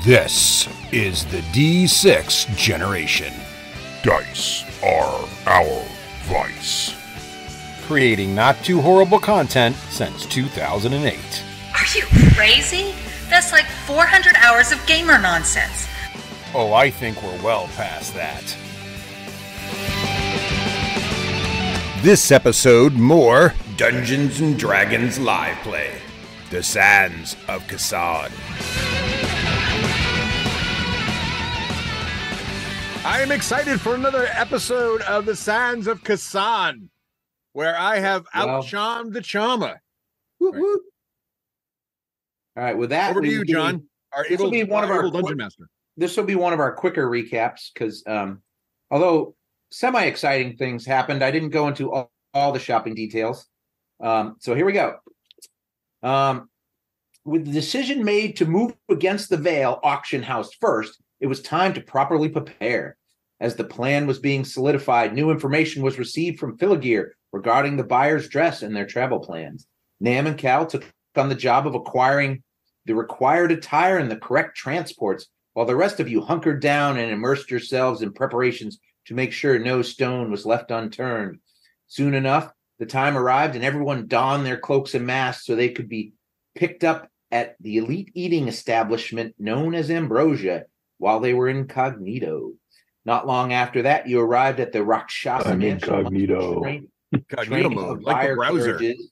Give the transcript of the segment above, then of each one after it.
This is the D6 generation. Dice are our vice. Creating not too horrible content since 2008. Are you crazy? That's like 400 hours of gamer nonsense. Oh, I think we're well past that. This episode, more Dungeons & Dragons live play. The Sands of Khassan. I am excited for another episode of The Sands of Khassan, where I have out-charmed the charmer. Whoop, whoop. All right, with that, over to you, John. This will be one of our dungeon master. This will be one of our quicker recaps because, although semi-exciting things happened, I didn't go into all the shopping details. So here we go. With the decision made to move against the Veil auction house first, it was time to properly prepare. As the plan was being solidified, new information was received from Filigir regarding the buyer's dress and their travel plans. Nam and Cal took on the job of acquiring the required attire and the correct transports, while the rest of you hunkered down and immersed yourselves in preparations to make sure no stone was left unturned. Soon enough, the time arrived and everyone donned their cloaks and masks so they could be picked up at the elite eating establishment known as Ambrosia while they were incognito. Not long after that, you arrived at the Rakshasa Mansion. Incognito mode, like a browser. Carriages.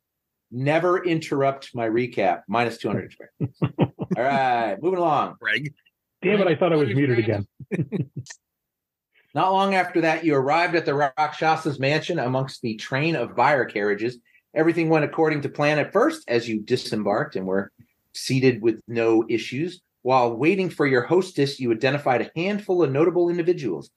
Never interrupt my recap. Minus 200 experience. All right, moving along. Greg. Damn it, I thought I was muted again. Not long after that, you arrived at the Rakshasa's mansion amongst the train of buyer carriages. Everything went according to plan at first as you disembarked and were seated with no issues. While waiting for your hostess, you identified a handful of notable individuals.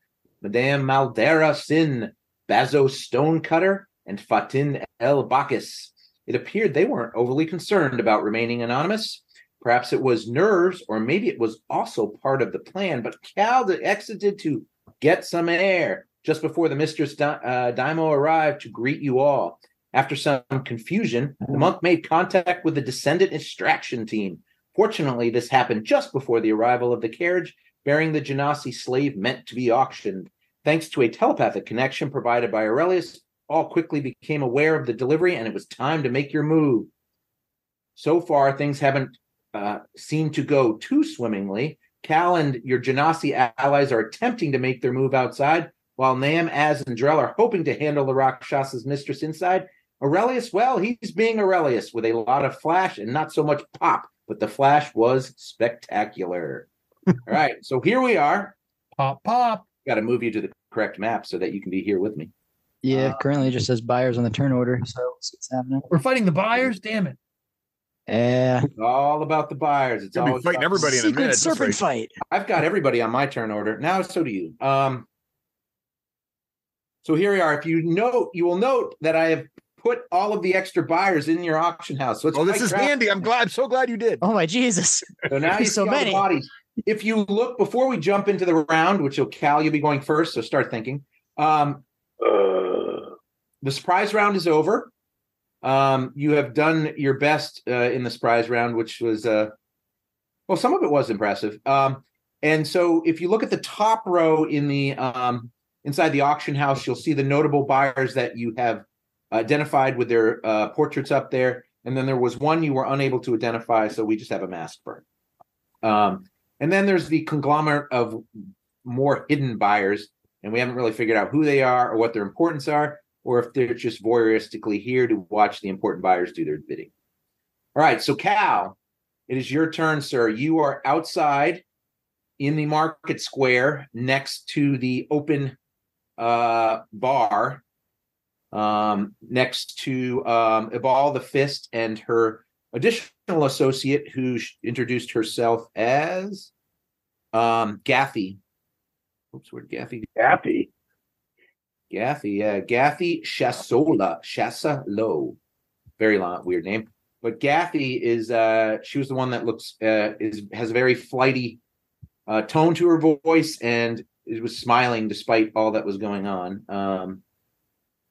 Madame Maldera Sin, Bazo Stonecutter, and Fatin El Bacchus. It appeared they weren't overly concerned about remaining anonymous. Perhaps it was nerves, or maybe it was also part of the plan, but Cal exited to get some air just before the Mistress Daimo arrived to greet you all. After some confusion, the monk made contact with the descendant extraction team. Fortunately, this happened just before the arrival of the carriage bearing the Genasi slave meant to be auctioned. Thanks to a telepathic connection provided by Aurelius, all quickly became aware of the delivery, and it was time to make your move. So far, things haven't seemed to go too swimmingly. Cal and your Genasi allies are attempting to make their move outside, while Nam, Az, and Drell are hoping to handle the Rakshasa's mistress inside. Aurelius, well, he's being Aurelius with a lot of flash and not so much pop, but the flash was spectacular. All right, so here we are. Pop, pop. Got to move you to the correct map so that you can be here with me. Yeah, currently it just says buyers on the turn order, so let's see what's happening. We're fighting the buyers? Damn it. Yeah. It's all about the buyers. It's all fighting everybody in a minute. Serpent fight. I've got everybody on my turn order. Now so do you. So here we are. If you note, you will note that I have put all of the extra buyers in your auction house. So it's this is handy. I'm so glad you did. Oh my Jesus. So now you so see all many the bodies. If you look before we jump into the round, which Cal, you'll be going first, so start thinking. The surprise round is over. You have done your best in the surprise round, which was some of it was impressive. And so if you look at the top row in the inside the auction house, you'll see the notable buyers that you have identified with their portraits up there. And then there was one you were unable to identify, so we just have a mask for it. And then there's the conglomerate of more hidden buyers, and we haven't really figured out who they are or what their importance are, or if they're just voyeuristically here to watch the important buyers do their bidding. All right, so Cal, it is your turn, sir. You are outside in the market square next to the open bar, next to Ibal the Fist and her additional associate who introduced herself as Gathy. Oops, where'd Gathy? Happy. Gathy, yeah. Gathy Shassalo. Very long, weird name. But Gathy is she was the one that looks has a very flighty tone to her voice, and it was smiling despite all that was going on.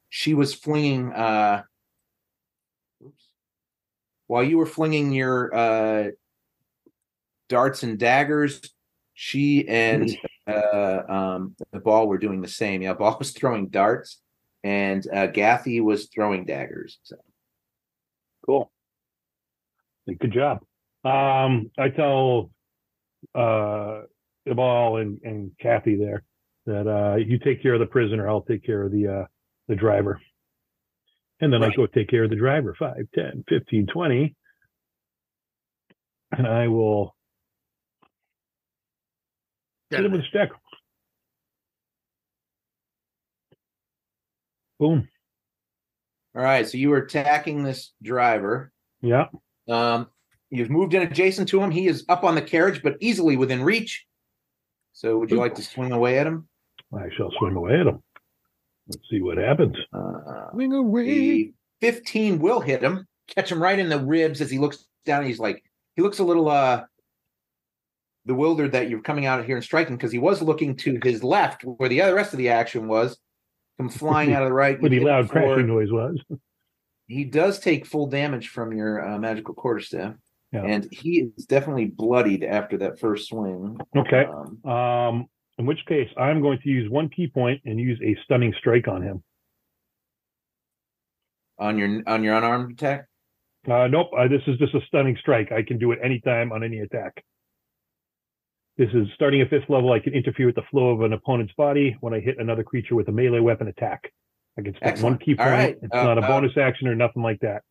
She was flinging while you were flinging your darts and daggers, She and the Ball were doing the same. Yeah, Ball was throwing darts, and Gathy was throwing daggers. So. Cool. Good job. I tell the Ball and Kathy there that you take care of the prisoner. I'll take care of the driver. And then I go take care of the driver, 5, 10, 15, 20. And I will hit him with a stick. Boom. All right, so you were attacking this driver. Yeah. You've moved in adjacent to him. He is up on the carriage, but easily within reach. So would you like to swing away at him? I shall swing away at him. Let's see what happens. Swing away. The 15 will hit him, catch him right in the ribs as he looks down. He looks a little bewildered that you're coming out here and striking, because he was looking to his left where the rest of the action was, come flying out of the right. Where the loud crashing noise was. He does take full damage from your magical quarterstaff. Yeah. And he is definitely bloodied after that first swing. Okay. In which case, I'm going to use 1 key point and use a stunning strike on him. On your unarmed attack? Nope. This is just a stunning strike. I can do it anytime on any attack. This is starting at 5th level. I can interfere with the flow of an opponent's body when I hit another creature with a melee weapon attack. I can spend 1 key point. Right. It's not a bonus action or nothing like that.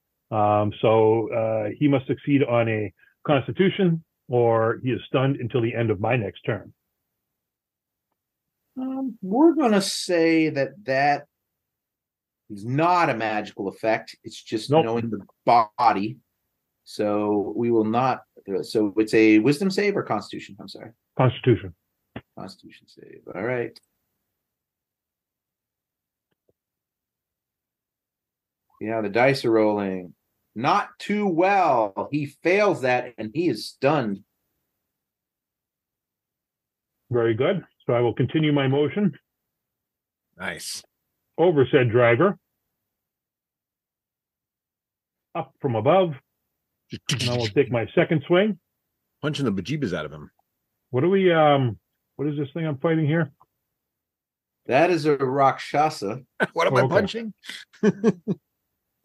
So he must succeed on a Constitution, or he is stunned until the end of my next turn. We're going to say that is not a magical effect. It's just knowing the body. So we will not. So it's a Wisdom save or Constitution? I'm sorry. Constitution. Constitution save. All right. Yeah, the dice are rolling. Not too well. He fails that, and he is stunned. Very good. So I will continue my motion. Nice. Over said driver. Up from above. And I will take my second swing. Punching the bejeebas out of him. What is this thing I'm fighting here? That is a Rakshasa. What am I punching?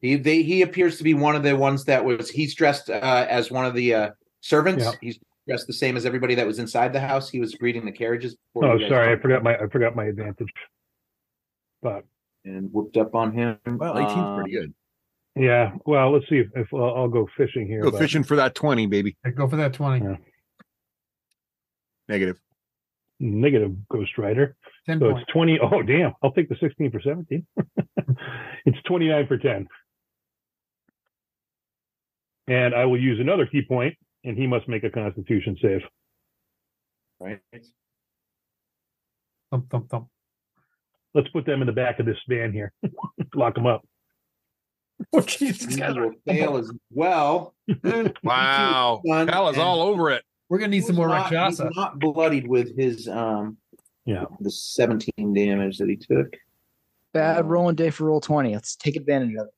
He appears to be one of the ones that was. He's dressed as one of the servants. Yeah. He's dressed the same as everybody that was inside the house. He was greeting the carriages. Oh, sorry, I forgot my advantage. But and whooped up on him. Well, 18's pretty good. Yeah. Well, let's see if I'll go fishing here. Go fishing for that 20, baby. Go for that 20. Yeah. Negative, Ghost Rider. 10 so points. It's 20. Oh, damn. I'll take the 16 for 17. It's 29 for 10. And I will use another key point, and he must make a Constitution save. Right. Thump, thump, thump. Let's put them in the back of this van here. Lock them up. Oh, Jesus. He will fail as well. Wow. Hal is all over it. We're going to need some more Rakshasa. He's not bloodied with his the 17 damage that he took. Bad rolling day for roll 20. Let's take advantage of it.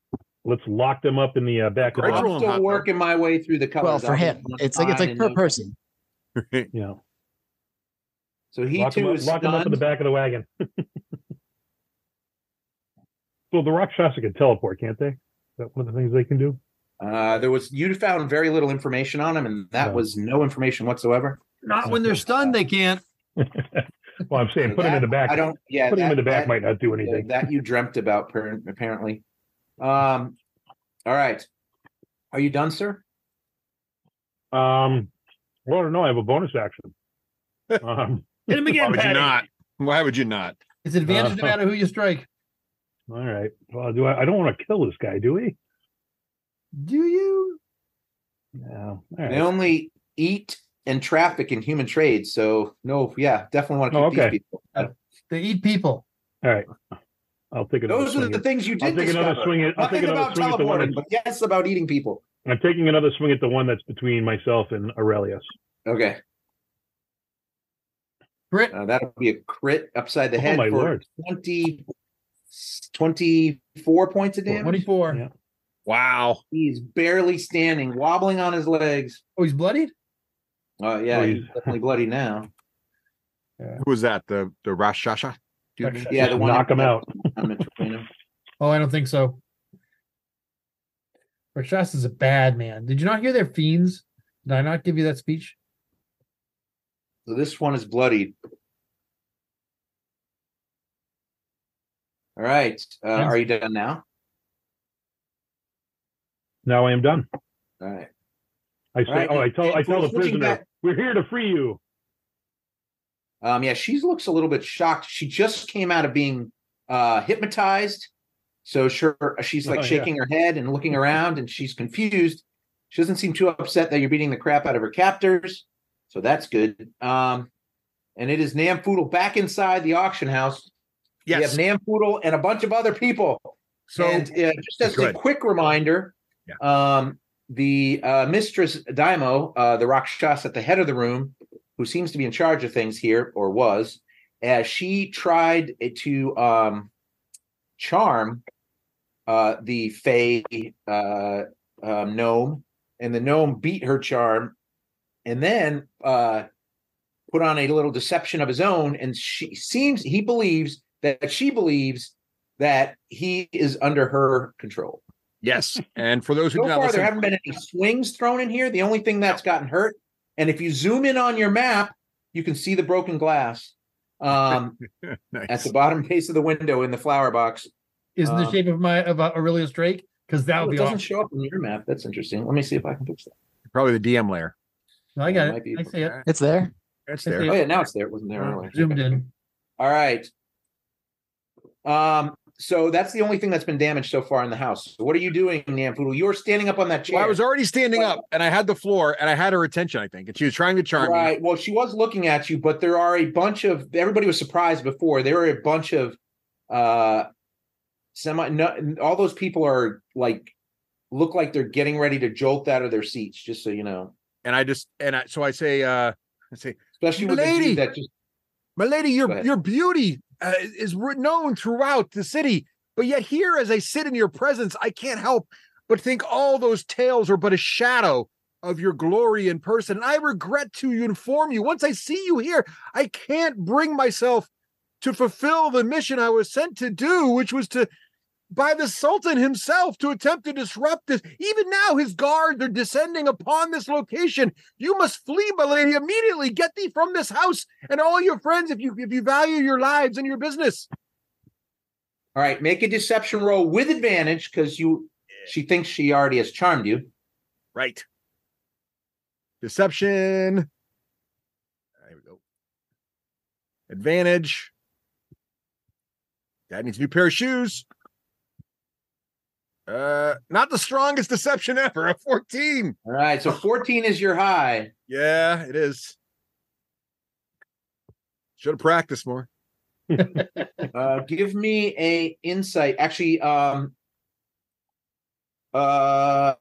Let's lock them up in the back of the I'm still working my way through the colors. Well, for him, it's like per person. Yeah. So he lock too is lock them up in the back of the wagon. So the Rakshasa can teleport, can't they? Is that one of the things they can do? You found very little information on him, and that was no information whatsoever. Not when they're stunned, they can't. Well, I'm saying put him in the back. Putting him in the back might not do anything. That you dreamt about, apparently. All right. Are you done, sir? Well, no, I have a bonus action. Hit him again. Why would you not? Why would you not? It's advantage no matter who you strike. All right. Well, I don't want to kill this guy, do we? Do you? No. They only eat and traffic in human trade, so no, definitely want to keep these people. They eat people. All right. I'll take another Those swing are the things you did. I'll take another swing at. I'll take another swing at the one. But yes, about eating people. I'm taking another swing at the one that's between myself and Aurelius. Okay. Crit. That'll be a crit upside the head my for Lord. 24 points of damage. 24. Yeah. Wow. He's barely standing, wobbling on his legs. Oh, he's bloodied? He's definitely bloody now. Who was that? The Rashasha? Dude? Yeah, the one knock him out. Oh, I don't think so. Rashas is a bad man. Did you not hear their fiends? Did I not give you that speech? So this one is bloodied. All right. Are you done now? Now I am done. All right. I say, Right. I tell the Switching prisoner, back- we're here to free you. Yeah, she looks a little bit shocked. She just came out of being hypnotized. So she's like shaking her head and looking around, and she's confused. She doesn't seem too upset that you're beating the crap out of her captors. So that's good. And it is Namfoodle back inside the auction house. Yes. We have Namfoodle and a bunch of other people. So and, just as a quick reminder, the Mistress Daimo, the Rakshas at the head of the room, who seems to be in charge of things here, or was, as she tried to charm the Fey gnome, and the gnome beat her charm, and then put on a little deception of his own, and he believes that he is under her control. Yes, and for those who so far, there haven't been any swings thrown in here. The only thing that's gotten hurt, and if you zoom in on your map, you can see the broken glass nice. At the bottom base of the window in the flower box. Is in the shape of Aurelius Drake? Because that would be. It doesn't show up on your map. That's interesting. Let me see if I can fix that. Probably the DM layer. No, I got it. I see it. It's there. It's there. Oh yeah, now it's there. It wasn't there earlier. Zoomed in. All right. So that's the only thing that's been damaged so far in the house. So what are you doing, Namfoodle? You were standing up on that chair. Well, I was already standing up, and I had the floor, and I had her attention, I think, and she was trying to charm me. Right. Well, she was looking at you, but there are a bunch of. Everybody was surprised before. There are a bunch of all those people are look like they're getting ready to jolt out of their seats. Just so you know. And I say, especially with the dude that just. My lady, your beauty is known throughout the city, but yet here, as I sit in your presence, I can't help but think all those tales are but a shadow of your glory in person. And I regret to inform you, once I see you here, I can't bring myself to fulfill the mission I was sent to do, which was by the Sultan himself to attempt to disrupt this. Even now, his guards are descending upon this location. You must flee, my lady, immediately. Get thee from this house and all your friends if you value your lives and your business. All right, make a deception roll with advantage because she thinks she already has charmed you. Right. Deception. There we go. Advantage. That needs a new pair of shoes. Not the strongest deception ever, a 14. All right, so 14 is your high. Yeah, it is. Should have practiced more. Give me a insight. Actually, well,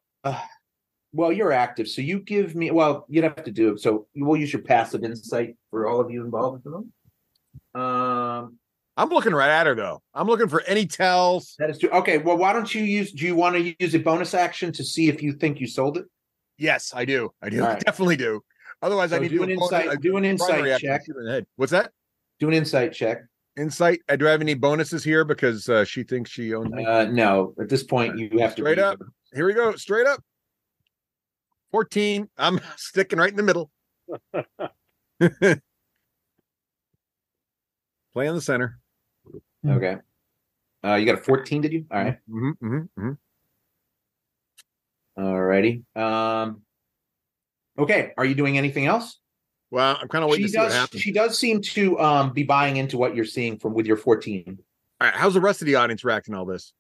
you're active, so you give me. Well, you'd have to do it. So we'll use your passive insight for all of you involved in them. I'm looking right at her though. I'm looking for any tells. That is true. Okay, well, why don't you use? Do you want to use a bonus action to see if you think you sold it? Yes, I do. I do. Right. Definitely do. Otherwise, so I need to do an insight check. What's that? Do an insight check. Insight. Do I have any bonuses here because she thinks she owns me? No. At this point, you have to straight up. Here we go. Straight up. 14. I'm sticking right in the middle. Play in the center. Okay. You got a 14, did you? All right. All righty. Okay. Are you doing anything else? Well, I'm kind of waiting to see what happens. She does seem to be buying into what you're seeing with your 14. All right. How's the rest of the audience reacting to all this?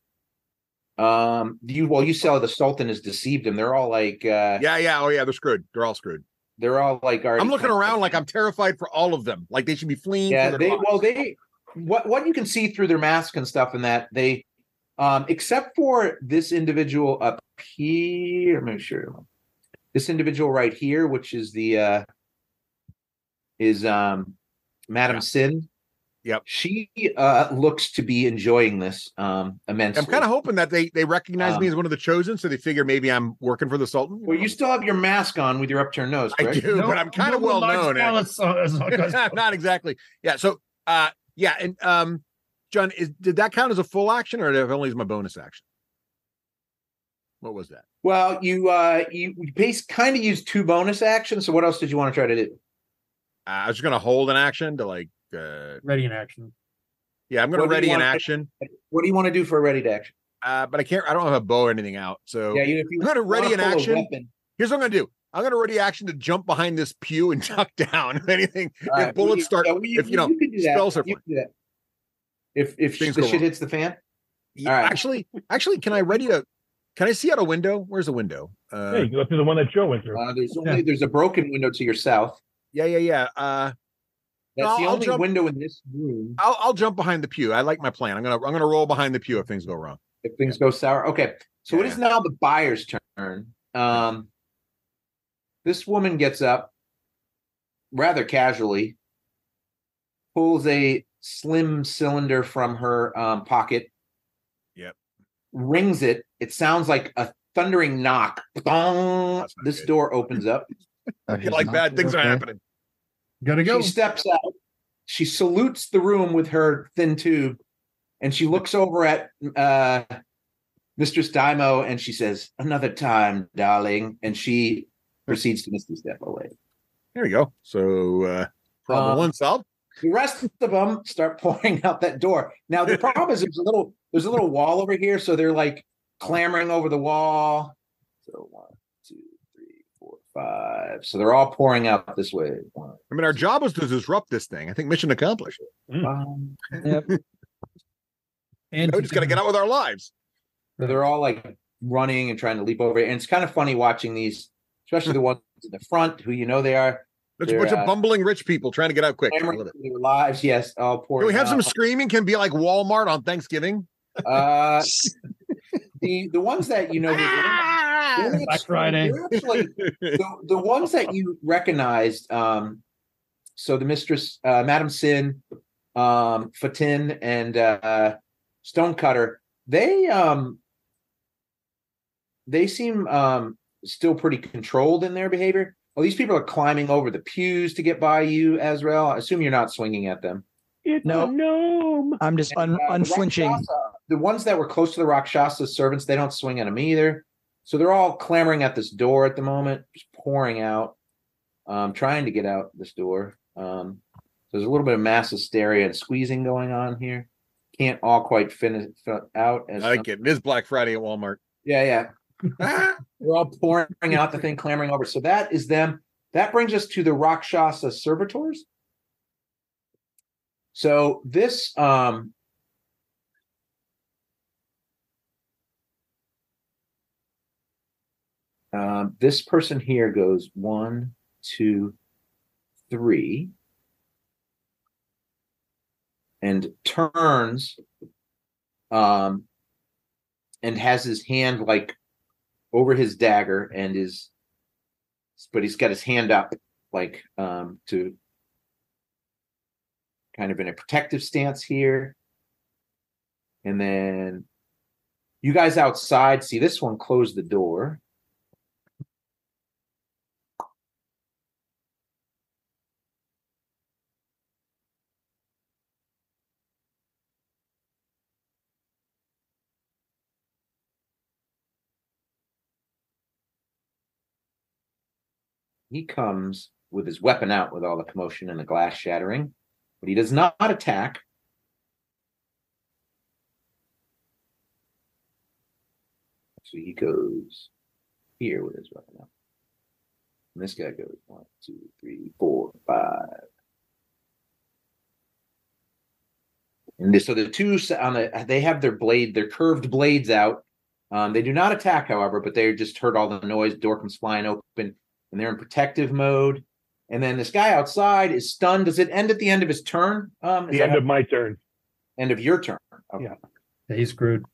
You saw the Sultan has deceived them. They're all like yeah. Oh yeah, they're screwed. They're all screwed. They're all like I'm looking around like I'm terrified for all of them. Like they should be fleeing. Yeah, what you can see through their mask and stuff, and that they except for this individual up here, make sure this individual right here, which is the Madam Sin. Yep. She looks to be enjoying this immensely. I'm kind of hoping that they recognize me as one of the chosen, so they figure maybe I'm working for the Sultan. Well, you still have your mask on with your upturned nose, correct? I do, but I'm kind of well known. Not exactly. Yeah. So, yeah, and John, did that count as a full action, or did it only as my bonus action? What was that? Well, you kind of used 2 bonus actions. So, what else did you want to try to do? I was just gonna hold an action to ready in action. Yeah, I'm gonna ready an action. What do you want to do for a ready to action? But I don't have a bow or anything out. So yeah, if you I'm gonna ready an action. Here's what I'm gonna do. I'm gonna ready action to jump behind this pew and duck down. If anything, if bullets start, if you know, spells are fine. If the shit hits the fan. Yeah, all right. Actually, can I see out a window? Where's the window? Yeah, you go up to the one that Joe went through. There's a broken window to your south. Yeah. That's the only window in this room. I'll jump behind the pew. I like my plan. I'm gonna roll behind the pew if things go wrong. If things go sour. Okay. So it is now the buyer's turn. This woman gets up rather casually, pulls a slim cylinder from her pocket. Yep. Rings it. It sounds like a thundering knock. This door opens up. Like bad things are happening. Gotta go. She steps out. She salutes the room with her thin tube, and she looks over at Mistress Daimo, and she says, "Another time, darling." And she proceeds to misty step away. There we go. So problem one solved. The rest of them start pouring out that door. Now the problem is there's a little wall over here, so they're like clambering over the wall. So 1, 2, 3, 4, 5. So they're all pouring out this way. I mean, our job was to disrupt this thing. I think mission accomplished. Yep. And we just got to get out with our lives. So they're all like running and trying to leap over it. And it's kind of funny watching these, especially the ones in the front, who you know they are. There's a bunch of bumbling rich people trying to get out quick. Their lives, yes. All pouring. Can we have some screaming? Can be like Walmart on Thanksgiving. The ones that you know, Black Friday. Actually, the ones that you recognized. So the mistress, Madam Sin, Fatin, and Stonecutter. They seem still pretty controlled in their behavior. Well, these people are climbing over the pews to get by you, Azrael. I assume you're not swinging at them. No, I'm just unflinching. The ones that were close to the Rakshasa's servants, they don't swing at them either. So they're all clamoring at this door at the moment, just pouring out, trying to get out this door. So there's a little bit of mass hysteria and squeezing going on here. Can't all quite finish out. I like it. It is Black Friday at Walmart. Yeah. We're all pouring out the thing, clamoring over. So that is them. That brings us to the Rakshasa servitors. So this this person here goes 1, 2, 3, and turns and has his hand like over his dagger but he's got his hand up like to kind of in a protective stance here. And then you guys outside see this one close the door. He comes with his weapon out with all the commotion and the glass shattering, but he does not attack. So he goes here with his weapon out. And this guy goes 1, 2, 3, 4, 5. And so the two they have their curved blades out. They do not attack, however, but they just heard all the noise. Door comes flying open. And they're in protective mode. And then this guy outside is stunned. Does it end at the end of his turn? The end of my turn. End of your turn. Okay. Yeah. He's screwed.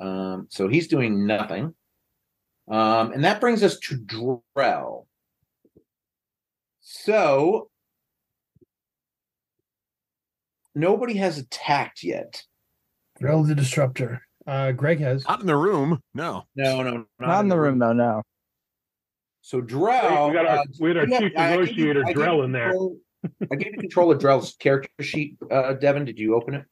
So he's doing nothing. And that brings us to Drell. So nobody has attacked yet. Drell the disruptor. Greg has. Not in the room. No. No, Not in the room though. No. So Drell, we had our chief negotiator Drell in there. I gave you control of Drell's character sheet. Devin, did you open it?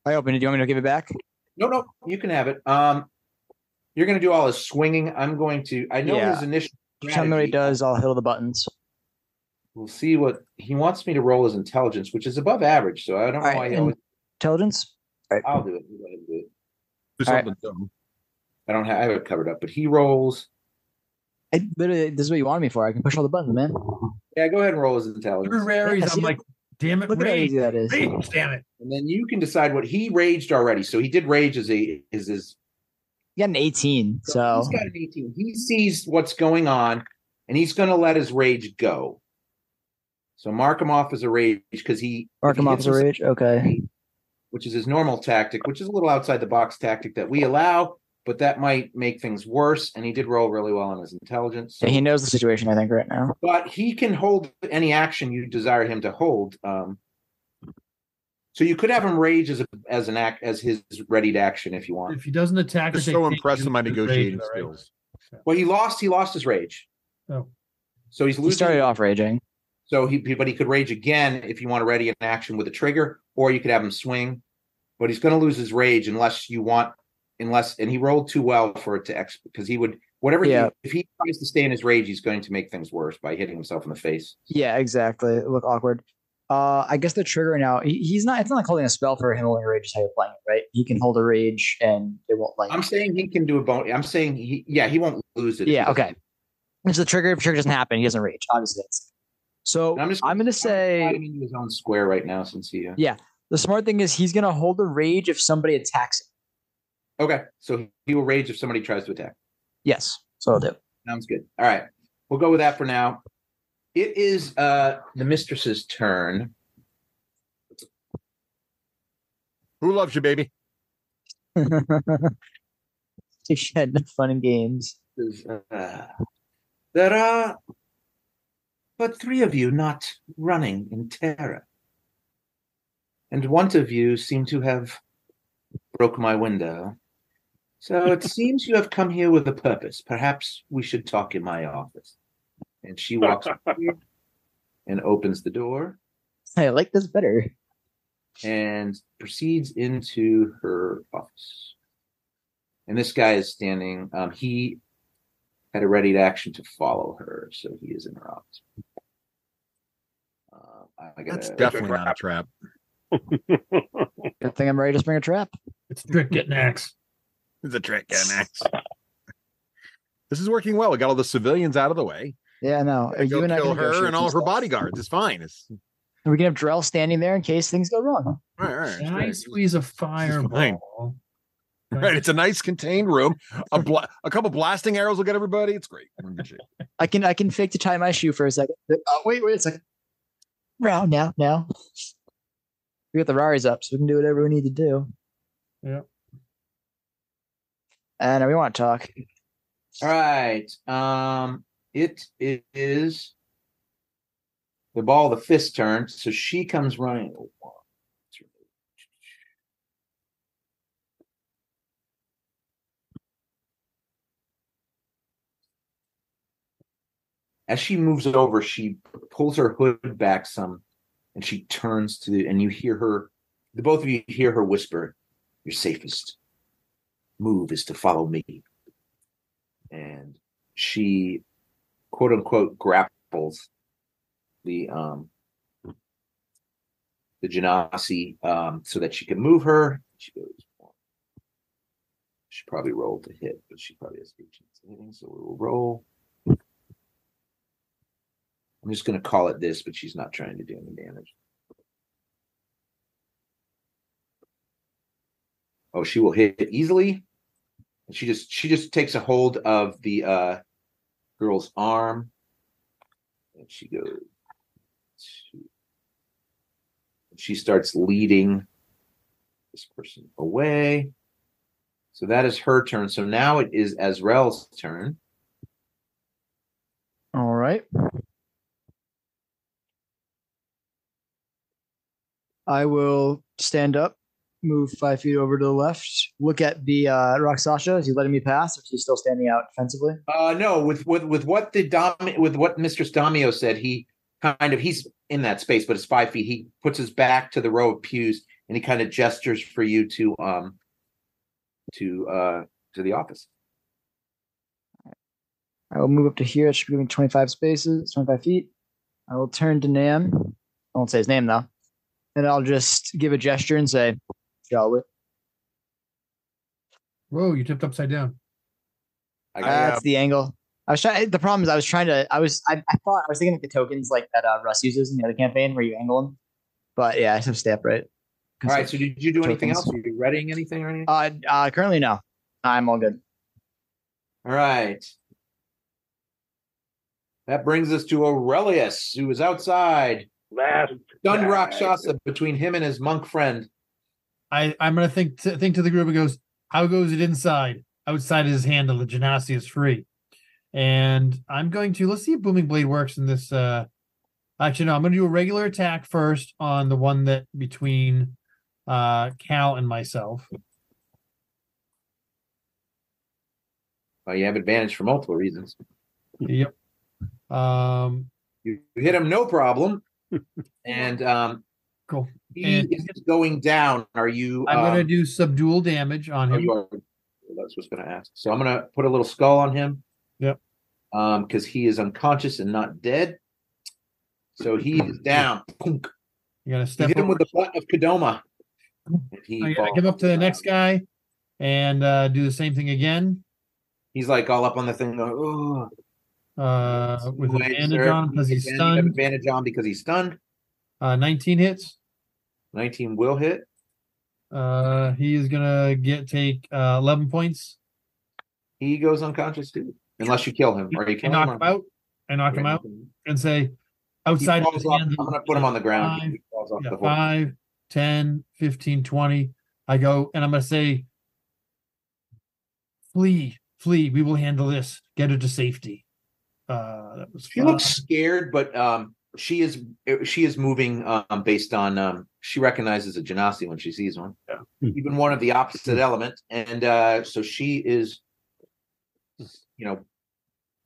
I opened it. Do you want me to give it back? No, you can have it. You're going to do all his swinging. I'm going to. I know his initial. Tell me what he does. I'll hit all the buttons. We'll see what he wants me to roll his intelligence, which is above average. So I don't know why he always. Intelligence. All right. I'll do it. Let him do it. Do something dumb. I have it covered up, but he rolls. Literally, this is what you wanted me for. I can push all the buttons, man. Yeah, go ahead and roll his intelligence. I'm like, damn it, look at how easy that is. Rage, damn it. And then you can decide what he raged already. So he did rage as his. He got an 18. So he's got an 18. He sees what's going on, and he's going to let his rage go. So mark him off as a rage because he mark him off as a rage. Okay. Which is his normal tactic, which is a little outside the box tactic that we allow, but that might make things worse. And he did roll really well on his intelligence. So. Yeah, he knows the situation, I think, right now. But he can hold any action you desire him to hold. So you could have him rage as his readied action if you want. If he doesn't attack, I'm so impressed with my negotiating skills. Well, he lost his rage. Oh, so he's losing. He started off raging. So but he could rage again if you want to ready an action with a trigger, or you could have him swing. But he's going to lose his rage unless and he rolled too well for it to because he would if he tries to stay in his rage, he's going to make things worse by hitting himself in the face. Yeah, exactly. It look awkward. I guess the trigger now it's not like holding a spell for him holding a rage is how you're playing it, right? He can hold a rage and it won't I'm saying he can do a bone. I'm saying he won't lose it. Yeah, okay. It's the trigger. If the trigger doesn't happen, he doesn't rage. Obviously, so I'm going to say into his own square right now since he. Yeah, the smart thing is he's going to hold the rage if somebody attacks him. Okay, so he will rage if somebody tries to attack. Yes, so I'll do. Sounds good. All right, we'll go with that for now. It is the mistress's turn. Who loves you, baby? She had no fun in games. There are but 3 of you not running in terror. And one of you seem to have broke my window. So it seems you have come here with a purpose. Perhaps we should talk in my office. And she walks up here and opens the door. I like this better. And proceeds into her office. And this guy is standing. He had a ready action to follow her, so he is in her office. That's definitely not a trap. Good thing I'm ready to spring a trap. It's a trick getting axe. It's a trick getting axe. This is working well. We got all the civilians out of the way. Yeah, no. You and I kill her and all her bodyguards. It's fine. We can have Drell standing there in case things go wrong. All right. Can I squeeze a fireball? Right, it's a nice contained room. A couple blasting arrows will get everybody. It's great. I can fake to tie my shoe for a second. Oh, wait a second. Now. We got the Raris up, so we can do whatever we need to do. Yeah. And we want to talk. All right. It is the fist turn, so she comes running. As she moves over, she pulls her hood back some, and she turns and you hear her, the both of you hear her whisper, "Your safest move is to follow me." And she, quote unquote, grapples the Genasi so that she can move her. She goes. She probably rolled to hit, but she probably has 18 hitting, so we will roll. I'm just going to call it this, but she's not trying to do any damage. Oh, she will hit easily. And she just takes a hold of the girl's arm. And she goes. She starts leading this person away. So that is her turn. So now it is Azrael's turn. All right. I will stand up, move 5 feet over to the left, look at the Rakshasa. Is he letting me pass, or is he still standing out defensively? No. With what Mr. Stamio said, he's in that space, but it's 5 feet. He puts his back to the row of pews and he kind of gestures for you to the office. I will move up to here. It should be giving 25 feet. I will turn to Nam. I won't say his name though. And I'll just give a gesture and say, shall we? Whoa, you tipped upside down. That's the angle. I was trying. The problem is, I thought I was thinking like the tokens like that Russ uses in the other campaign where you angle them. But yeah, I just have to stay upright. All right. So did you do anything else? Are you readying anything or anything? Currently no. I'm all good. All right. That brings us to Aurelius, who is outside. Stunned Rakshasa between him and his monk friend. I'm gonna think to the group and goes, how goes it inside? Outside is handled. The Genasi is free. And I'm going to let's see if Booming Blade works in this. Actually, no, I'm gonna do a regular attack first on the one that between Cal and myself. Well, you have advantage for multiple reasons. Yep. You hit him, no problem. And cool. He is going down. Are you? I'm going to do subdual damage on him. That's what's going to ask. So I'm going to put a little skull on him. Yep. Because he is unconscious and not dead. So he is down. You got to step. Hit him with the butt of Kadoma. I got to give up to the next guy and do the same thing again. He's like all up on the thing. Going, with advantage on because he's stunned. Advantage on because he's stunned. 19 hits. 19 will hit. He is gonna take 11 points. He goes unconscious too, unless you kill him or you kill him. Knock him out. I knock him out and say, outside. Of his hands, I'm gonna put him on the ground. 5, he falls off the 5, 10, 15, 20. I go and I'm gonna say, flee. We will handle this. Get her to safety. That was. She looks scared, but she is moving based on she recognizes a Genasi when she sees one, even one of the opposite element, and so she is,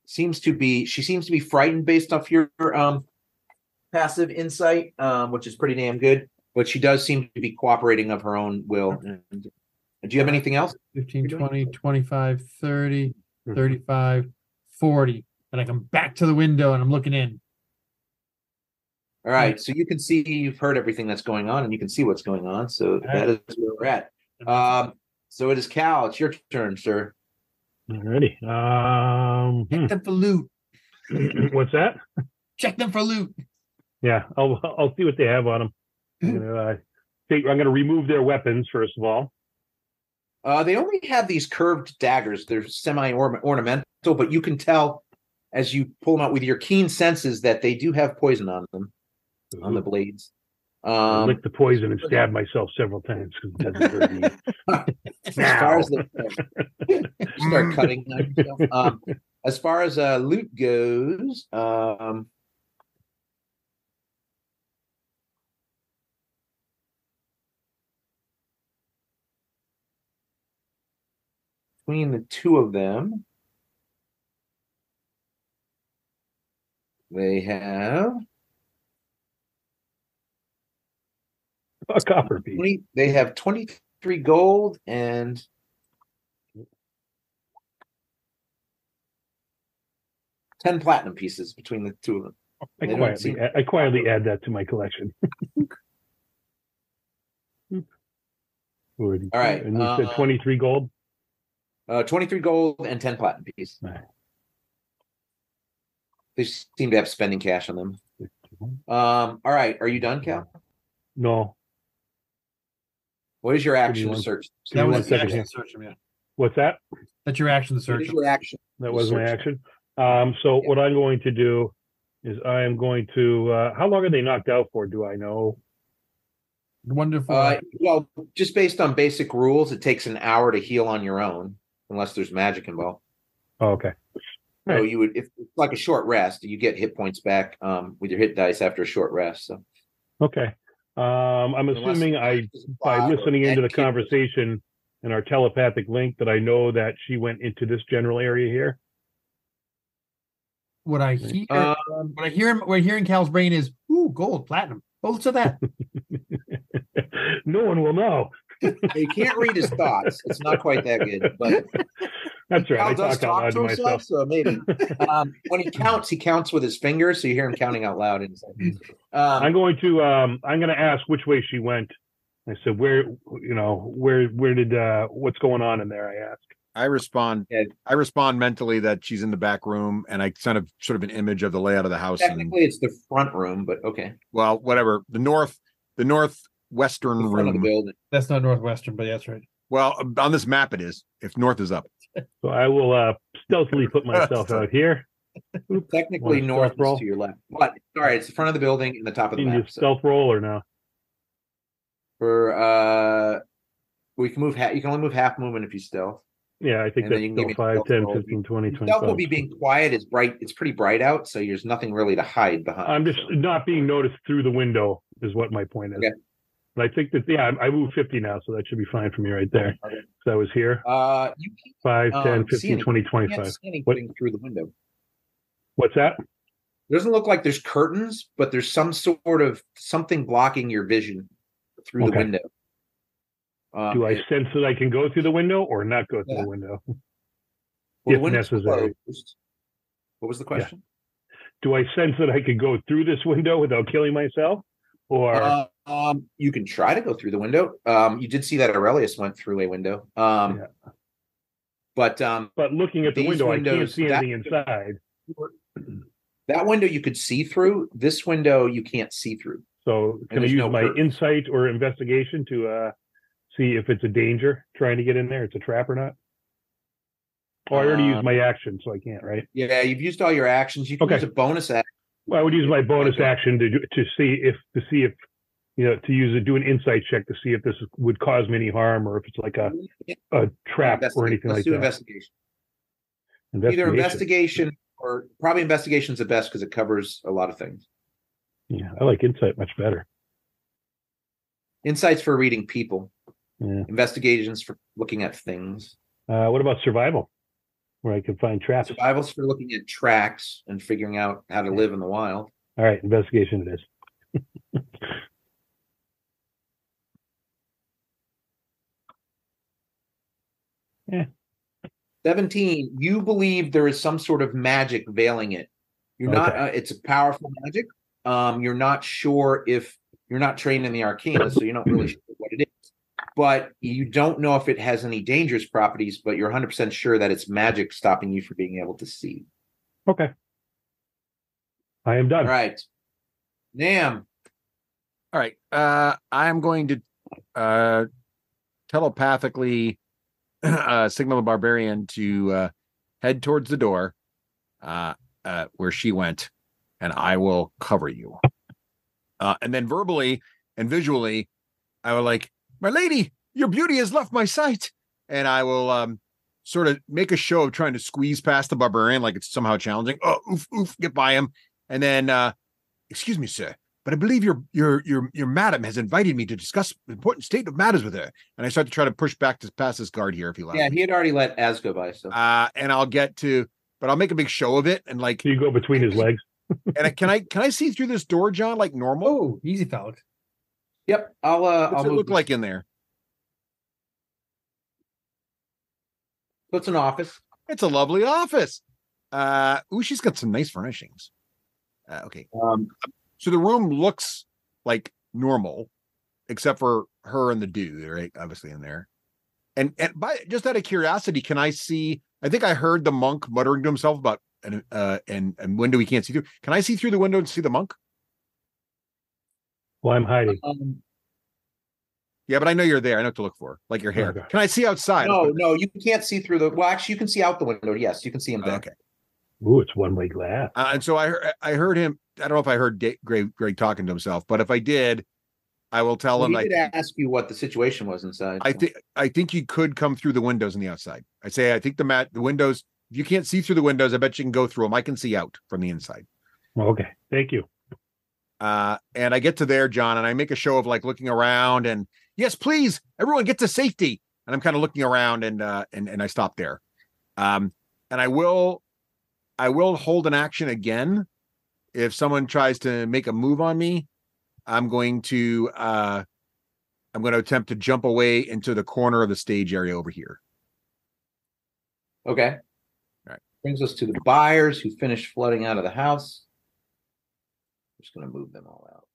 seems to be frightened based off your passive insight, which is pretty damn good. But she does seem to be cooperating of her own will. And do you have anything else? 15, 20, 25, 30, 35, 40. And I come back to the window and I'm looking in. All right. So you can see, you've heard everything that's going on and you can see what's going on. So that is where we're at. So it is Cal. It's your turn, sir. Alrighty. Check them for loot. What's that? Check them for loot. Yeah, I'll see what they have on them. I'm going to remove their weapons first of all. They only have these curved daggers. They're semi-ornamental, but you can tell as you pull them out with your keen senses that they do have poison on them, on the blades. I licked the poison and stabbed myself several times because it doesn't hurt me. As far as start cutting yourself. As far as loot goes, between the two of them, they have a copper piece. They have 23 gold and 10 platinum pieces between the two of them. I quietly add that to my collection. All right. And you said 23 gold? 23 gold and 10 platinum pieces. Right. They seem to have spending cash on them. All right. Are you done, Cal? No. What is your action to search? That was the action to search them, yeah. What's that? That's your action to search them. Your action. That was my action. So what I'm going to do is I am going to how long are they knocked out for? Do I know? Wonderful. Well, just based on basic rules, it takes an hour to heal on your own, unless there's magic involved. Oh, okay. So you would, if it's like a short rest, you get hit points back with your hit dice after a short rest. So okay. I'm assuming by listening into the conversation and our telepathic link that I know that she went into this general area here. What I hear in Cal's brain is, ooh, gold, platinum. Both of that. No one will know. You can't read his thoughts. It's not quite that good, but that's right. Cal I does talk out loud to myself, so maybe. When he counts with his fingers, so you hear him counting out loud. I'm going to ask which way she went. I said, where did what's going on in there? I asked. I respond mentally that she's in the back room, and I sort of an image of the layout of the house. Technically, it's the front room, but okay. Well, whatever. The northwestern room. Of the building. That's not northwestern, but that's right. Well, on this map it is. If north is up. So I will stealthily put myself out here. Technically, north is to your left. What? Sorry, it's the front of the building and the top of the map. Stealth roll or no? For we can move. You can only move half movement if you stealth. Yeah, I think that's still 5, 10, 15, 20, 25. Stealth will be being quiet. It's bright. It's pretty bright out, so there's nothing really to hide behind. I'm just not being noticed through the window is what my point is. Okay. But I think that, I moved 50 now, so that should be fine for me right there. Okay. So I was here. You can't, 5, 10, 15, 20, 25. You can't see anything through the window. What's that? It doesn't look like there's curtains, but there's some sort of something blocking your vision through the window. Do I sense that I can go through the window or not go through the window? Well, if necessary. What was the question? Yeah. Do I sense that I could go through this window without killing myself? Or you can try to go through the window. You did see that Aurelius went through a window. But looking at the window, I can't see anything inside. That window you could see through. This window you can't see through. So can I use my insight or investigation to see if it's a danger trying to get in there? It's a trap or not? Oh, I already used my action, so I can't, right? Yeah, you've used all your actions. You can use a bonus action. Well, I would use my bonus action to see if do an insight check to see if this would cause me any harm or if it's like a trap or anything like that. Let's do investigation. Either investigation or probably investigation is the best because it covers a lot of things. Yeah, I like insight much better. Insight's for reading people. Yeah. Investigations for looking at things. What about survival? Where I can find traps. Survival's for looking at tracks and figuring out how to live in the wild. All right, investigation it is. Yeah. 17. You believe there is some sort of magic veiling it. You're not. It's a powerful magic. You're not sure if you're not trained in the arcana, so you're not really sure what it is. But you don't know if it has any dangerous properties, but you're 100% sure that it's magic stopping you from being able to see. Okay. I am done. All right. Nam. All right. I'm going to telepathically signal the barbarian to head towards the door where she went, and I will cover you. And then verbally and visually, I will like, my lady, your beauty has left my sight. And I will sort of make a show of trying to squeeze past the barbarian like it's somehow challenging. Oh, oof, get by him. And then, excuse me, sir, but I believe your madam has invited me to discuss important state of matters with her. And I start to try to push back to pass this guard here if you like. Yeah, he had already let Az go by. So and I'll get to, but I'll make a big show of it and like you go between his legs. And can I see through this door, John, like normal? Oh, easy fella. Yep. What's it look like in there? So it's an office. It's a lovely office. She's got some nice furnishings. Okay. So the room looks like normal, except for her and the dude, right? Obviously in there. And by just out of curiosity, can I see? I think I heard the monk muttering to himself about and window he can't see through. Can I see through the window and see the monk? Well, I'm hiding. Yeah, but I know you're there. I know what to look for, like your hair. Okay. Can I see outside? No, you can't see through the. Well, actually, you can see out the window. Yes, you can see him there. Okay. Ooh, it's one-way glass. And so I heard him. I don't know if I heard Greg talking to himself, but if I did, I will tell him. He did ask you what the situation was inside. I think you could come through the windows on the outside. I think the windows. If you can't see through the windows, I bet you can go through them. I can see out from the inside. Okay, thank you. And I get to there, John, and I make a show of like looking around and yes, please, everyone get to safety. And I'm kind of looking around and I stop there. And I will hold an action again. If someone tries to make a move on me, I'm going to attempt to jump away into the corner of the stage area over here. Okay. All right. Brings us to the buyers who finished flooding out of the house. I'm just going to move them all out.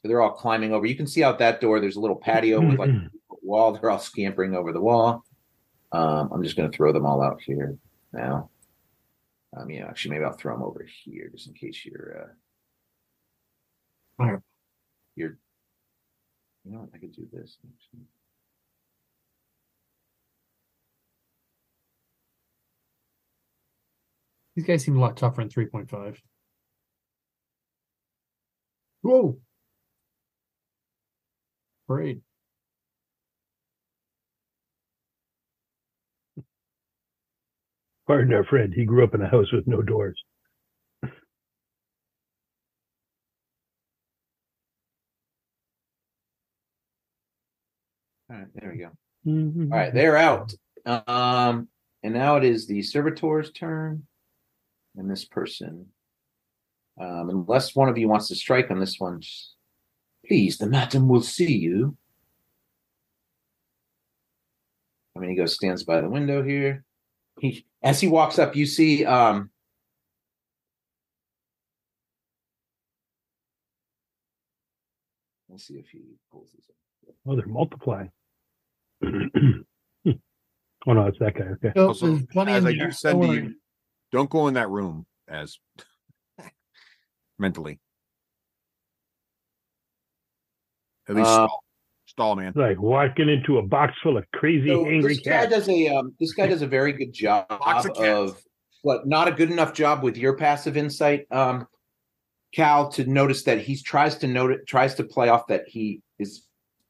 So they're all climbing over. You can see out that door, there's a little patio with like a wall. They're all scampering over the wall. I'm just going to throw them all out here now. Actually, maybe I'll throw them over here just in case you're, you know what, I could do this. These guys seem a lot tougher in 3.5. Whoa. Great. Pardon our friend. He grew up in a house with no doors. All right, there we go. All right, they're out. And now it is the servitor's turn. And this person, unless one of you wants to strike on this one, please, the madam will see you. He goes, stands by the window here. As he walks up, you see let's see if he pulls this up. Oh, they're multiplying. Oh no, it's that guy. Okay. So Also, there's plenty as in I there. do send Don't to you, worry. don't go in that room as mentally. At least stall, man. Like walking into a box full of crazy angry cats. This guy does a very good job of what not a good enough job with your passive insight, Cal, to notice that he tries to play off that he is.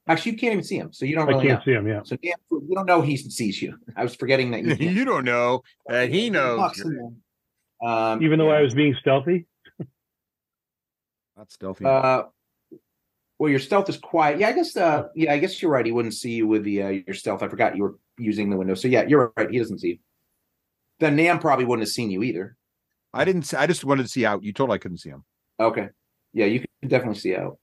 Actually, you can't even see him, so you don't really know. I can't see him, yeah. So you don't know he sees you. I was forgetting that you can't. You don't know that he knows. Even though I was being stealthy? Not stealthy. Well, your stealth is quiet. Yeah, I guess you're right. He wouldn't see you with your stealth. I forgot you were using the window. So yeah, you're right. He doesn't see you. Then Nam probably wouldn't have seen you either. I didn't. I just wanted to see out. You told I couldn't see him. Okay. Yeah, you can definitely see out.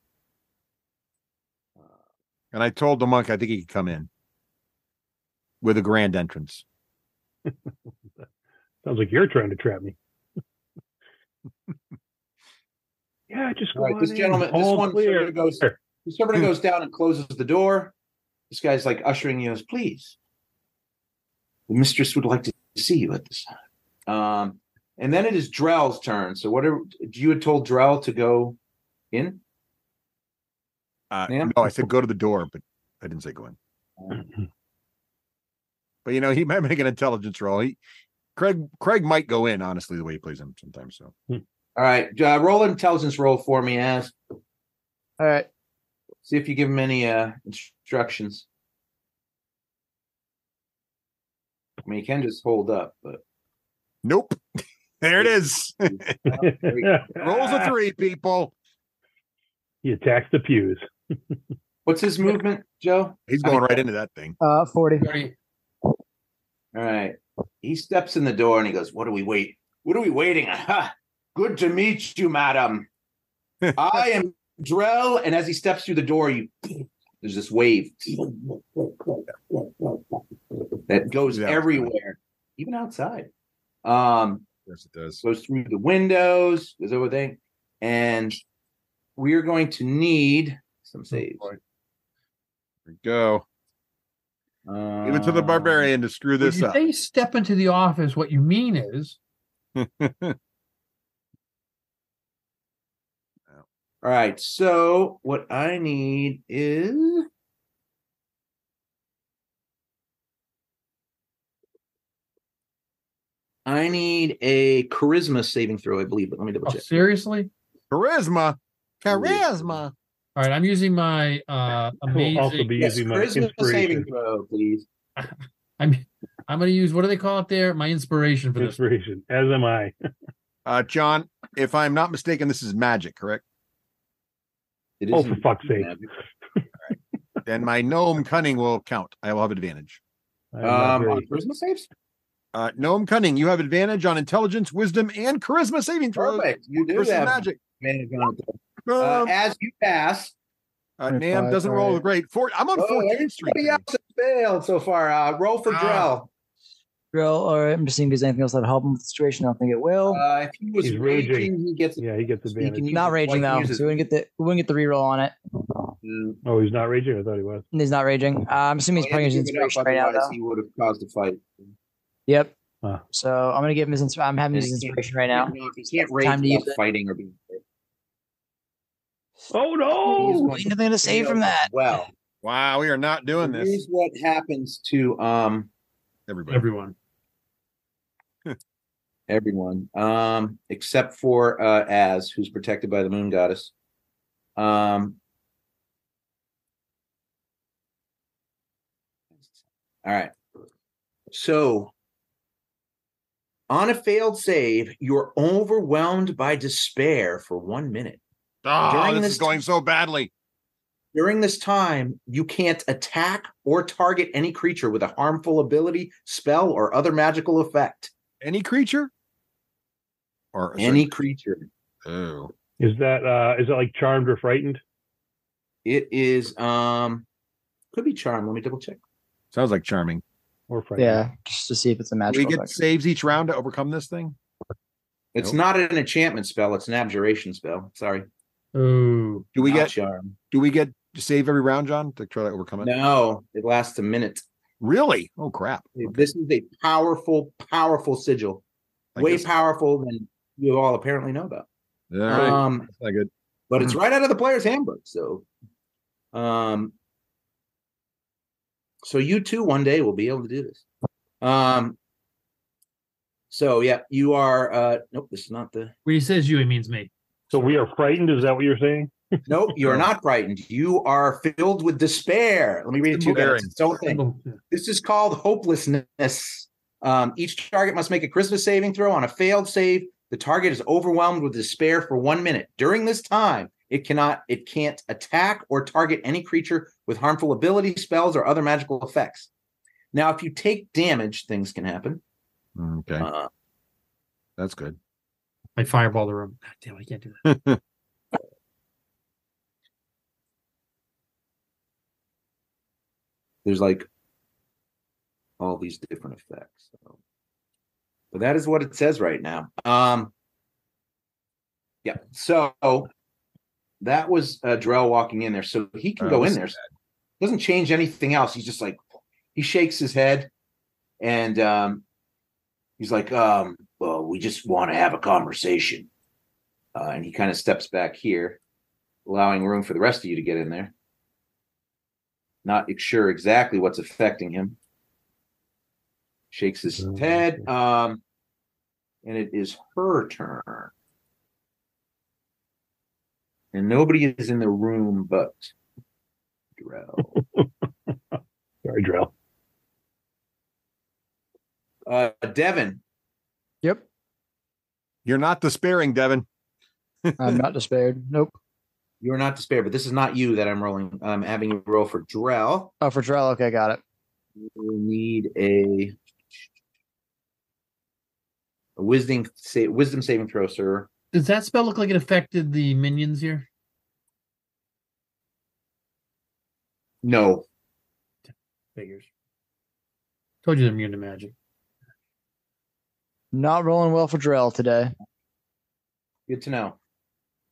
And I told the monk I think he could come in with a grand entrance. Sounds like you're trying to trap me. Yeah, just go right, on this in. gentleman, the servant goes down and closes the door. This guy's like ushering you as, please. The mistress would like to see you at this time. And then it is Drell's turn. So you had told Drell to go in? No, I said go to the door, but I didn't say go in. But he might make an intelligence roll. Craig might go in, honestly, the way he plays him sometimes. So, all right, roll an intelligence roll for me, Az. All right. See if you give him any instructions. You can just hold up, but nope. There it is. Rolls a 3, people. He attacks the pews. What's his movement, Joe? He's going right into that thing. 40. All right. He steps in the door and he goes, What are we waiting? Good to meet you, madam. I am Drell. And as he steps through the door, there's this wave that goes everywhere, even outside. Yes, it does. Goes through the windows, goes everything. And we are going to need some saves. Here we go. Give it to the barbarian to screw this up. When you say step into the office, what you mean is all right. So what I need is a charisma saving throw, I believe, but let me double check. Seriously? Charisma. All right, I'm using my amazing. I'll also be using my charisma inspiration. saving throw, please. I'm going to use, what do they call it there? My inspiration for this. Inspiration, as am I. John, if I'm not mistaken, this is magic, correct? It Oh, isn't for fuck's sake. magic. Then my gnome cunning will count. I will have advantage. On charisma saves? Gnome cunning, you have advantage on intelligence, wisdom, and charisma saving throws. Perfect. You do versus have magic. advantage on it. As you pass, Nam doesn't roll great. I'm on 14th Street. Everybody else has failed so far. Roll for Drell. Drell, all right. I'm just seeing if there's anything else that'll help him with the situation. I don't think it will. If he was He's raging, raging. he gets advantage. Not raging though, so we wouldn't get the reroll on it. Oh, he's not raging? I thought he was. He's not raging. I'm assuming he's putting his inspiration right now, though. He would have caused a fight. Yep. So I'm gonna give him I'm having his inspiration right now. He can't rage without fighting or being hit. Oh no! Ain't nothing to save from that. Well, wow, we are not doing this. Here's what happens to everyone. Everyone, except for Az, who's protected by the moon goddess. All right. So, on a failed save, you're overwhelmed by despair for 1 minute. Oh, this is going so badly. During this time, you can't attack or target any creature with a harmful ability, spell, or other magical effect. Any creature? Or any creature. Oh. Is that like charmed or frightened? It is could be charmed. Let me double check. Sounds like charming. Or frightened. Yeah, just to see if it's a magical. Do we get saves each round to overcome this thing? It's not an enchantment spell, it's an abjuration spell. Sorry. Ooh. Do we Not get charm? Do we get to save every round, John, to try to overcome it? No, it lasts a minute. Really? Oh crap. Okay. This is a powerful, powerful sigil. Way powerful than you all apparently know about. Yeah, that's not good. But it's right out of the player's handbook. So so you too one day will be able to do this. So yeah, you are nope, this is not the when he says you, it means me. So we are frightened, is that what you're saying? Nope, you are not frightened. You are filled with despair. Let me read it to you again. It's its own thing. This is called hopelessness. Each target must make a charisma saving throw. On a failed save, the target is overwhelmed with despair for 1 minute. During this time, it can't attack or target any creature with harmful abilities, spells, or other magical effects. Now, if you take damage, things can happen. Okay. That's good. I fireball the room. God damn, I can't do that. There's like all these different effects. So. But that is what it says right now. Yeah. So that was Drell walking in there. So he can go in there. Doesn't change anything else. He's just like, he shakes his head and he's like, well, we just want to have a conversation. And he kind of steps back here, allowing room for the rest of you to get in there. Not sure exactly what's affecting him. Shakes his head. And it is her turn. And nobody is in the room but Drell. Sorry, Drell. Devin. Yep. You're not despairing, Devin. I'm not despaired. Nope. You're not despaired, but this is not you that I'm rolling. I'm having you roll for Drell. Oh, for Drell. Okay, got it. You need a wisdom saving throw, sir. Does that spell look like it affected the minions here? No. Figures. Told you they're immune to magic. Not rolling well for Drell today. Good to know.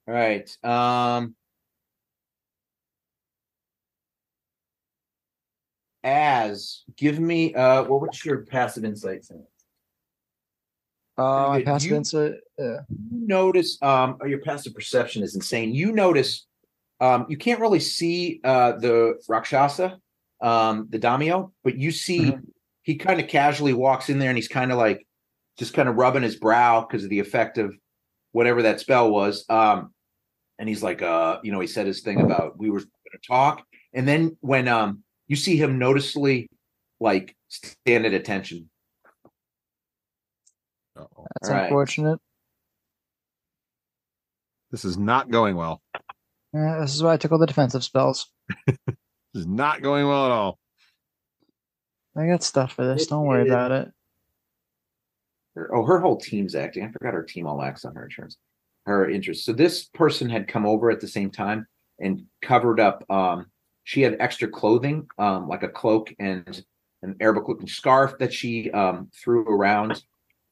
All right. Give me what's your passive insight? My passive insight. You notice or your passive perception is insane. You notice you can't really see the Rakshasa, the Daimyo, but you see he kind of casually walks in there and he's kind of like just kind of rubbing his brow because of the effect of whatever that spell was. And he's like, he said his thing about we were going to talk. And then when you see him noticeably like stand at attention. That's unfortunate. This is not going well. This is why I took all the defensive spells. This is not going well at all. I got stuff for this. Don't worry about it. Her whole team's acting. I forgot her team all acts on her insurance. Her interest. So this person had come over at the same time and covered up. She had extra clothing, like a cloak and an Arabic looking scarf that she threw around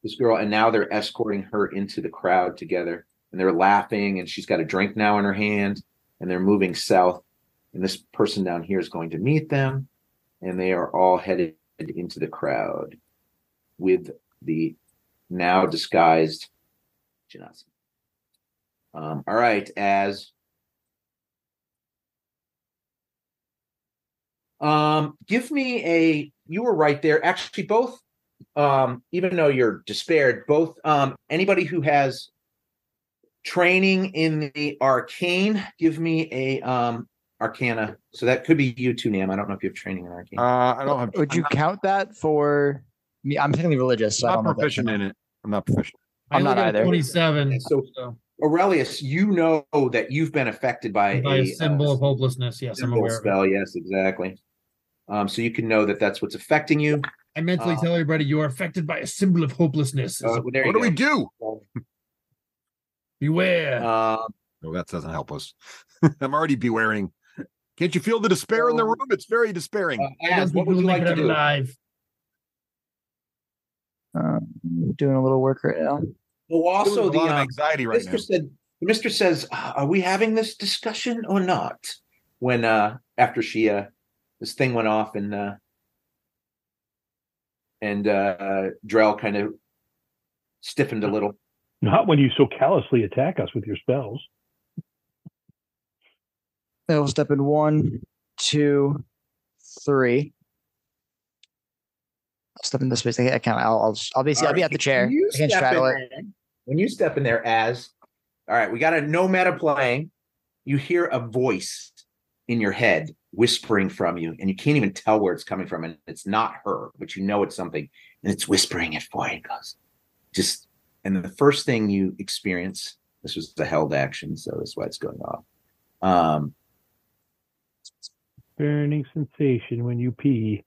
this girl. And now they're escorting her into the crowd together. And they're laughing. And she's got a drink now in her hand. And they're moving south. And this person down here is going to meet them. And they are all headed into the crowd with the now disguised Genasi. All right, give me you were right there. Actually, both, even though you're despaired, both, anybody who has training in the arcane, give me a, Arcana. So that could be you too, Nam. I don't know if you have training in Arcane. I don't have. Would you count that for me? I'm technically religious, so I don't know. I'm not proficient in it. I'm not proficient. I'm not either. 27. So Aurelius, you know that you've been affected by a symbol of hopelessness. Yes, I'm aware spell. Yes, exactly. So you can know that that's what's affecting you. I mentally tell everybody you are affected by a symbol of hopelessness. What do we do? Beware. No, that doesn't help us. I'm already bewaring. Can't you feel the despair in the room? It's very despairing. What would you like to do? Doing a little work right now. Well, also the anxiety right now. The mistress says, "Are we having this discussion or not?" When after she this thing went off and Drell kind of stiffened a little. Not when you so callously attack us with your spells. I'll step in 1, 2, 3. I'll step in this space. I can't. I'll be at the chair. I can straddle it. When you step in there, all right, we got a no meta playing. You hear a voice in your head whispering from you, and you can't even tell where it's coming from, and it's not her, but you know it's something, and it's whispering it for you. It goes, and the first thing you experience, this was the held action, so that's why it's going off. Burning sensation when you pee.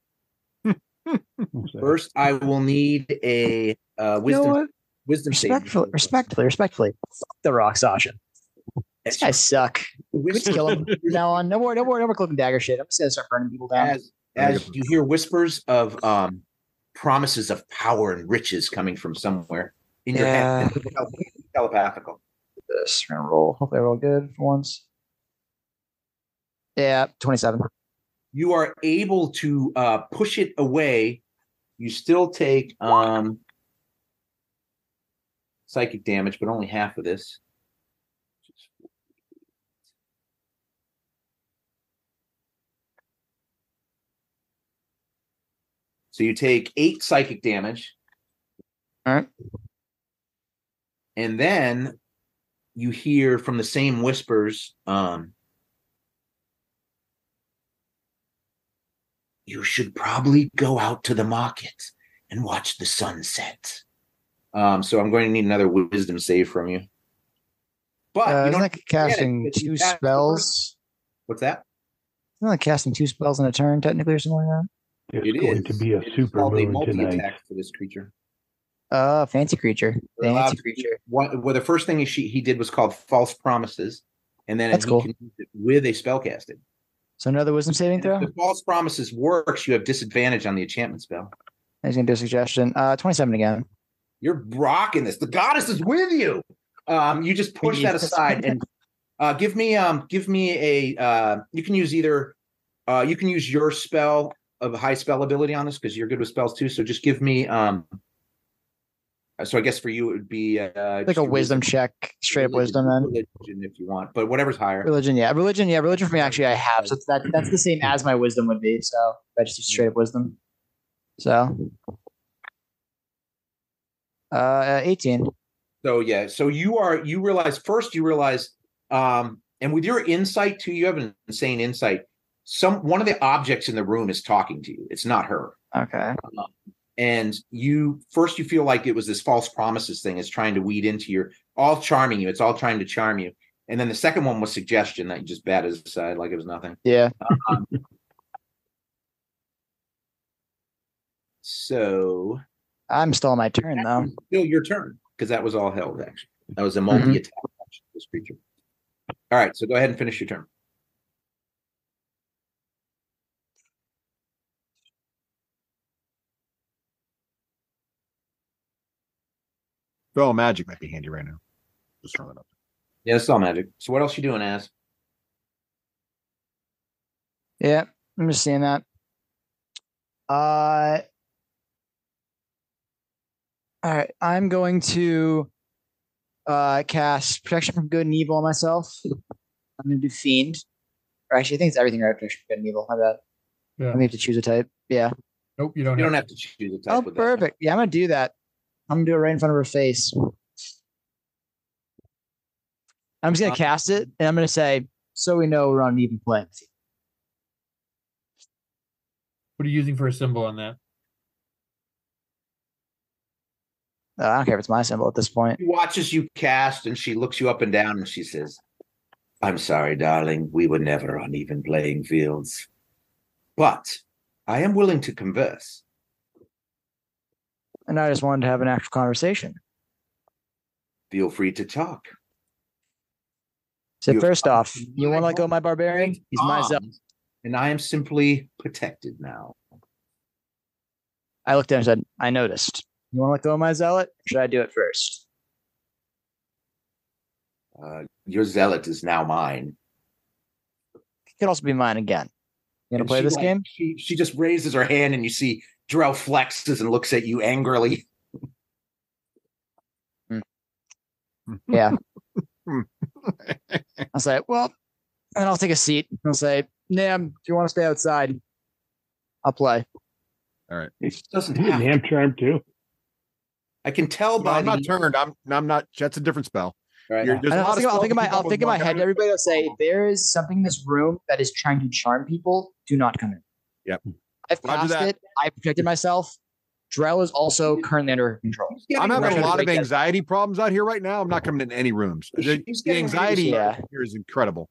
First, I will need a wisdom save. Respectfully. Fuck the rock, Sasha. These guys suck. We just kill them from now on. No more cloak and dagger shit. I'm just gonna start burning people down. As you hear whispers of promises of power and riches coming from somewhere in your head, telepathical. This we're gonna roll. Hopefully, I roll good for once. Yeah, 27. You are able to push it away. You still take psychic damage, but only half of this. So you take 8 psychic damage. All right. And then you hear from the same whispers, you should probably go out to the market and watch the sunset. So I'm going to need another wisdom save from you. But isn't that casting 2 spells? What's that? Isn't that casting 2 spells in a turn, technically, or something like that? It's going to be a super moon tonight. Attack for this creature. Fancy creature. Fancy creature. Well, the first thing he did was called false promises, and then that's cool. Can use it with a spell casted. So another wisdom saving throw? If the false promises works, you have disadvantage on the enchantment spell. He's going to do a suggestion. 27 again. You're rocking this. The goddess is with you. You just push that aside and give me a you can use either you can use your spell of high spell ability on this because you're good with spells too. So just give me so I guess for you it would be like a wisdom check, straight up wisdom then. Religion if you want, but whatever's higher. Religion for me actually I have. So that's the same as my wisdom would be. So I just use straight up wisdom. So 18. So yeah, so you realize and with your insight too, you have an insane insight. One of the objects in the room is talking to you. It's not her. Okay. And you feel like it was this false promises thing is trying to weed into all charming you. It's all trying to charm you. And then the second one was suggestion that you just batted aside like it was nothing. Yeah. So I'm still on my turn, though. still your turn, because that was all held, actually. That was a multi-attack action, this creature. All right, so go ahead and finish your turn. Spell magic might be handy right now. Just throwing it up. Yeah, it's all magic. So what else you doing, Az? Yeah, I'm just seeing that. All right, I'm going to cast Protection from Good and Evil on myself. I'm going to do Fiend. Or actually, I think it's everything right, Protection from Good and Evil. My bad. Yeah. I have to choose a type. Yeah. Nope, You don't have to choose a type. Oh, with perfect. Yeah, I'm going to do that. I'm going to do it right in front of her face. I'm just going to cast it, and I'm going to say, so we know we're on an even playing field. What are you using for a symbol on that? I don't care if it's my symbol at this point. She watches you cast, and she looks you up and down, and she says, I'm sorry, darling. We were never on even playing fields. But I am willing to converse. And I just wanted to have an actual conversation. Feel free to talk. So first off, you want to let go of my barbarian? He's my zealot. And I am simply protected now. I looked at him and said, I noticed. You want to let go of my zealot? Or should I do it first? Your zealot is now mine. It could also be mine again. You gonna play this game? She just raises her hand, and you see Drell flexes and looks at you angrily. Yeah. I'll say, well, and I'll take a seat. I'll say, Nam, if you want to stay outside, I'll play. All right. It doesn't You have can ham charm too. I can tell by I'm not turned. I'm not. That's a different spell. Right. I'll think in my head. Everybody will say, if there is something in this room that is trying to charm people, do not come in. Yep. I've passed it. I protected myself. Drell is also currently under control. I'm having a lot of anxiety problems out here right now. I'm not coming in any rooms. The anxiety here is incredible.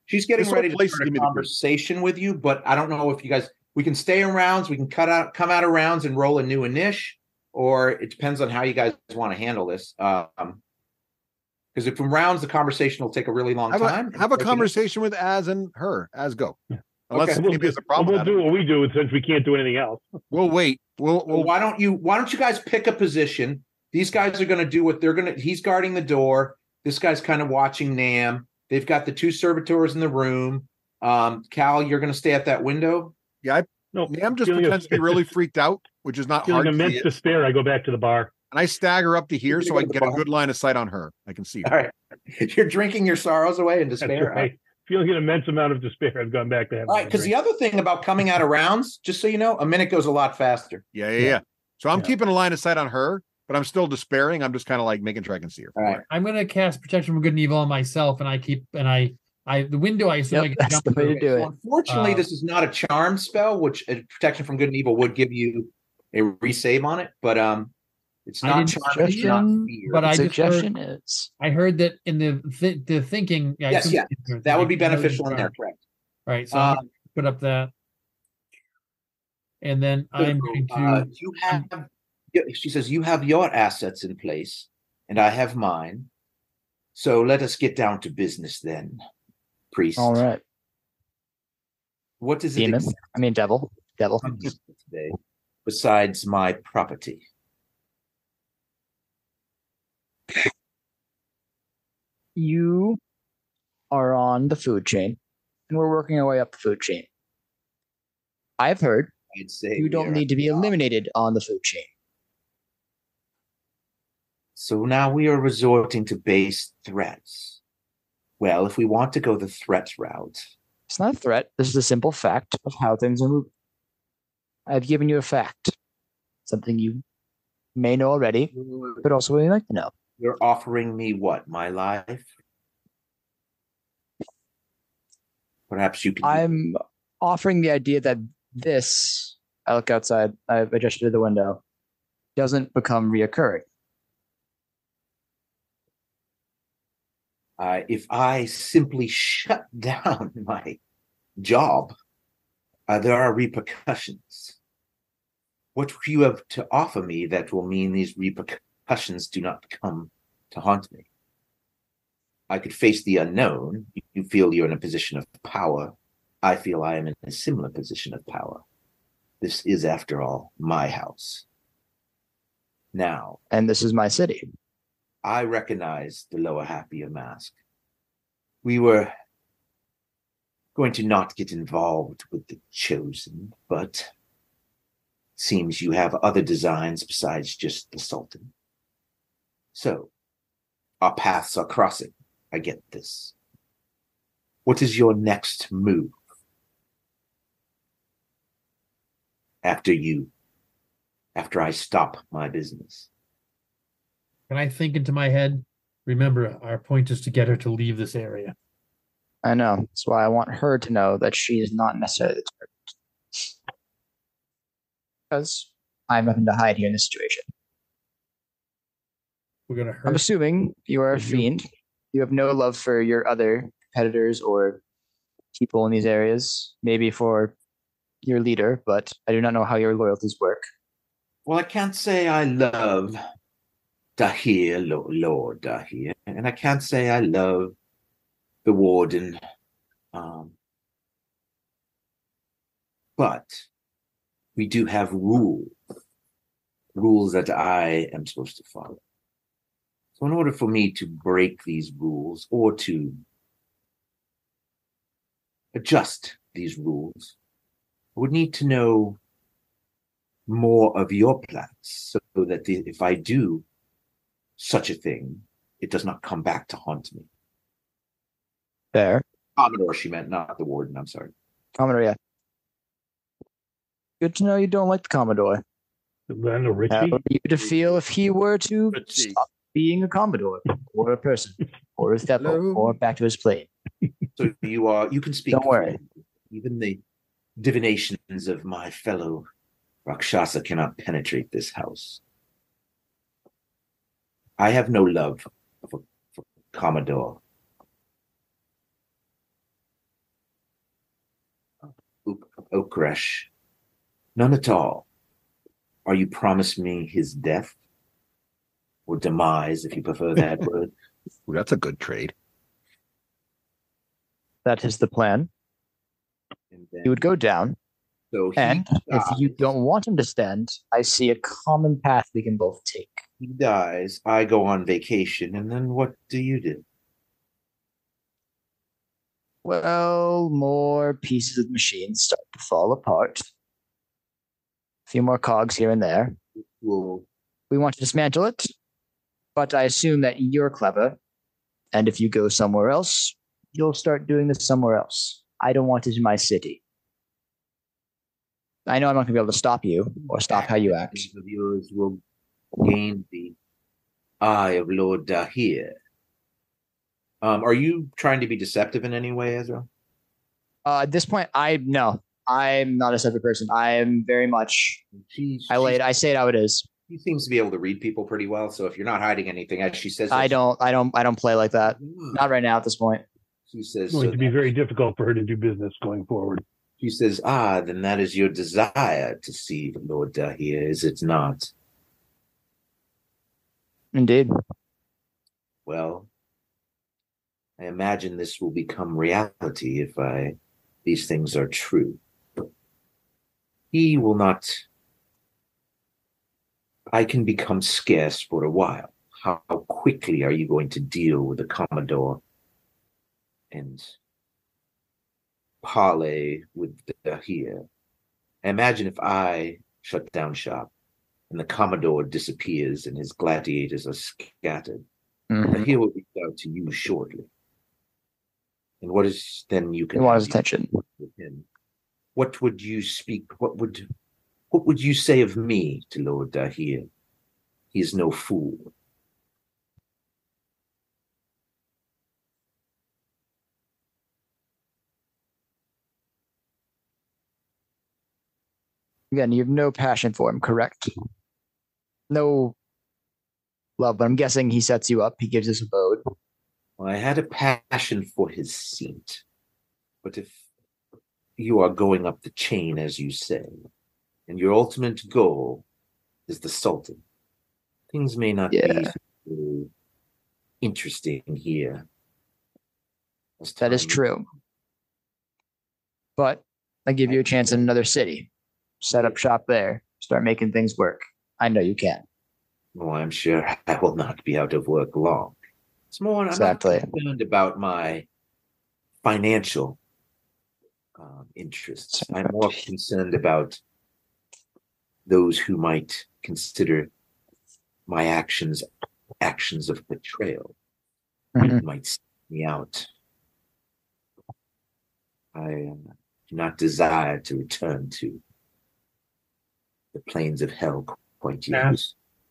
She's getting ready to start a conversation with you, but I don't know if you guys. We can stay in rounds. We can come out of rounds and roll a new initiative, or it depends on how you guys want to handle this. Because if in rounds, the conversation will take a really long time. Have a conversation with Az and her. Az, go. Unless anybody has a problem. We'll do what we do since we can't do anything else. We'll wait. Why don't you guys pick a position? These guys are going to do what they're going to. He's guarding the door. This guy's kind of watching Nam. They've got the two servitors in the room. Cal, you're going to stay at that window. Yeah, Nam just pretends to be really freaked out, which is not hard. Immense despair. I go back to the bar. And I stagger up to here so I can get a good line of sight on her. I can see her. All right. You're drinking your sorrows away in despair. Right. Feeling an immense amount of despair. I've gone back to have. All right, because the other thing about coming out of rounds, just so you know, a minute goes a lot faster. Yeah. So I'm keeping a line of sight on her, but I'm still despairing. I'm just kind of like making sure I can see her. All right. I'm going to cast Protection from Good and Evil on myself, and the window I assume I can that's the way to do it. Unfortunately, this is not a charm spell, which Protection from Good and Evil would give you a resave on it, but it's not charm. It's not fear. But I heard that in the thinking. Yes, that would be beneficial in there, correct? Right. So I'm put up that, and then I'm going to. You have. She says you have your assets in place, and I have mine. So let us get down to business then, priest. All right. What is Demon? Devil. Today, besides my property. You are on the food chain, and we're working our way up the food chain. I've heard you don't need to be eliminated on the food chain. So now we are resorting to base threats. Well, if we want to go the threat route. It's not a threat. This is a simple fact of how things are moving. I've given you a fact. Something you may know already, but also would like to know. You're offering me what? My life? Perhaps you can. I'm offering the idea that this, I look outside, I've adjusted the window, doesn't become reoccurring. If I simply shut down my job, there are repercussions. What you have to offer me that will mean these repercussions do not come to haunt me? I could face the unknown. You feel you're in a position of power. I feel I am in a similar position of power. This is, after all, my house. Now. And this is my city. I recognize the lower half of your mask. We were going to not get involved with the Chosen, but it seems you have other designs besides just the Sultan. So, our paths are crossing. I get this. What is your next move? After I stop my business. Can I think into my head? Remember, our point is to get her to leave this area. I know. That's why I want her to know that she is not necessarily the target. Because I have nothing to hide here in this situation. We're going to hurt. I'm assuming you are a fiend. You have no love for your other competitors or people in these areas. Maybe for your leader, but I do not know how your loyalties work. Well, I can't say I love Dahir, Lord Dahir, and I can't say I love the warden. But we do have rules that I am supposed to follow. So in order for me to break these rules or to adjust these rules, I would need to know more of your plans so that if I do such a thing, it does not come back to haunt me. Fair. Commodore, she meant, not the warden. I'm sorry. Commodore, yeah. Good to know you don't like the Commodore. Then Richie? How would you to feel if he were to stop being a Commodore or a person or a Theppo or back to his plane? So you can speak. Don't worry. Even the divinations of my fellow Rakshasa cannot penetrate this house. I have no love for Commodore. Okresh. None at all. Are you promised me his death? Or demise, if you prefer that word? Ooh, that's a good trade. That is the plan. He would go down. So and if you don't want him to stand, I see a common path we can both take. He dies, I go on vacation, and then what do you do? Well, more pieces of the machine start to fall apart. A few more cogs here and there. Well, we want to dismantle it, but I assume that you're clever, and if you go somewhere else, you'll start doing this somewhere else. I don't want it in my city. I know I'm not going to be able to stop you or stop how you act. Of yours will gain the eye of Lord Dahir. Are you trying to be deceptive in any way, Ezra? At this point, no. I'm not a deceptive person. I am very much. I say it how it is. He seems to be able to read people pretty well. So if you're not hiding anything, as she says, I don't play like that. Not right now at this point. She says it's going to be very difficult for her to do business going forward. She says, then that is your desire to see the Lord Dahir, is it not? Indeed. Well, I imagine this will become reality if these things are true. He will not. I can become scarce for a while. How quickly are you going to deal with the Commodore and parley with Dahir? I imagine if I shut down shop and the Commodore disappears and his gladiators are scattered, Dahir will reach out to you shortly. And what is then you can want his attention with him? What would you speak? What would you say of me to Lord Dahir? He is no fool. Again, you have no passion for him, correct? No love, but I'm guessing he sets you up. He gives us a abode. I had a passion for his seat. But if you are going up the chain, as you say, and your ultimate goal is the Sultan, things may not be so interesting here. That is true. But I give you a chance in another city. Set up shop there. Start making things work. I know you can. Well, I'm sure I will not be out of work long. It's more, exactly. I'm not concerned about my financial interests. I'm more concerned about those who might consider my actions of betrayal. Might seek me out. I do not desire to return to the plains of hell quite yet.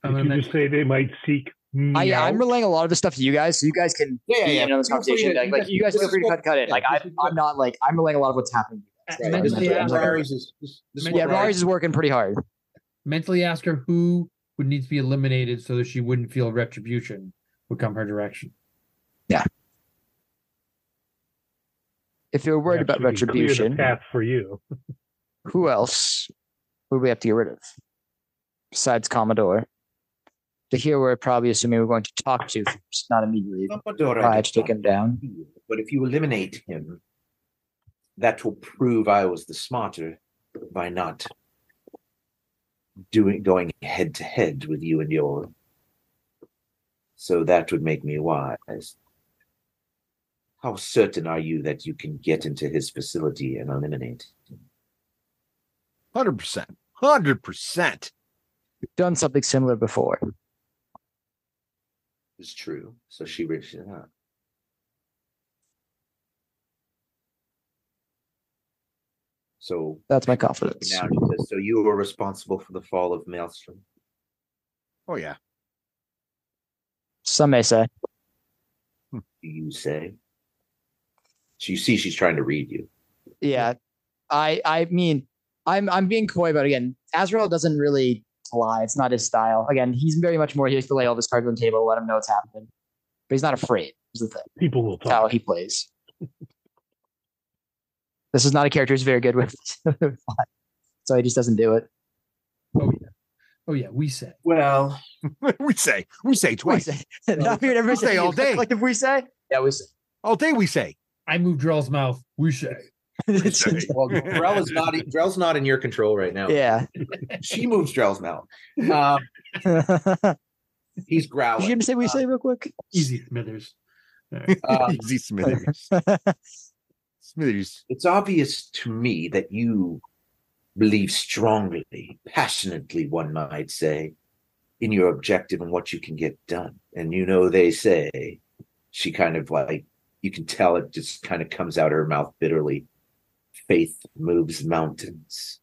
Did you just say they might seek me out? I'm relaying a lot of the stuff to you guys, so you guys can be in on this conversation. Like you guys feel free to cut in. Like I'm not like I'm relaying a lot of what's happening. Rari's is working pretty hard. Mentally ask her who would need to be eliminated so that she wouldn't feel retribution would come her direction. Yeah. If you're worried about retribution, the path for you. Who else would we have to get rid of besides Commodore? The hero we're probably assuming we're going to talk to first, not immediately. Try to take him down. But if you eliminate him, that will prove I was the smarter by not going head to head with you and your. So that would make me wise. How certain are you that you can get into his facility and eliminate him? 100%. 100%. We've done something similar before. It's true. So she reached it out. So that's my confidence. Now, so you were responsible for the fall of Maelstrom? Oh, yeah. Some may say. Do you say? So you see she's trying to read you. Yeah. I mean, I'm being coy, but again, Azrael doesn't really lie. It's not his style. Again, he's very much more, he has to lay all his cards on the table, let him know what's happening. But he's not afraid, is the thing. People will talk. That's how he plays. This is not a character who's very good with so he just doesn't do it. Oh yeah, we say. Well, we say twice. I figured everybody say all day. Like if we say, yeah, we say. All day we say. I move Drell's mouth. We say. Well, Drell's not in your control right now. Yeah. She moves Drell's mouth. He's growling. Did you say we say real quick? Easy Smithers. Easy Smithers. Smithers. It's obvious to me that you believe strongly, passionately, one might say, in your objective and what you can get done. And they say, she kind of like, you can tell it just kind of comes out of her mouth bitterly. Faith moves mountains.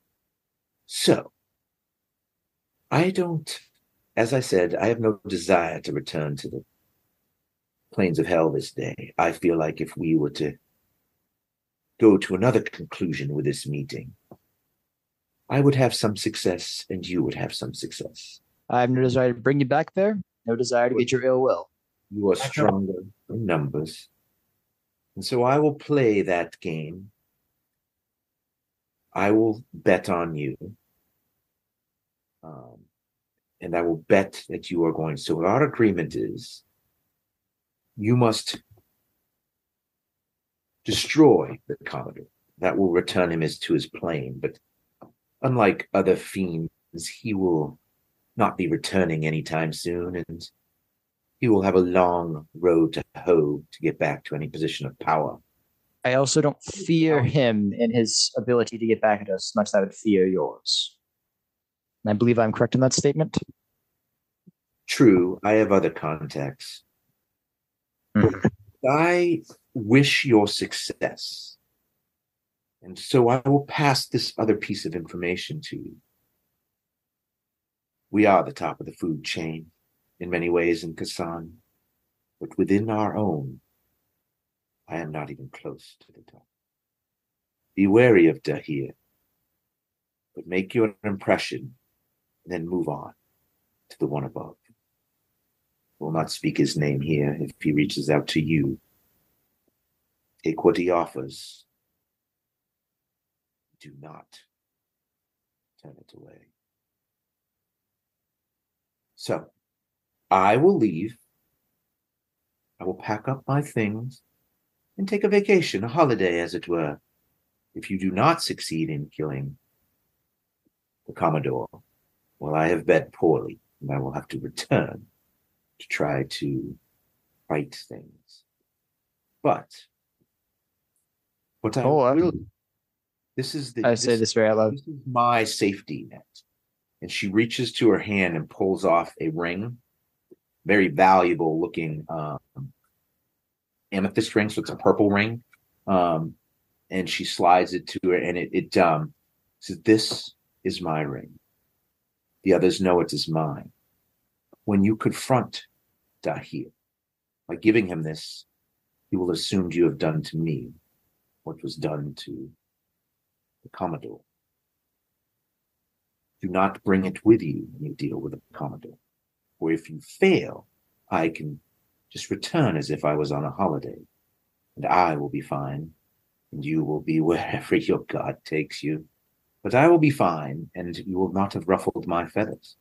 So, as I said, I have no desire to return to the plains of hell this day. I feel like if we were to go to another conclusion with this meeting, I would have some success and you would have some success. I have no desire to bring you back there. No desire to get your ill will. You are stronger in numbers. And so I will play that game. I will bet on you. And I will bet that you are going. So our agreement is you must destroy the Commodore. That will return him to his plane. But unlike other fiends, he will not be returning anytime soon. And he will have a long road to hoe to get back to any position of power. I also don't fear him in his ability to get back at us as much as I would fear yours. And I believe I'm correct in that statement. True. I have other contacts. Mm-hmm. I wish your success. And so I will pass this other piece of information to you. We are the top of the food chain in many ways in Khassan, but within our own, I am not even close to the top. Be wary of Dahir, but make your impression, and then move on to the one above. will not speak his name here. If he reaches out to you, take what he offers. Do not turn it away. So, I will leave. I will pack up my things and take a vacation, a holiday, as it were. If you do not succeed in killing the Commodore, well, I have bet poorly, and I will have to return to try to right things. But what I will, this is the. I say this very loud. This is my safety net. And she reaches to her hand and pulls off a ring, very valuable looking amethyst ring. So it's a purple ring. And she slides it to her, and it says, "This is my ring. The others know it is mine. When you confront Dahir, by giving him this, he will assume you have done to me what was done to the Commodore. Do not bring it with you when you deal with the Commodore. Or if you fail, I can just return as if I was on a holiday, and I will be fine, and you will be wherever your God takes you. But I will be fine, and you will not have ruffled my feathers."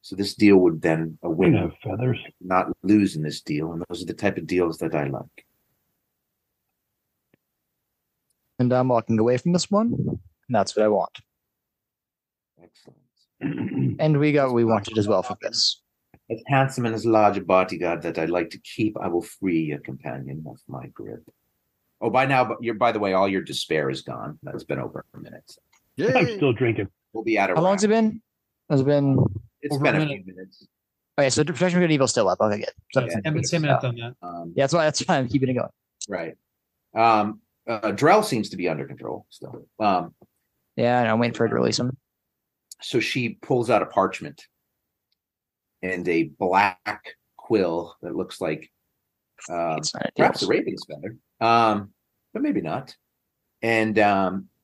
So this deal would then a winner have feathers, not lose in this deal, and those are the type of deals that I like. And I'm walking away from this one, and that's what I want. Excellent. And we got what we wanted as well for this. As handsome and as large a bodyguard that I'd like to keep, I will free your companion of my grip. Oh, by now, by the way, all your despair is gone. That's been over a minute. So I'm still drinking. we'll be out of. How long's it been? It's been been a few minutes. Okay, so Protection for Good and Evil's still up. Okay, good. So Yeah. Same minute on that. yeah, that's why I'm keeping it going. Right. Drell seems to be under control still. Yeah, and I'm waiting for it to release him. So she pulls out a parchment and a black quill that looks like perhaps a raven's feather, but maybe not. And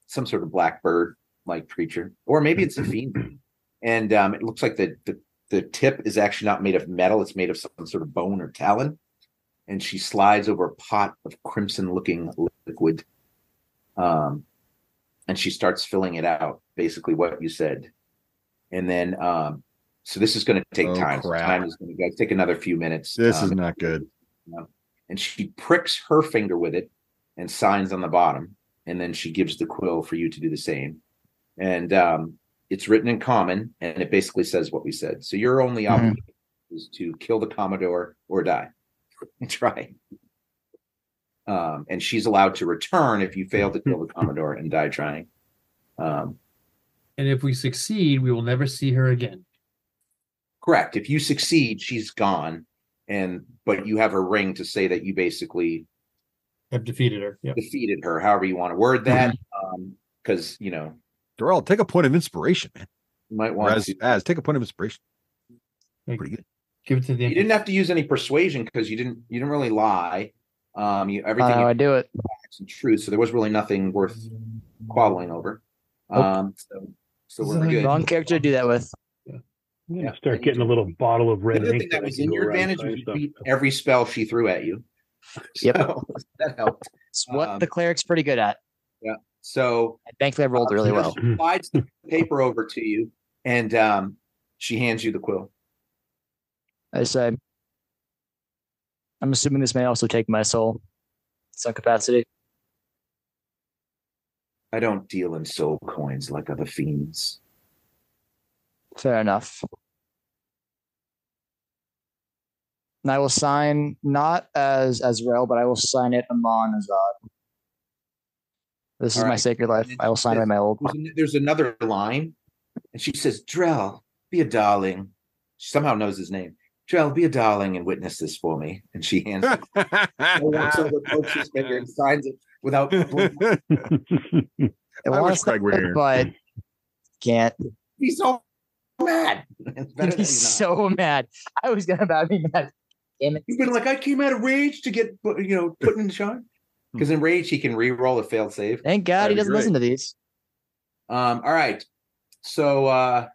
some sort of blackbird-like creature, or maybe it's a fiend. And it looks like the tip is actually not made of metal; it's made of some sort of bone or talon. And she slides over a pot of crimson-looking liquid, and she starts filling it out. Basically, what you said. And then, so this is going to take time. So time is going to take another few minutes. This is not good. And she pricks her finger with it and signs on the bottom. And then she gives the quill for you to do the same. And it's written in common, and it basically says what we said. So your only obligation is to kill the Commodore or die. Try. And she's allowed to return if you fail to kill the Commodore and die trying. And if we succeed, we will never see her again. Correct. If you succeed, she's gone, but you have her ring to say that you basically have defeated her. Yep. Defeated her, however you want to word that. Because Darrell, take a point of inspiration, man. You might want to take a point of inspiration. Pretty good. Give it to the. You didn't have to use any persuasion because you didn't really lie. Everything. I do it. Facts and truth. So there was really nothing worth quabbling over. So we're good. Wrong character to do that with. Yeah, start getting a little bottle of red The other ink. thing that was in your advantage was you beat every spell she threw at you. Yep. So that helped. It's what the cleric's pretty good at. Yeah. So and thankfully I rolled really well. She slides the paper over to you, and she hands you the quill. I say, I'm assuming this may also take my soul. Some capacity. I don't deal in soul coins like other fiends. Fair enough. And I will sign not as Azrael, but I will sign it Amon Azad. This is my sacred life. I will sign by my old. There's another line, and she says, "Drell, be a darling." She somehow knows his name. Drell, be a darling and witness this for me. And she hands it. Walks over, pokes his finger, and signs it without. It was but can't. He's so mad. He's so mad. I was gonna about be mad. Damn it. He's been like, I came out of rage to get put in the shine. Because in rage he can re-roll a failed save. Thank God he doesn't listen to these. All right. So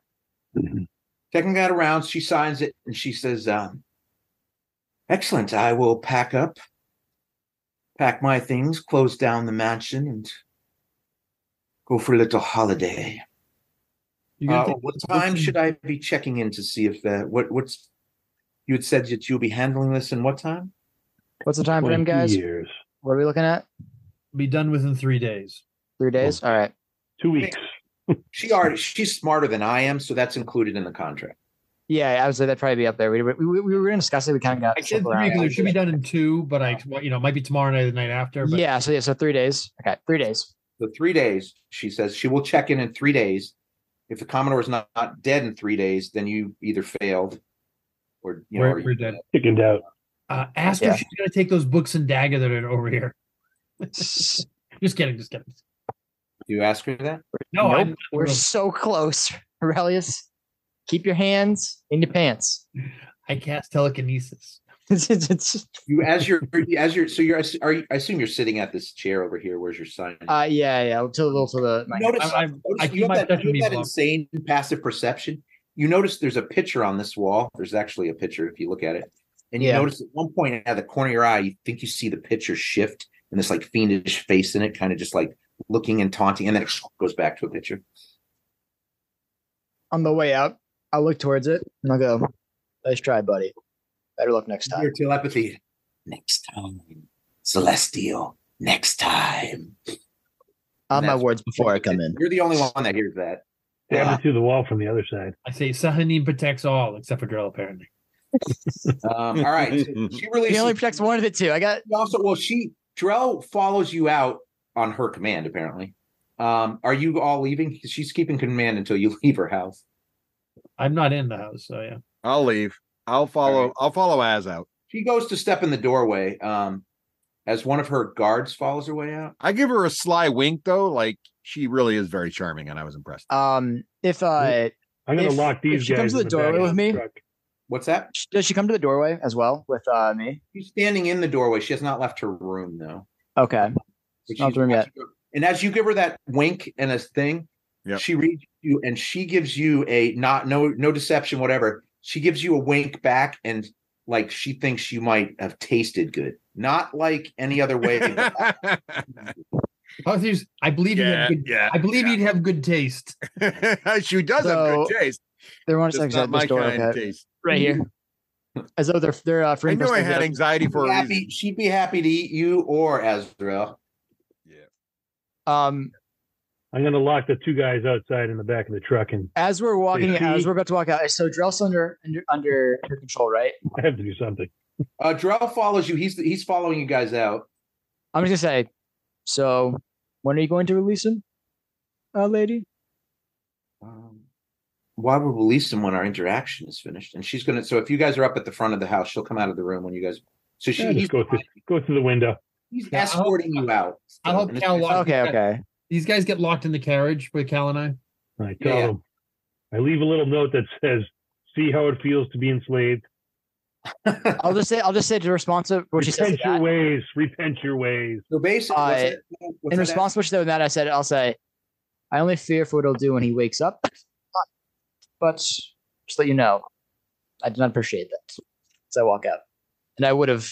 Checking that around, she signs it and she says, excellent. I will pack my things, close down the mansion, and go for a little holiday. What time should I be checking in to see if what's you had said that you'll be handling this in what time? What's the time frame, guys? Years. What are we looking at? Be done within 3 daes. 3 days? All right. 2 weeks. She's smarter than I am, so that's included in the contract. Yeah, I would say that'd probably be up there. We were going to discuss it. We kind of got. I said 3 because it should be done in 2, but it might be tomorrow night or the night after. But. Yeah, so 3 days. Okay, 3 days. So 3 days, she says she will check in 3 days. If the Commodore is not dead in 3 days, then you either failed or we're dead. Chickened out. Ask her if she's going to take those books and dagger that are over here. Just kidding. You ask her that? No, nope. We're so close, Aurelius. Keep your hands in your pants. I cast telekinesis. I assume you're sitting at this chair over here. Where's your sign? Yeah. To the. You have that insane passive perception. You notice there's a picture on this wall. There's actually a picture if you look at it, and you notice at one point at the corner of your eye, you think you see the picture shift, and this like fiendish face in it, kind of just like looking and taunting, and then it goes back to a picture. On the way out, I'll look towards it and I'll go, nice try, buddy. Better luck next time. Your telepathy. Next time. Celestial. Next time. I'll have my words before I come in. You're the only one that hears that. Stab it through the wall from the other side. I say Sahanim protects all, except for Drell, apparently. All right. So she releases. He only protects one of the two. Drell follows you out on her command, apparently. Are you all leaving? She's keeping command until you leave her house. I'm not in the house, so yeah. I'll leave. I'll follow. Right. I'll follow Az out. She goes to step in the doorway. As one of her guards follows her way out. I give her a sly wink though, like she really is very charming, and I was impressed. I'm gonna lock these guys. She comes to the doorway with me. What's that? Does she come to the doorway as well with me? She's standing in the doorway. She has not left her room though. Okay. Not room yet. And as you give her that wink and a thing, she reads you and she gives you a no deception, whatever. She gives you a wink back, and like she thinks you might have tasted good, not like any other way. I believe he'd have good taste. She does have good taste. They're one second at this door, taste. Right here. As though they're I know I had anxiety for a reason. She'd be happy to eat you or Azrael. I'm going to lock the two guys outside in the back of the truck. And as we're about to walk out, so Drell's under control, right? I have to do something. Drell follows you. He's following you guys out. I'm just going to say, so when are you going to release him, lady? Why would we release him when our interaction is finished? And she's going to, so if you guys are up at the front of the house, she'll come out of the room when you guys, so he's go through the window. He's escorting you out. I hope Cal locked. Okay. These guys get locked in the carriage with Cal and I. I tell them. I leave a little note that says, "See how it feels to be enslaved." I'll just say to responsive what she says. Repent your ways. So basically, in response to what she said with that, I'll say, I only fear for what he'll do when he wakes up. But just let you know, I did not appreciate that. As I walk out, and I would have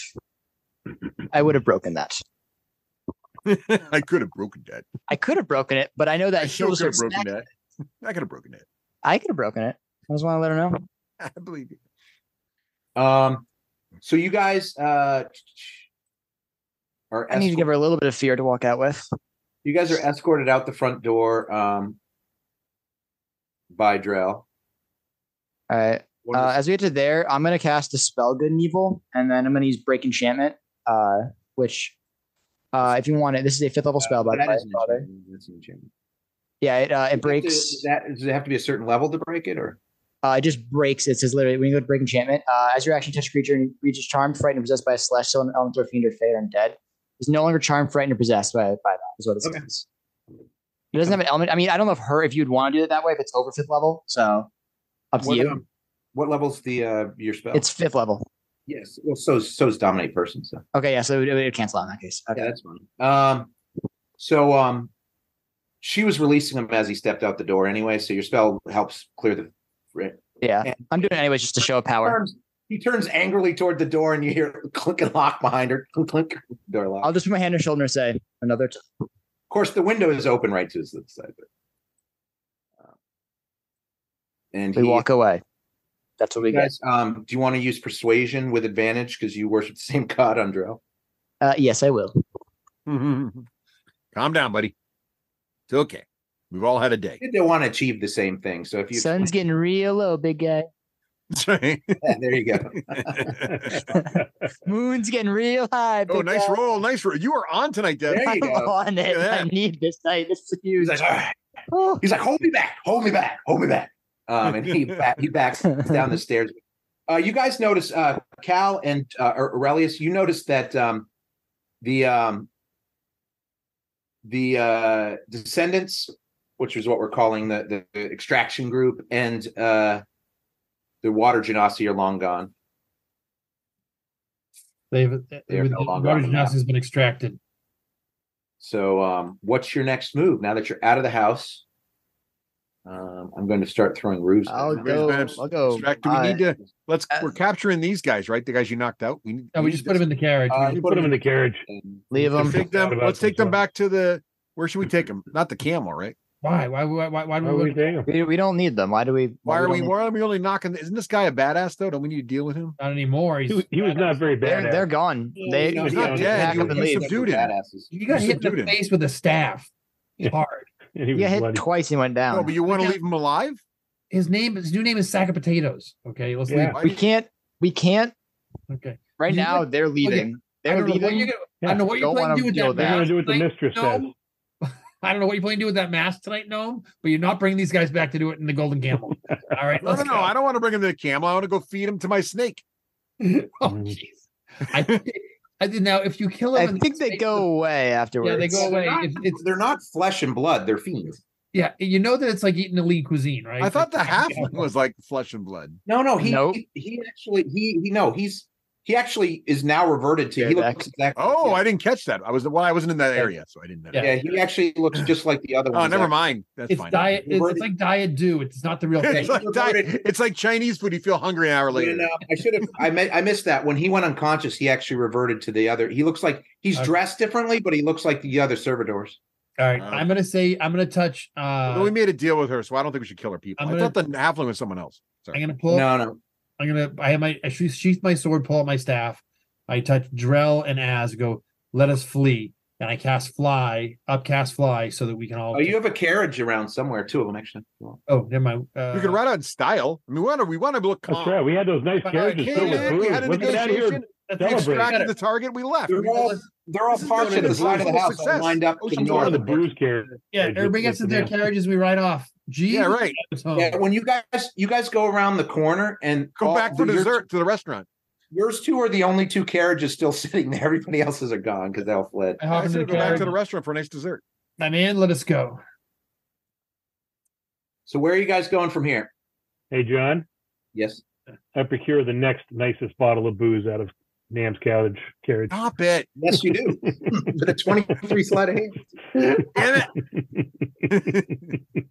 broken that. I could have broken that. I could have broken it, but I know that he'll have broken that. I could have broken it. I could have broken it. I just want to let her know. I believe you. So you guys are. I need to give her a little bit of fear to walk out with. You guys are escorted out the front door by Drell. All right. As we get to there, I'm going to cast Dispel Good and Evil, and then I'm going to use Break Enchantment, which, if you want it, this is a 5th level spell, by the way. Yeah, it breaks. Does it have to be a certain level to break it, or? It just breaks. It says literally when you go to Break Enchantment, as your action touch a creature and reaches charmed, frightened, or possessed by a celestial, an elemental, or fiend, or fey, or undead, is no longer charmed, frightened, or possessed by that. Is what it says. It doesn't have an element. I mean, I don't know if you'd want to do it that way if it's over 5th level. So up to you. What level's the your spell? It's 5th level. Yes. Well, so is Dominate Person. So okay, yeah. So it would cancel out in that case. Okay, yeah, that's fine. So she was releasing him as he stepped out the door anyway. So your spell helps clear the Yeah, And I'm doing it anyways just to show power. He turns angrily toward the door, and you hear clink and lock behind her. Clink, clink, door lock. I'll just put my hand on her shoulder and say, another time. Of course, the window is open right to his side. And We walk away. That's what we guys, do you want to use persuasion with advantage because you worship the same god, Andrel? Yes, I will. Calm down, buddy. It's okay. We've all had a day. They want to achieve the same thing. So if you Sun's getting real low, big guy. That's right. Yeah, there you go. Moon's getting real high. Oh, big nice guy. roll. Nice roll. You are on tonight, Deb. There you I'm go. on it. Look at I that. need this night. This is huge. He's like, all right. Oh. He's like, hold me back, hold me back, hold me back. And he backs down the stairs. You guys notice, Cal and Aurelius, you notice that the descendants, which is what we're calling the extraction group, and the water genasi are long gone. They're no longer on the map. has been extracted. So what's your next move now that you're out of the house? I'm going to start throwing roofs. I'll go. Do we need to? We're capturing these guys, right? The guys you knocked out. We just put them in the carriage. Put them in the carriage. Leave them. Let's take them back to the. Where should we take them? Not the camel, right? Why? Why do we take them? We don't need them. Why do we? Why are we only knocking? Isn't this guy a badass though? Don't we need to deal with him? Not anymore. He was not very bad. They're gone. They he's not dead. He subdued him. You got hit in the face with a staff. Hard. You got hit twice. He went down. No, but you want to leave him alive? His new name is Sack of Potatoes. Okay, let's leave. We can't. Okay. Right now they're leaving. They're leaving. I don't know what you're planning to do with that. They're going to do what the mistress says. I don't know what you're planning to do with that mask tonight, Gnome, but you're not bringing these guys back to do it in the Golden Camel. All right, no, I don't want to bring him to the camel. I want to go feed him to my snake. Oh, jeez. I did now. If you kill them, I think they go away afterwards. Yeah, they go away. They're not flesh and blood; they're fiends. Yeah, you know that it's like eating elite cuisine, right? I thought the halfling was like flesh and blood. No, he actually is now reverted to. He looks exactly. Oh, I didn't catch that. I wasn't in that area, so I didn't know. Yeah, he actually looks just like the other one. Oh, never mind. That's fine. Diet. It's like diet dew. It's not the real thing. It's like Chinese food. You feel hungry an hour later. I should have. I missed that. When he went unconscious, he actually reverted to the other. He looks like he's dressed differently, but he looks like the other servitors. All right, I'm gonna touch. We made a deal with her, so I don't think we should kill her people. I thought the halfling was someone else. Sorry. I'm gonna pull. No. I sheath my sword, pull out my staff. I touch Drell and Az, go, let us flee. And I cast fly, so that we can all. Oh, you have a carriage around somewhere, two of them actually. Oh, never mind. We could ride out in style. I mean, we want to look calm. That's right. We had those nice carriages filled with booze. We had a negotiation. We extracted the target. We left. They're all parked at the side of the house, all lined up to the north of the booze carriage. Yeah, everybody gets in their carriages. We ride off. Yeah, right. Yeah, when you guys go around the corner and go back for dessert to the restaurant. Yours two are the only two carriages still sitting there. Everybody else's are gone because they all fled. I said go back to the restaurant for a nice dessert. My man, let us go. So where are you guys going from here? Hey, John. Yes. I procure the next nicest bottle of booze out of Nam's carriage. Stop it. Yes, you do. With a 23 sleight of hand. Damn it.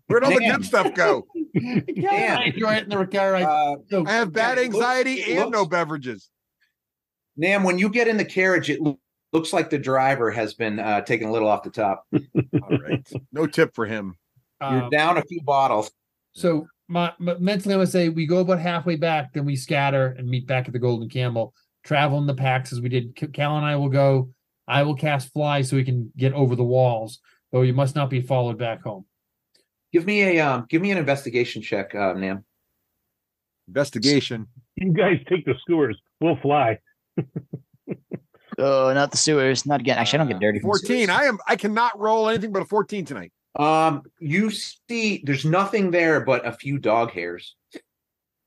Where'd all the good stuff go? I enjoy it in the car. I have bad anxiety and no beverages. Nam, when you get in the carriage, it looks like the driver has been taken a little off the top. All right. No tip for him. You're down a few bottles. So mentally, I'm going to say we go about halfway back, then we scatter and meet back at the Golden Camel. Travel in the packs as we did. Cal and I will go. I will cast fly so we can get over the walls, though you must not be followed back home. Give me an investigation check, Nam. Investigation. You guys take the sewers. We'll fly. Oh, not the sewers. Not again. Actually, I don't get dirty. 14. I cannot roll anything but a 14 tonight. You see, there's nothing there but a few dog hairs.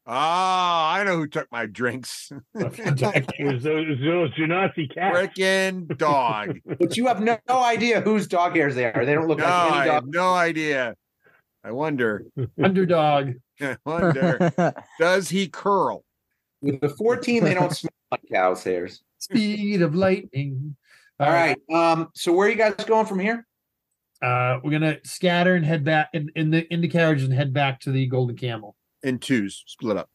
I know who took my drinks. It was those Genasi cats. Frickin' dog. But you have no idea whose dog hairs they are. They don't look like any dog. I have no idea. I wonder. Underdog. I wonder. Does he curl? With the 14, they don't smell like cow's hairs. Speed of lightning. All right. So where are you guys going from here? We're gonna scatter and head back in the carriage and head back to the Golden Camel. In twos, split up.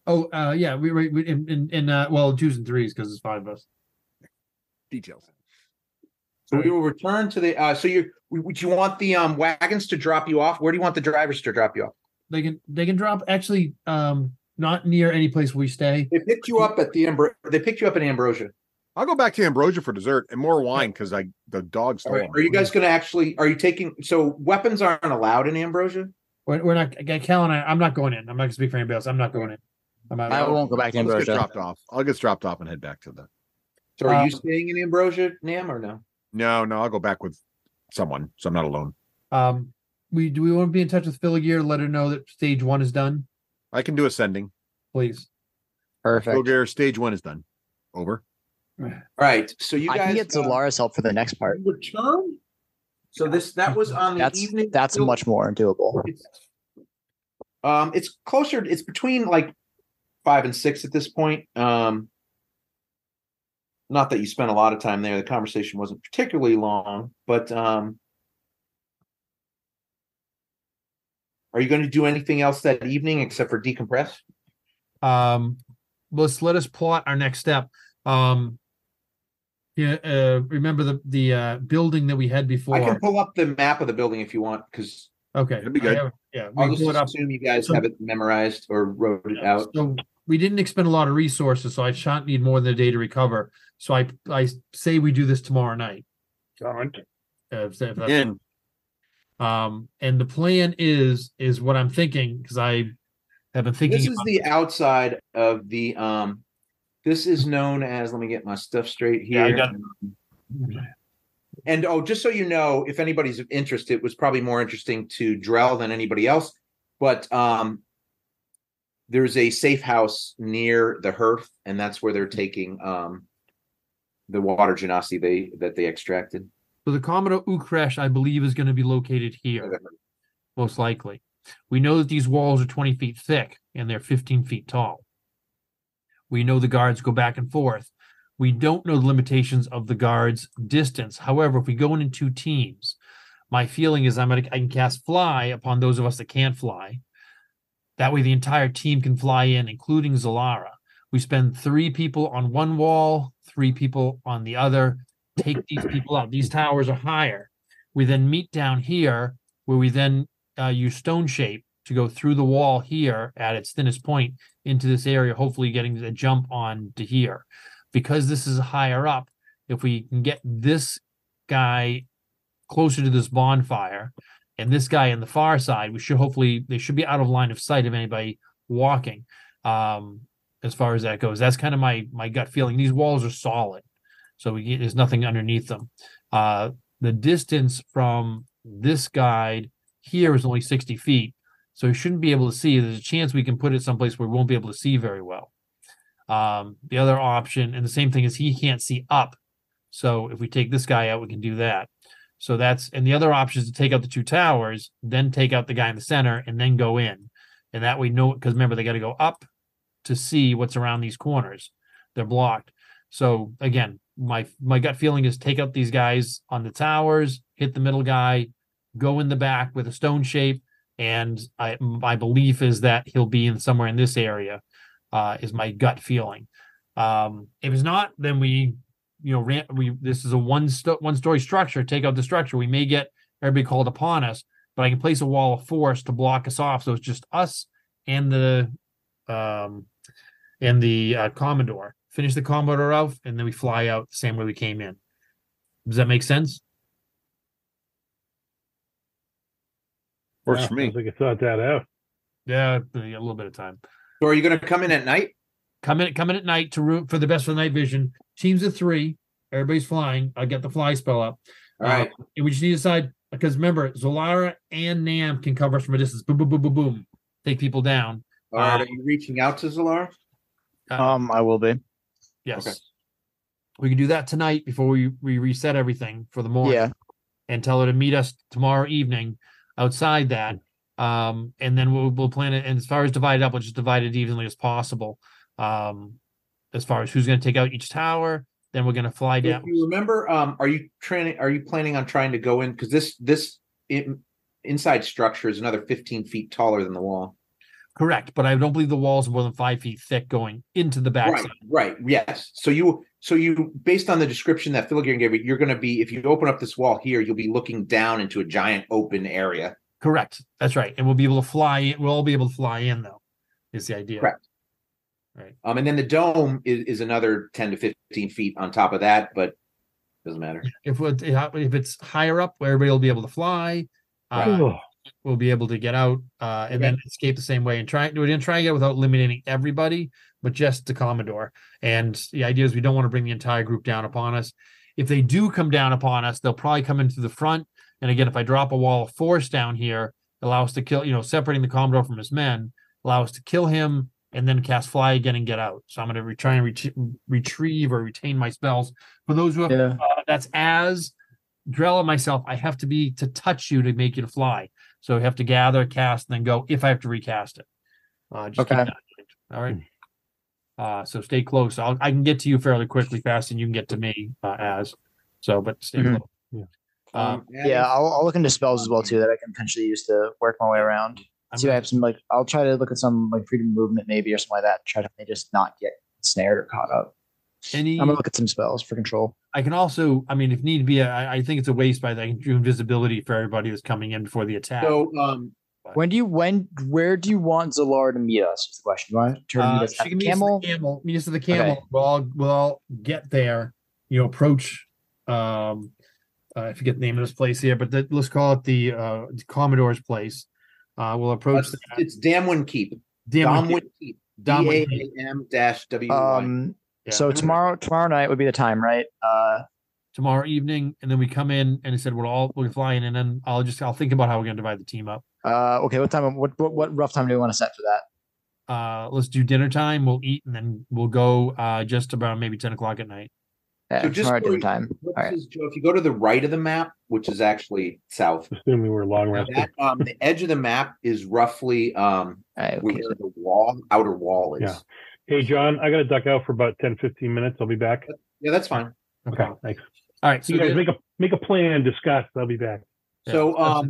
Oh, yeah, we in well, 2s and 3s because it's 5 of us. Details. So we will return to the. So would you want the wagons to drop you off? Where do you want the drivers to drop you off? They can drop actually not near any place we stay. They picked you up at They picked you up in Ambrosia. I'll go back to Ambrosia for dessert and more wine because the dogs. Right. Are you guys going to actually? Are you taking? So weapons aren't allowed in Ambrosia. We're not. Cal and I'm not going in. I'm not going to speak for anybody else. I'm not going in. I won't go back to Ambrosia. Get dropped off. I'll get dropped off and head back to the. So are you staying in Ambrosia, Nam, or no? No, I'll go back with someone, so I'm not alone. We want to be in touch with Philigear, let her know that stage 1 is done. I can do ascending. Please. Perfect. Philigear, stage 1 is done. Over. All right. So you guys I can get Zolara's help for the next part. Return. So that was on the evening. That's much more doable. It's closer. It's between like 5 and 6 at this point. Not that you spent a lot of time there. The conversation wasn't particularly long, but are you going to do anything else that evening except for decompress? Let us plot our next step. Remember the building that we had before. I can pull up the map of the building if you want, because okay, that'd be good. I'll just assume you guys have it memorized or wrote it out. So we didn't expend a lot of resources, so I shan't need more than a day to recover. So I say we do this tomorrow night. If that's and the plan is what I'm thinking, because I have been thinking. This is the outside of the. This is known as. Let me get my stuff straight here. Yeah, I got it. And just so you know, if anybody's interested, it was probably more interesting to Drell than anybody else. But there's a safe house near the hearth, and that's where they're taking the water genasi that they extracted. So the Commodore Ukresh, I believe, is going to be located here, most likely. We know that these walls are 20 feet thick and they're 15 feet tall. We know the guards go back and forth. We don't know the limitations of the guards' distance. However, if we go in 2 teams, my feeling is I can cast fly upon those of us that can't fly. That way the entire team can fly in, including Zolara. We spend 3 people on one wall, 3 people on the other, take these people out. These towers are higher. We then meet down here, where we then use stone shape to go through the wall here at its thinnest point into this area, hopefully getting the jump on to here. Because this is higher up, if we can get this guy closer to this bonfire and this guy on the far side, they should be out of line of sight of anybody walking. As far as that goes, that's kind of my gut feeling. These walls are solid, so there's nothing underneath them. The distance from this guide here is only 60 feet, so we shouldn't be able to see. There's a chance we can put it someplace where we won't be able to see very well. The other option, and the same thing, is he can't see up. So if we take this guy out, we can do that. So and the other option is to take out the 2 towers, then take out the guy in the center, and then go in. And that way, because remember, they got to go up to see what's around these corners. They're blocked. So again, my gut feeling is take out these guys on the towers, hit the middle guy, go in the back with a stone shape, and my belief is that he'll be somewhere in this area. Is my gut feeling. If it's not, then this is a one-story structure. Take out the structure. We may get everybody called upon us, but I can place a wall of force to block us off. So it's just us and the Commodore. Finish the Commodore out, and then we fly out the same way we came in. Does that make sense? Works for me. I think I thought that out. Yeah, a little bit of time. So are you going to come in at night? Come in at night for the best of the night vision. Teams of 3. Everybody's flying. I'll get the fly spell up. All right. And we just need to decide, because remember, Zolara and Nam can cover us from a distance. Boom, boom, boom, boom, boom. Take people down. All right. Are you reaching out to Zolara? I will be. Yes. Okay. We can do that tonight before we reset everything for the morning. Yeah. And tell her to meet us tomorrow evening outside that. And then we'll plan it. And as far as divide it up, we'll just divide it evenly as possible. As far as who's going to take out each tower, then we're going to fly down. If you remember, are you planning on trying to go in? Because this inside structure is another 15 feet taller than the wall. Correct, but I don't believe the walls are more than 5 feet thick going into the backside. Right. Yes. So you based on the description that Phil gave you, you're going to be, if you open up this wall here, you'll be looking down into a giant open area. Correct. That's right. And we'll be able to fly. We'll all be able to fly in, though, is the idea. Correct. Right. And then the dome is another 10 to 15 feet on top of that, but doesn't matter. If it's higher up, where everybody will be able to fly, we'll be able to get out and then escape the same way and try and get it without eliminating everybody, but just the Commodore. And the idea is we don't want to bring the entire group down upon us. If they do come down upon us, they'll probably come into the front. And again, if I drop a wall of force down here, allow us to kill, separating the Commodore from his men, allow us to kill him and then cast fly again and get out. So I'm going to try and retrieve or retain my spells. For those who have, that's as Drell and myself, I have to touch you to make you to fly. So we have to gather, cast, and then go if I have to recast it. Just keep that in mind. All right. So stay close. I can get to you fairly quickly, fast, and you can get to me but stay close. Yeah. I'll look into spells as well too that I can potentially use to work my way around. See, I have some I'll try to look at some freedom movement maybe or something like that. Try to just not get snared or caught up. I'm gonna look at some spells for control. I can also, if need be, I think it's a waste, but I can do invisibility for everybody that's coming in before the attack. So, where do you want Zalar to meet us? Is the question. You want to turn meet us at the camel? Meet us at the camel. Okay. We'll all get there. Approach. I forget the name of this place here, but let's call it the Commodore's place. We'll approach. It's Damwin Keep. Damwin Keep. DAM-WY. So tomorrow night would be the time, right? Tomorrow evening, and then we come in, and he said we'll fly in, and then I'll think about how we're gonna divide the team up. Okay. What time? What rough time do we want to set for that? Let's do dinner time. We'll eat, and then we'll go just about maybe 10 o'clock at night. Yeah, so tomorrow dinner time. All right. Joe, if you go to the right of the map, which is actually south, assuming we're long rested, the edge of the map is roughly where the outer wall is. Yeah. Hey, John, I got to duck out for about 10, 15 minutes. I'll be back. Yeah, that's fine. Okay, thanks. All right. So you guys make a plan, discuss. I'll be back. So,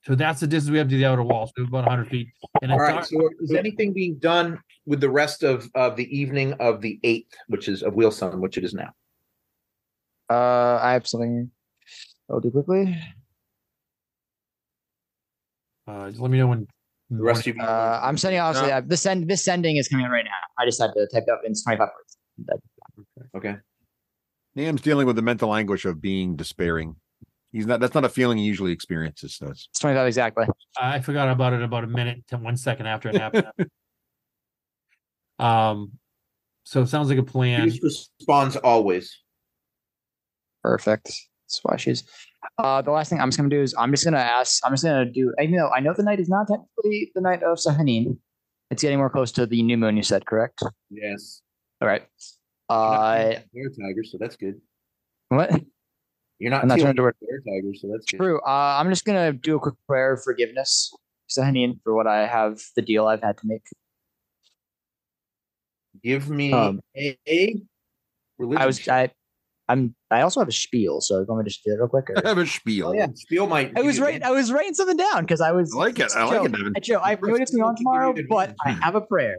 so that's the distance we have to the outer wall. So about 100 feet. And all right. So is anything being done with the rest of the evening of the 8th, which is of Wheelsun, which it is now? I have something I'll do quickly. Just let me know when. The rest of you. I'm sending obviously this sending is coming in right now. I just had to type it up in 25 words. Okay. Nam's dealing with the mental anguish of being despairing. That's not a feeling he usually experiences. So it's 25 exactly. I forgot about it about a minute to 1 second after it happened. So it sounds like a plan. He responds always. Perfect. Splashes. The last thing I'm just gonna do is I'm just gonna do. I know the night is not technically the night of Sahanin. It's getting more close to the new moon. You said correct? Yes. All right. Bear tiger, so that's good. What? You're not. I'm not trying to work. Bear tiger, so that's good. True. I'm just gonna do a quick prayer of forgiveness, Sahanin, for what I have the deal I've had to make. Give me a religion. I also have a spiel, so you want me to just do it real quick? Or? I have a spiel. Oh, yeah, spiel might. I was writing something down because I was. I like it. I like it, Devin. Joe, I know it's me on tomorrow, but I have a prayer.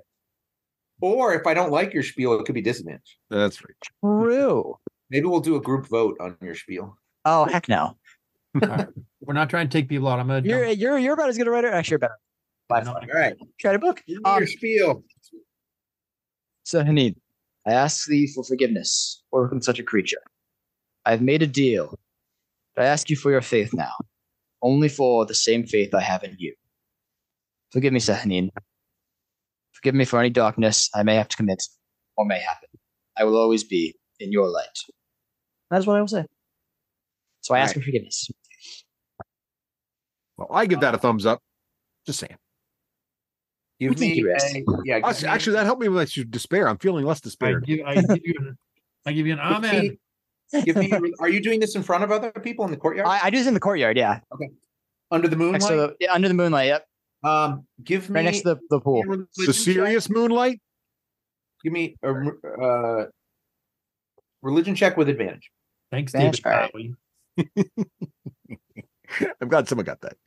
Or if I don't like your spiel, it could be disadvantage. That's right. True. Maybe we'll do a group vote on your spiel. Oh heck no! Right. We're not trying to take people out. You're about as good a writer. Actually, you're better. All right. Try a book. Your spiel. So Hanid, I ask thee for forgiveness for working such a creature. I have made a deal, but I ask you for your faith now, only for the same faith I have in you. Forgive me, Sahanin. Forgive me for any darkness I may have to commit or may happen. I will always be in your light. That's what I will say. So I ask for forgiveness. Well, I give that a thumbs up. Just saying. Give me actually, that helped me with despair. I'm feeling less despaired. I give you an amen. Are you doing this in front of other people in the courtyard? I do this in the courtyard, yeah. Okay. Under the moonlight? Under the moonlight, yep. Give me right next to the pool. The serious moonlight? Give me a religion check with advantage. Thanks, David. Right. I'm glad someone got that.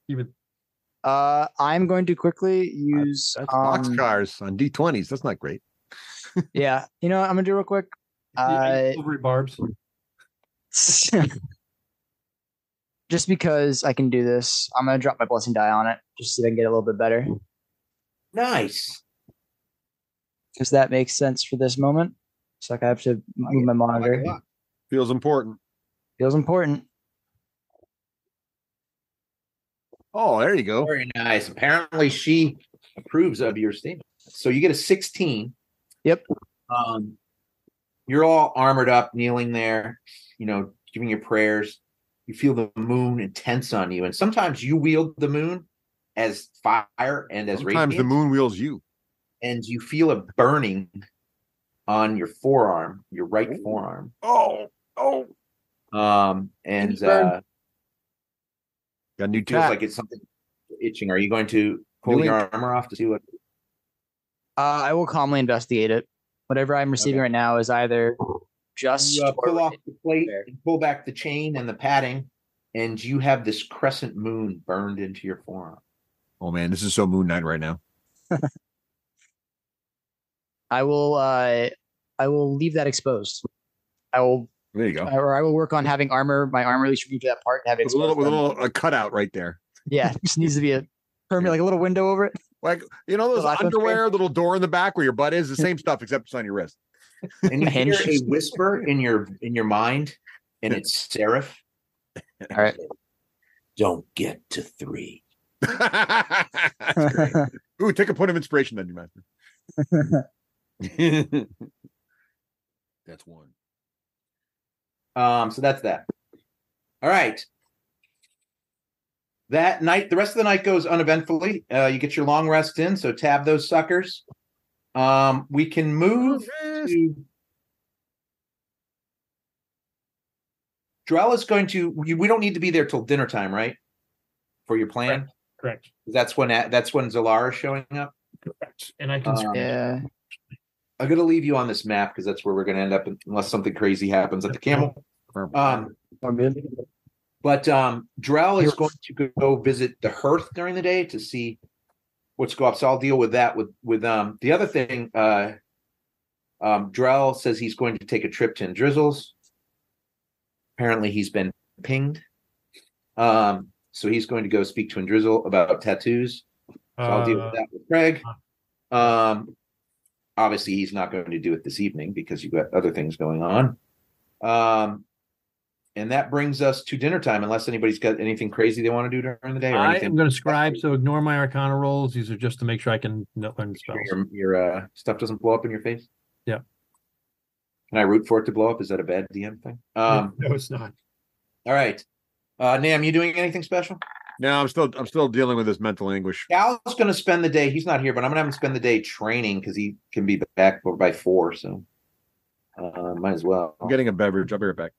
Even I'm going to quickly use That's boxcars on D20s. That's not great. Yeah, you know what I'm gonna do real quick. silvery barbs. Just because I can do this, I'm gonna drop my blessing die on it just so I can get a little bit better. Nice. Because that makes sense for this moment. It's like I have to move my monitor. Feels important. Feels important. Oh, there you go. Very nice. Apparently, she approves of your statement. So you get a 16. Yep. You're all armored up, kneeling there, giving your prayers. You feel the moon intense on you, and sometimes you wield the moon as fire and as sometimes radiance, the moon wields you, and you feel a burning on your forearm, your right forearm. And got a new feels tat. like it's something itching. Are you going to pull your armor off to see what? I will calmly investigate it. Whatever I'm receiving right now is either just pull off the plate and pull back the chain and the padding, and you have this crescent moon burned into your forearm. Oh man, this is so Moon Knight right now. I will leave that exposed. There you go. Or I will work on having my armor at least removed to that part and have it exposed. With a little cutout right there. Yeah, just needs to be a little window over it. Like those underwear, little door in the back where your butt is, the same stuff except it's on your wrist. And you hear a whisper in your mind, and it's Seraph. All right. Don't get to 3. That's great. Ooh, take a point of inspiration, then, Master. That's 1. So that's that. All right. That night, the rest of the night goes uneventfully. You get your long rest in, so tab those suckers. We can move to. Drell is going to. We don't need to be there till dinner time, right? For your plan. Correct. That's when Zalara is showing up. Correct. And I can. Yeah. I'm going to leave you on this map because that's where we're going to end up unless something crazy happens at the camel. But Drell is going to go visit the hearth during the day to see what's going on. So I'll deal with that. With the other thing, Drell says he's going to take a trip to Drizzle's. Apparently, he's been pinged. So he's going to go speak to Drizzle about tattoos. So I'll deal with that with Craig. Obviously, he's not going to do it this evening because you've got other things going on. And that brings us to dinner time, unless anybody's got anything crazy they want to do during the day. Or I anything. am going to scribe, so ignore my Arcana rolls. These are just to make sure I can learn spells. Your stuff doesn't blow up in your face? Yeah. Can I root for it to blow up? Is that a bad DM thing? No, it's not. All right. Nam, you doing anything special? No, I'm still dealing with this mental anguish. Cal's going to spend the day. He's not here, but I'm going to have him spend the day training because he can be back by 4. So might as well. I'm getting a beverage. I'll be right back.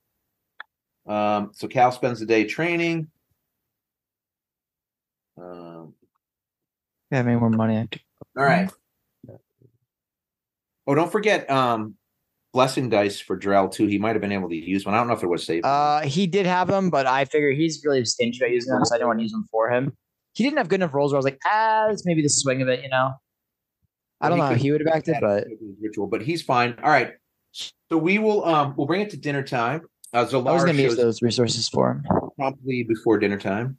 So Cal spends the day training. Yeah, any more money? All right. Oh, don't forget blessing dice for Drell too. He might have been able to use one. I don't know if it was saved. He did have them, but I figure he's really stingy about using them, so I didn't want to use them for him. He didn't have good enough rolls where I was like, it's maybe the swing of it, I don't know how he would have acted, but ritual, but he's fine. All right. So we will we'll bring it to dinner time. Zalara I was going to use those resources for him. Promptly before dinner time.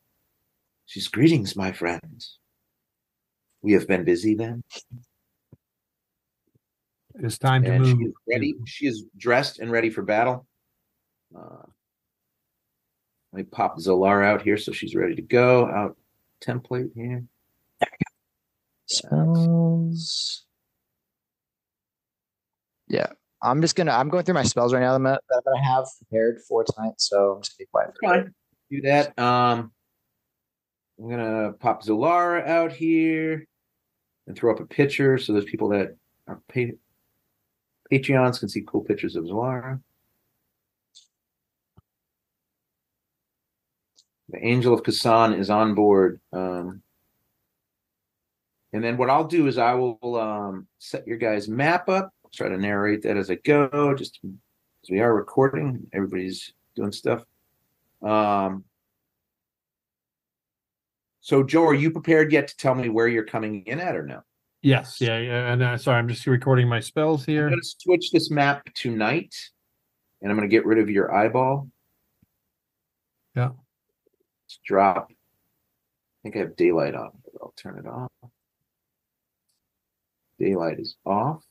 She's greetings, my friends. We have been busy then. It's time to move. She is ready. She is dressed and ready for battle. Let me pop Zalara out here so she's ready to go. Out template here. There we go. Spells. Yeah. I'm going through my spells right now that I have prepared for tonight, so I'm just gonna be quiet. Fine. Do that. I'm gonna pop Zalara out here and throw up a picture so there's people that are Patreons can see cool pictures of Zalara. The Angel of Khassan is on board. And then what I'll do is I will set your guys' map up. Try to narrate that as I go, just as we are recording. Everybody's doing stuff. So So, Joe, are you prepared yet to tell me where you're coming in at, or no? Yes. Yeah. And sorry, I'm just recording my spells here. I'm going to switch this map to night, and I'm going to get rid of your eyeball. Yeah. Let's drop. I think I have daylight on, but I'll turn it off. Daylight is off.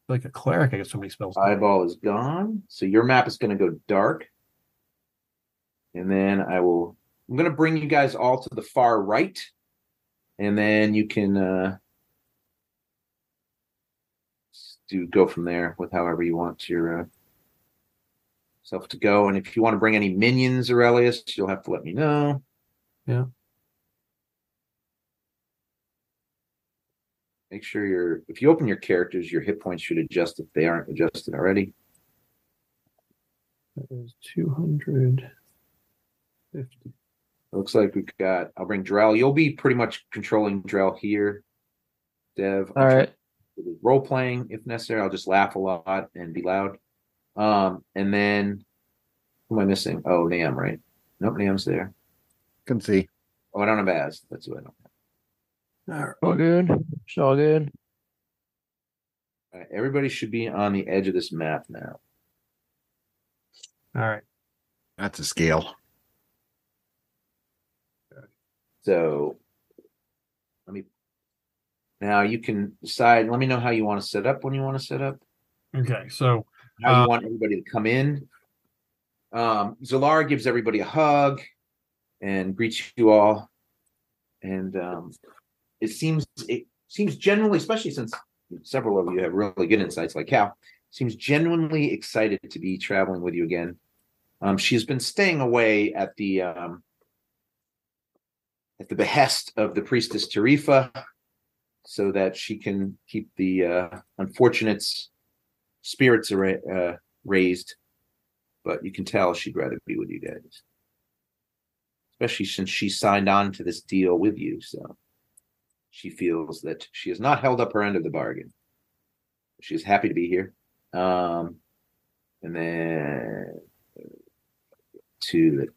Like a cleric, I get so many spells. Eyeball is gone. So your map is going to go dark. And then I'm going to bring you guys all to the far right. And then you can go from there with however you want your self to go. And if you want to bring any minions, Aurelius, you'll have to let me know. Yeah. Make sure if you open your characters, your hit points should adjust if they aren't adjusted already. That is 250. Looks like I'll bring Drell. You'll be pretty much controlling Drell here. Dev. All right. Role playing if necessary. I'll just laugh a lot and be loud. And then who am I missing? Oh, Nam, right? Nope, Nam's there. Can see. Oh, I don't have Az. That's who I don't have. All good. It's all good. All right, everybody should be on the edge of this map now. All right. That's a scale. So now you can decide. Let me know how you want to set up when you want to set up. Okay. So how you want everybody to come in. Zalara gives everybody a hug and greets you all. And it seems genuinely, especially since several of you have really good insights like Cal, seems genuinely excited to be traveling with you again. She's been staying away at the behest of the priestess Tarifa so that she can keep the unfortunates' spirits raised. But you can tell she'd rather be with you guys, especially since she signed on to this deal with you. So she feels that she has not held up her end of the bargain. She's happy to be here. And then to the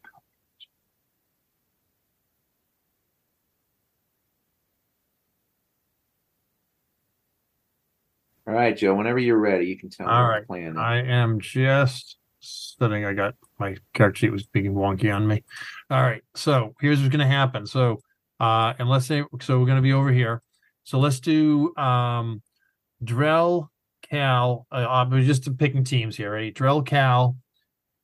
all right, Joe, whenever you're ready, you can tell me what the plan. I am just studying. I got my character sheet was being wonky on me. All right. So here's what's going to happen. So, and let's say, so we're going to be over here. So let's do Drell, Cal, we're just picking teams here, right? Drell, Cal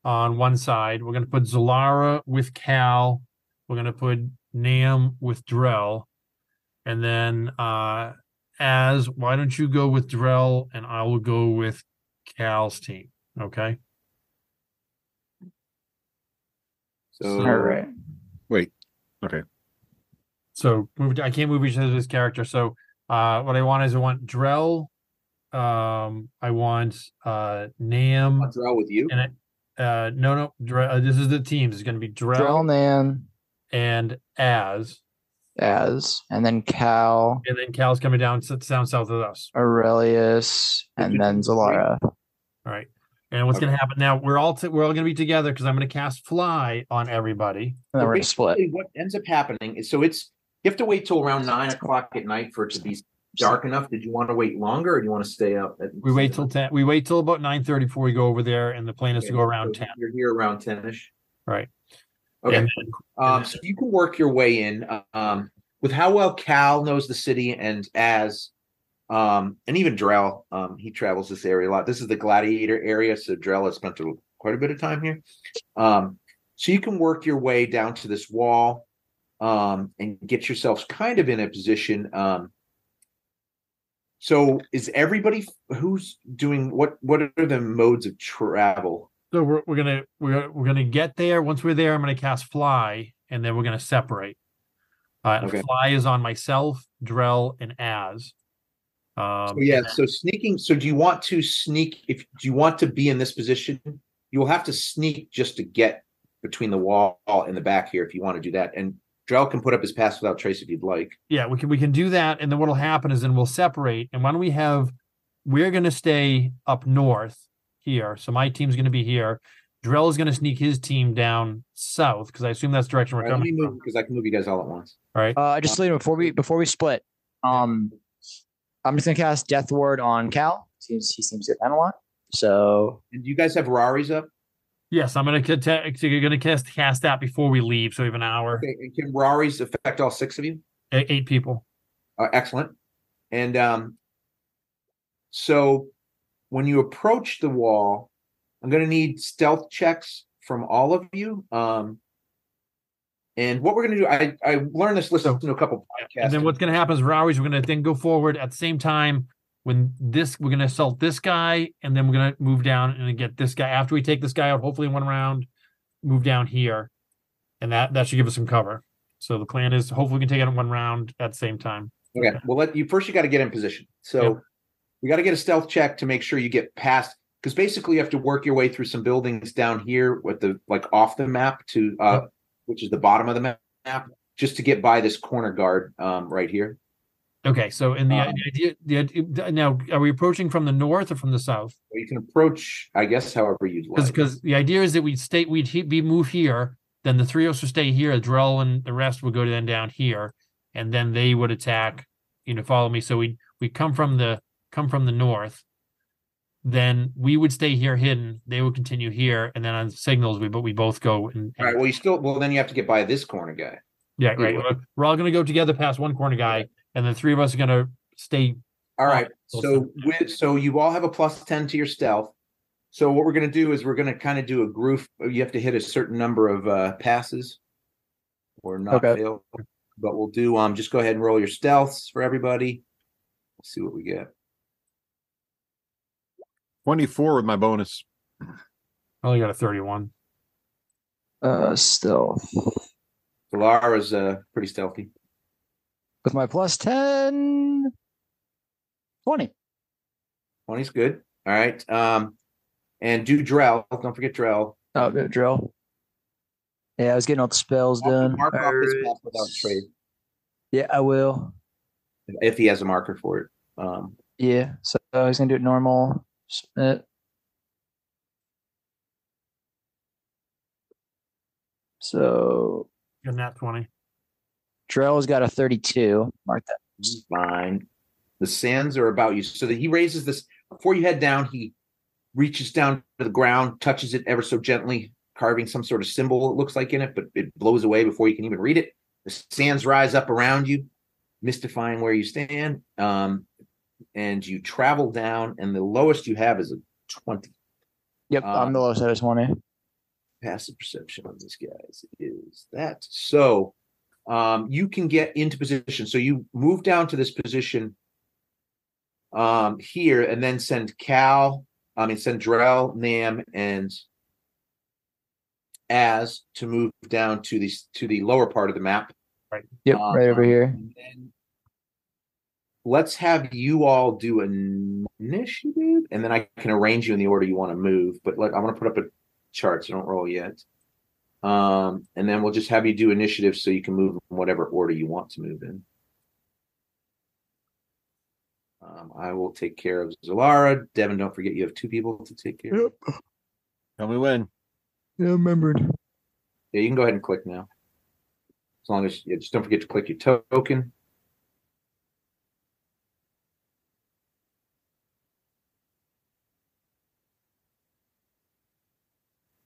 on one side. We're going to put Zalara with Cal. We're going to put Nam with Drell. And then Az, why don't you go with Drell and I will go with Cal's team. Okay. So All right. Wait. Okay. So I can't move each other's character. So what I want is I want Drell. I want Nam. Drell with you. And no. This is the teams. It's going to be Drell, Nam, and Az, and then Cal, and then Cal's coming down south of us. Aurelius, and then Zalara. All right. And what's going to happen now? We're all going to be together because I'm going to cast Fly on everybody. And then we're going to split. What ends up happening is you have to wait till around 9 o'clock at night for it to be dark enough. Did you want to wait longer, or do you want to stay up? We wait till 10. We wait till about 9:30 before we go over there, and the plan is to go around 10. You're here around 10ish. Right. Okay. So you can work your way in with how well Cal knows the city and Az. And even Drell, he travels this area a lot. This is the gladiator area, so Drell has spent quite a bit of time here. So you can work your way down to this wall and get yourselves kind of in a position. So is everybody who's doing what are the modes of travel? So we're gonna get there. Once we're there, I'm gonna cast Fly, and then we're gonna separate. Okay. Fly is on myself, Drell, and Az. So sneaking. So do you want to sneak? Do you want to be in this position? You will have to sneak just to get between the wall and the back here if you want to do that. And Drell can put up his pass without trace if you'd like. Yeah, we can do that. And then what'll happen is then we'll separate. And why don't we're going to stay up north here. So my team's going to be here. Drell is going to sneak his team down south because I assume that's the direction we're Let me coming move from. because I can move you guys all at once. All right. Just so you know, before we split, I'm just gonna cast Death Ward on Cal. He seems to get that a lot. So, And do you guys have Raris up? Yes, I'm going to you're going to cast that before we leave, so we have an hour. Okay. And can Raris affect all 6 of you? 8 people. Excellent. And so when you approach the wall, I'm going to need stealth checks from all of you. And what we're going to do, I learned this listening to a couple podcasts. And then what's going to happen is we're going to then go forward at the same time. When we're going to assault this guy, and then we're going to move down and get this guy. After we take this guy out, hopefully in one round, move down here, and that should give us some cover. So the plan is hopefully we can take it in one round at the same time. Okay. Well, you got to get in position. So we got to get a stealth check to make sure you get past, because basically you have to work your way through some buildings down here with the off the map to which is the bottom of the map, just to get by this corner guard right here. Okay, so in the idea now, are we approaching from the north or from the south? You can approach, I guess, however you'd like. Because the idea is that we'd move here, then the 3 of us would stay here, Drell and the rest would go down here, and then they would attack. Follow me. So we come from the north, then we would stay here hidden. They would continue here, and then on signals we both go. And all right. Well, then you have to get by this corner guy. Yeah, right. We're all going to go together past one corner guy. And the 3 of us are going to stay. All right. So you all have a +10 to your stealth. So what we're going to do is we're going to kind of do a group. You have to hit a certain number of passes or not fail. But we'll do just go ahead and roll your stealths for everybody. Let's see what we get. 24 with my bonus. I only got a 31. Stealth. Lara's pretty stealthy. With my +10, 20. 20's good. All right. And do Drell. Don't forget Drell. Oh, Drell. Yeah, I was getting all the spells done. Mark off his path without trade. Yeah, I will. If he has a marker for it. Yeah, so he's going to do it normal. So. And that 20. Drell's got a 32. Mark that. Fine. The sands are about you. So that he raises this before you head down. He reaches down to the ground, touches it ever so gently, carving some sort of symbol. It looks like in it, but it blows away before you can even read it. The sands rise up around you, mystifying where you stand. And you travel down, and the lowest you have is a 20. Yep, I'm the lowest at a 20. Passive perception on these guys is that. So you can get into position. So you move down to this position here, and then send Drell, Nam, and Az to move down to the lower part of the map. Right. Yep, right over here. And then let's have you all do an initiative, and then I can arrange you in the order you want to move. But I want to put up a chart, so don't roll yet. And then we'll just have you do initiative so you can move in whatever order you want to move in. I will take care of Zalara. Devin, don't forget you have 2 people to take care of. Tell me when. Yeah, remembered. Yeah, you can go ahead and click now. As long as just don't forget to click your token.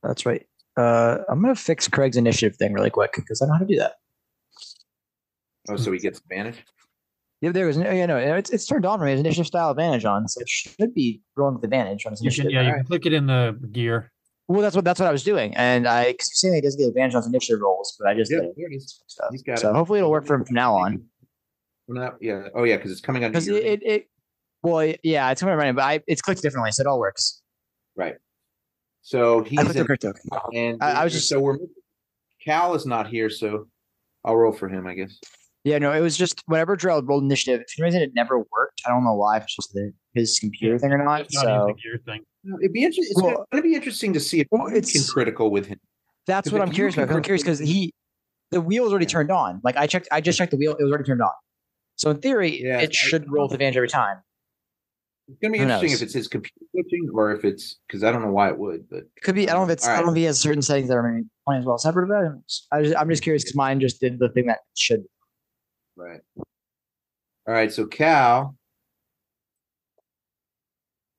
That's right. I'm going to fix Craig's initiative thing really quick because I know how to do that. Oh, so he gets advantage? Yeah, there is. Yeah, no, it's turned on for me. It's initiative style advantage on, so it should be rolling with advantage on his initiative. You can click it in the gear. Well, that's what I was doing, and because you're saying he doesn't get advantage on his initiative rolls, but I just there it is. Stuff. He's got so it. Hopefully it'll work for him from now on. Yeah. Oh, yeah, because it's coming under. Because well, yeah, it's coming running, but it's clicked differently, so it all works. Right. So he's and I was just so Cal is not here, so I'll roll for him, I guess. Yeah, no, it was just whenever Drell rolled initiative, for some reason it never worked. I don't know why, if it's just his computer thing or not. So it'd be interesting. It's going to be interesting to see if it's critical with him. That's what I'm curious about. I'm curious because the wheel is already turned on. Like I just checked the wheel; it was already turned on. So in theory, it should roll with advantage every time. It's gonna be Who interesting knows? if it's his computer glitching or if it's because I don't know why it would, but Could be. I don't know if it's. all I don't know right. if he has certain settings that are playing as well. Separate of that, I'm just curious because mine just did the thing that it should. Right. All right. So Cal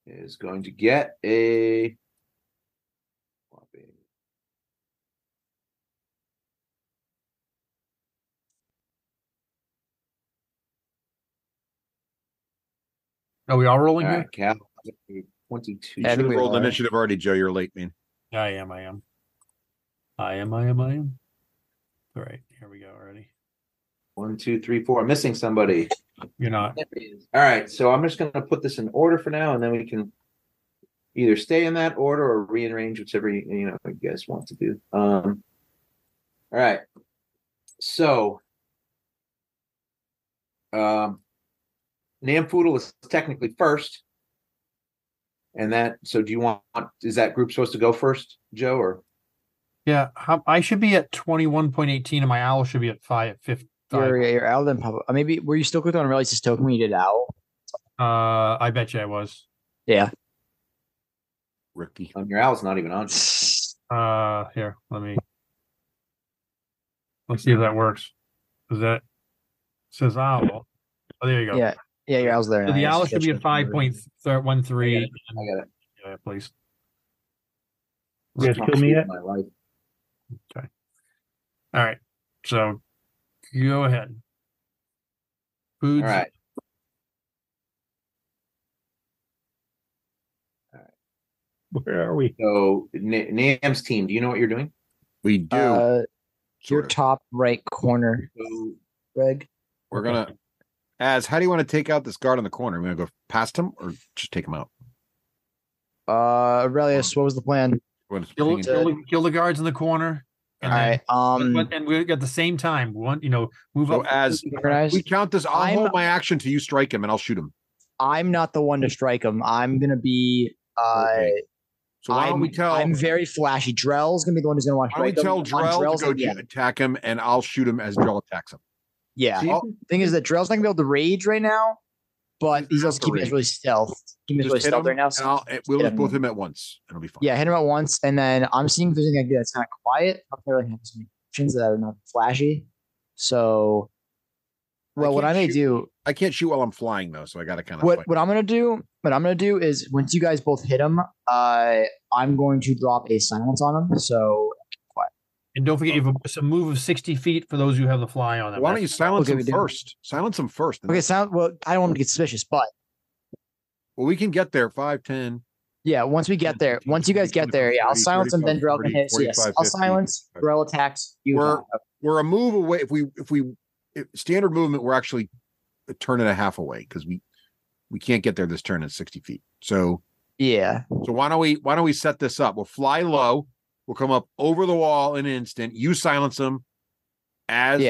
is going to get a. Are we all rolling All here? right, Cal. 22. Yeah, I Should think have we rolled are. initiative already, Joe. You're late, man. I am. All right, here we go already. 1, 2, 3, 4. I'm missing somebody. You're not. All right, so I'm just going to put this in order for now, and then we can either stay in that order or rearrange whichever you guys want to do. All right, so Namfoodle is technically first, and that. So, do you want? Is that group supposed to go first, Joe, or? Yeah, I should be at 21.18, and my owl should be at 5. Your owl didn't pop up. Maybe were you still clicking on release this token when you did owl? I bet you I was. Yeah. Rookie. Your owl's not even on. Here, let's see if that works. Because that says owl. Oh, there you go. Yeah, your owl's there. So the Nice. owl should be at 5.13. I got it. Yeah, please. You guys kill me yet? My life. Okay. All right. So go ahead. Foods. All right. Where are we? So Nam's team, do you know what you're doing? We do. Your sort of. top right corner, So Greg. We're gonna. How do you want to take out this guard in the corner? We're gonna go past him or just take him out? Aurelius, what was the plan? Kill the guards in the corner. And All right. and we at the same time, move So up. as Organized. we count this, I'll hold my action till you strike him, and I'll shoot him. I'm not the one to strike him. I'm gonna be. Okay. So why don't we tell? I'm very flashy. Drell's gonna be the one who's gonna watch. Why don't we tell Drell to go attack him, and I'll shoot him as Drell attacks him. Yeah. Thing is that Drell's not gonna be able to rage right now, but he's also keeping us really stealth. Keeping us really stealth right now. So we'll both hit him at once. It'll be fine. Yeah, hit him at once, and then I'm seeing if there's anything I can do that's kind of quiet. I don't really have some actions that are not flashy. So, what I may do. I can't shoot while I'm flying though, so I got to kind of. What I'm gonna do? What I'm gonna do is once you guys both hit him, I'm going to drop a silence on him. So quiet. And don't forget, you have a move of 60 feet for those who have the fly on them. Why don't you silence him first? Silence him first. Okay, well, I don't want to get suspicious, but well, we can get there. 5, 10. Yeah, once we get there, once you guys get there, yeah, I'll silence him. Then Drell can hit. So yes, I'll silence. Drell attacks. We're a move away. If we standard movement, we're actually a turn and a half away because we can't get there this turn at 60 feet. So yeah. So why don't we set this up? We'll fly low. We'll come up over the wall in an instant. You silence him as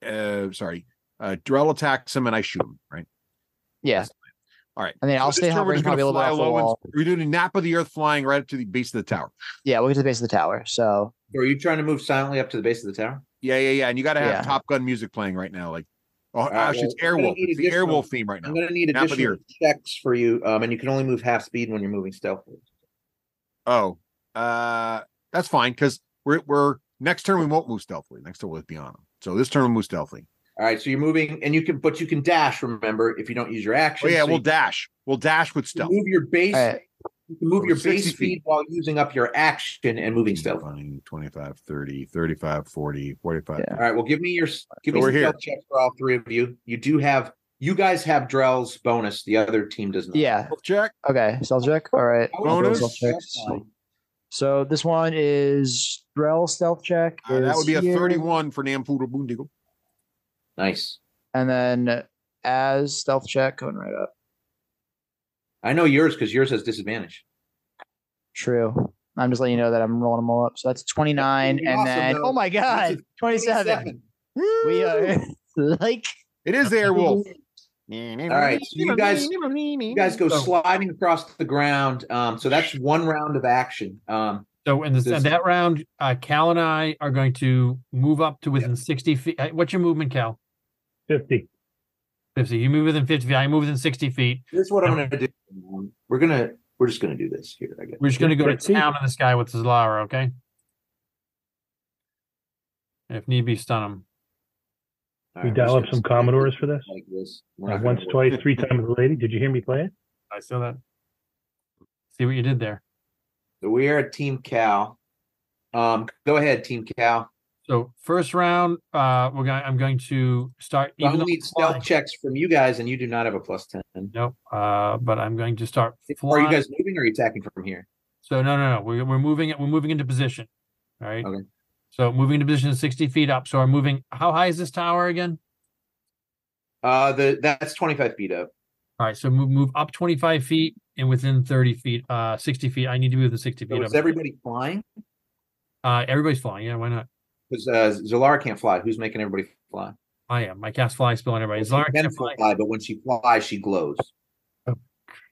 Drell attacks him and I shoot him. Right. Yeah. All right. And then I'll stay hovering probably a little bit off the wall. We're doing a nap of the earth flying right up to the base of the tower. Yeah, we'll get to the base of the tower. So are you trying to move silently up to the base of the tower? Yeah. And you got to have Top Gun music playing right now. Like, it's Airwolf. It's the Airwolf theme right now. I'm going to need additional checks for you. And you can only move half speed when you're moving stealthily. Oh, that's fine because we're next turn we won't move stealthily. Next turn we'll be on them. So this turn we'll move stealthily. All right, so you're moving, and you can dash. Remember, if you don't use your action. Oh yeah, we'll dash. We'll dash with stealth. Move your base. Right. You can move your base speed while using up your action and moving stealth. 25, 30, 35, 40, 45. Yeah. All right, well, give me some we're stealth checks for all three of you. You guys have Drell's bonus. The other team does not. Yeah. Stealth check. Okay, stealth check. All right. Bonus. Stealth checks. So this one is Drell stealth check. That would be a 31 for Namfoodle Boondiggle. Nice. And then as stealth check going right up. I know yours because yours has disadvantage. True. I'm just letting you know that I'm rolling them all up. So that's 29, and awesome, then though. oh my god, 27. We are like it is the Airwolf. All right, so you guys go sliding across the ground. So that's one round of action. So in that round, Cal and I are going to move up to within 60 feet. What's your movement, Cal? 50. 50. You move within 50 feet. I move within 60 feet. Here's what I'm going to do. We're just going to do this here. I guess We're just going to go to 50. town on this guy with Zalara, okay? If need be, stun him. All We right, dial we're up just some gonna Commodores for this. like this. We're not gonna Once, work. twice, 3 times the lady. Did you hear me play it? I saw that. See what you did there. So we are at Team Cal. Go ahead, Team Cal. So first round, I'm going to start. So I'm Even gonna though need I'm stealth flying- checks from you guys, and you do not have a +10. Nope. But I'm going to start Are flying. you guys moving or are you attacking from here? So no. We're moving it. We're moving into position. All right. Okay. So moving into position 60 feet up. So I'm moving. How high is this tower again? That's 25 feet up. All right. So move up 25 feet and within 30 feet, 60 feet. I need to be within 60 feet. So of is it. everybody flying? Everybody's flying. Yeah. Why not? Because Zalara can't fly. Who's making everybody fly? I am. I cast fly spell on everybody. She Zalara can can't fly. fly, but when she flies, she glows.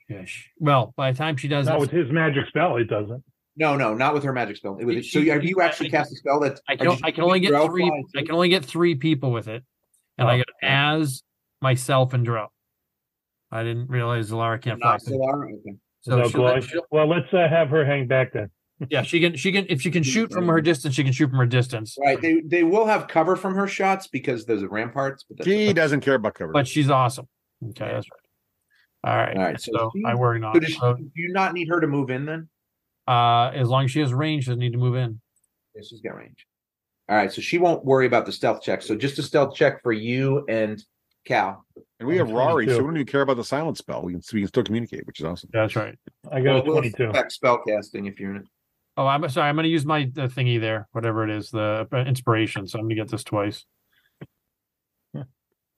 Gosh. Well, by the time she does Not this, with his magic spell, it doesn't. No, not with her magic spell. So have you actually cast a spell that I can only get three. I can only get 3 people with it, and I got as myself and Drow. I didn't realize Zalara can't fly. Not Zalara. Okay. So No, she'll- well, let's have her hang back then. yeah, she can. If she can shoot from her distance, she can shoot from her distance. Right. They will have cover from her shots because there's ramparts. But She doesn't care about cover. But she's awesome. Okay, that's right. All right. All right, So, so she- I worry not. So do you not need her to move in then? As long as she has range, she doesn't need to move in. Yeah, she's got range. All right, so she won't worry about the stealth check. So just a stealth check for you and Cal. And we have Rari, so 22. we don't even care about the silent spell. We can still communicate, which is awesome. That's right. I got a We'll 22. affect spell casting if you're in it. Oh, I'm sorry. I'm going to use my thingy there, whatever it is, the inspiration. So I'm going to get this twice.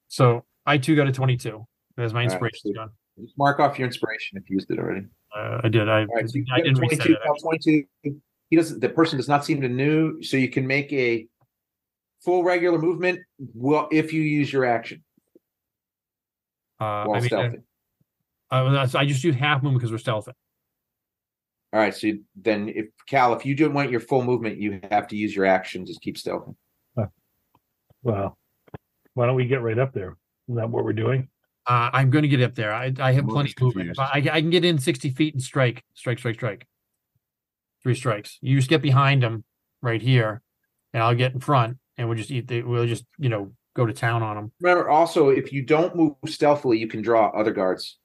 So I too got a 22. There's my right, inspiration so- gone. Just mark off your inspiration if you used it already. I did. All right, so you I got didn't reset 22. it. Cal 22. The person does not seem to know, so you can make a full regular movement. Well, if you use your action while stealthing. I just do half movement because we're stealthing. All right, so then if you don't want your full movement, you have to use your action. Just keep stealthing. Well, why don't we get right up there? Is that what we're doing? I'm going to get up there. I have I'm plenty of movement. confused. I can get in 60 feet and strike. 3 strikes. You just get behind him right here, and I'll get in front, and we'll just go to town on him. Remember, also, if you don't move stealthily, you can draw other guards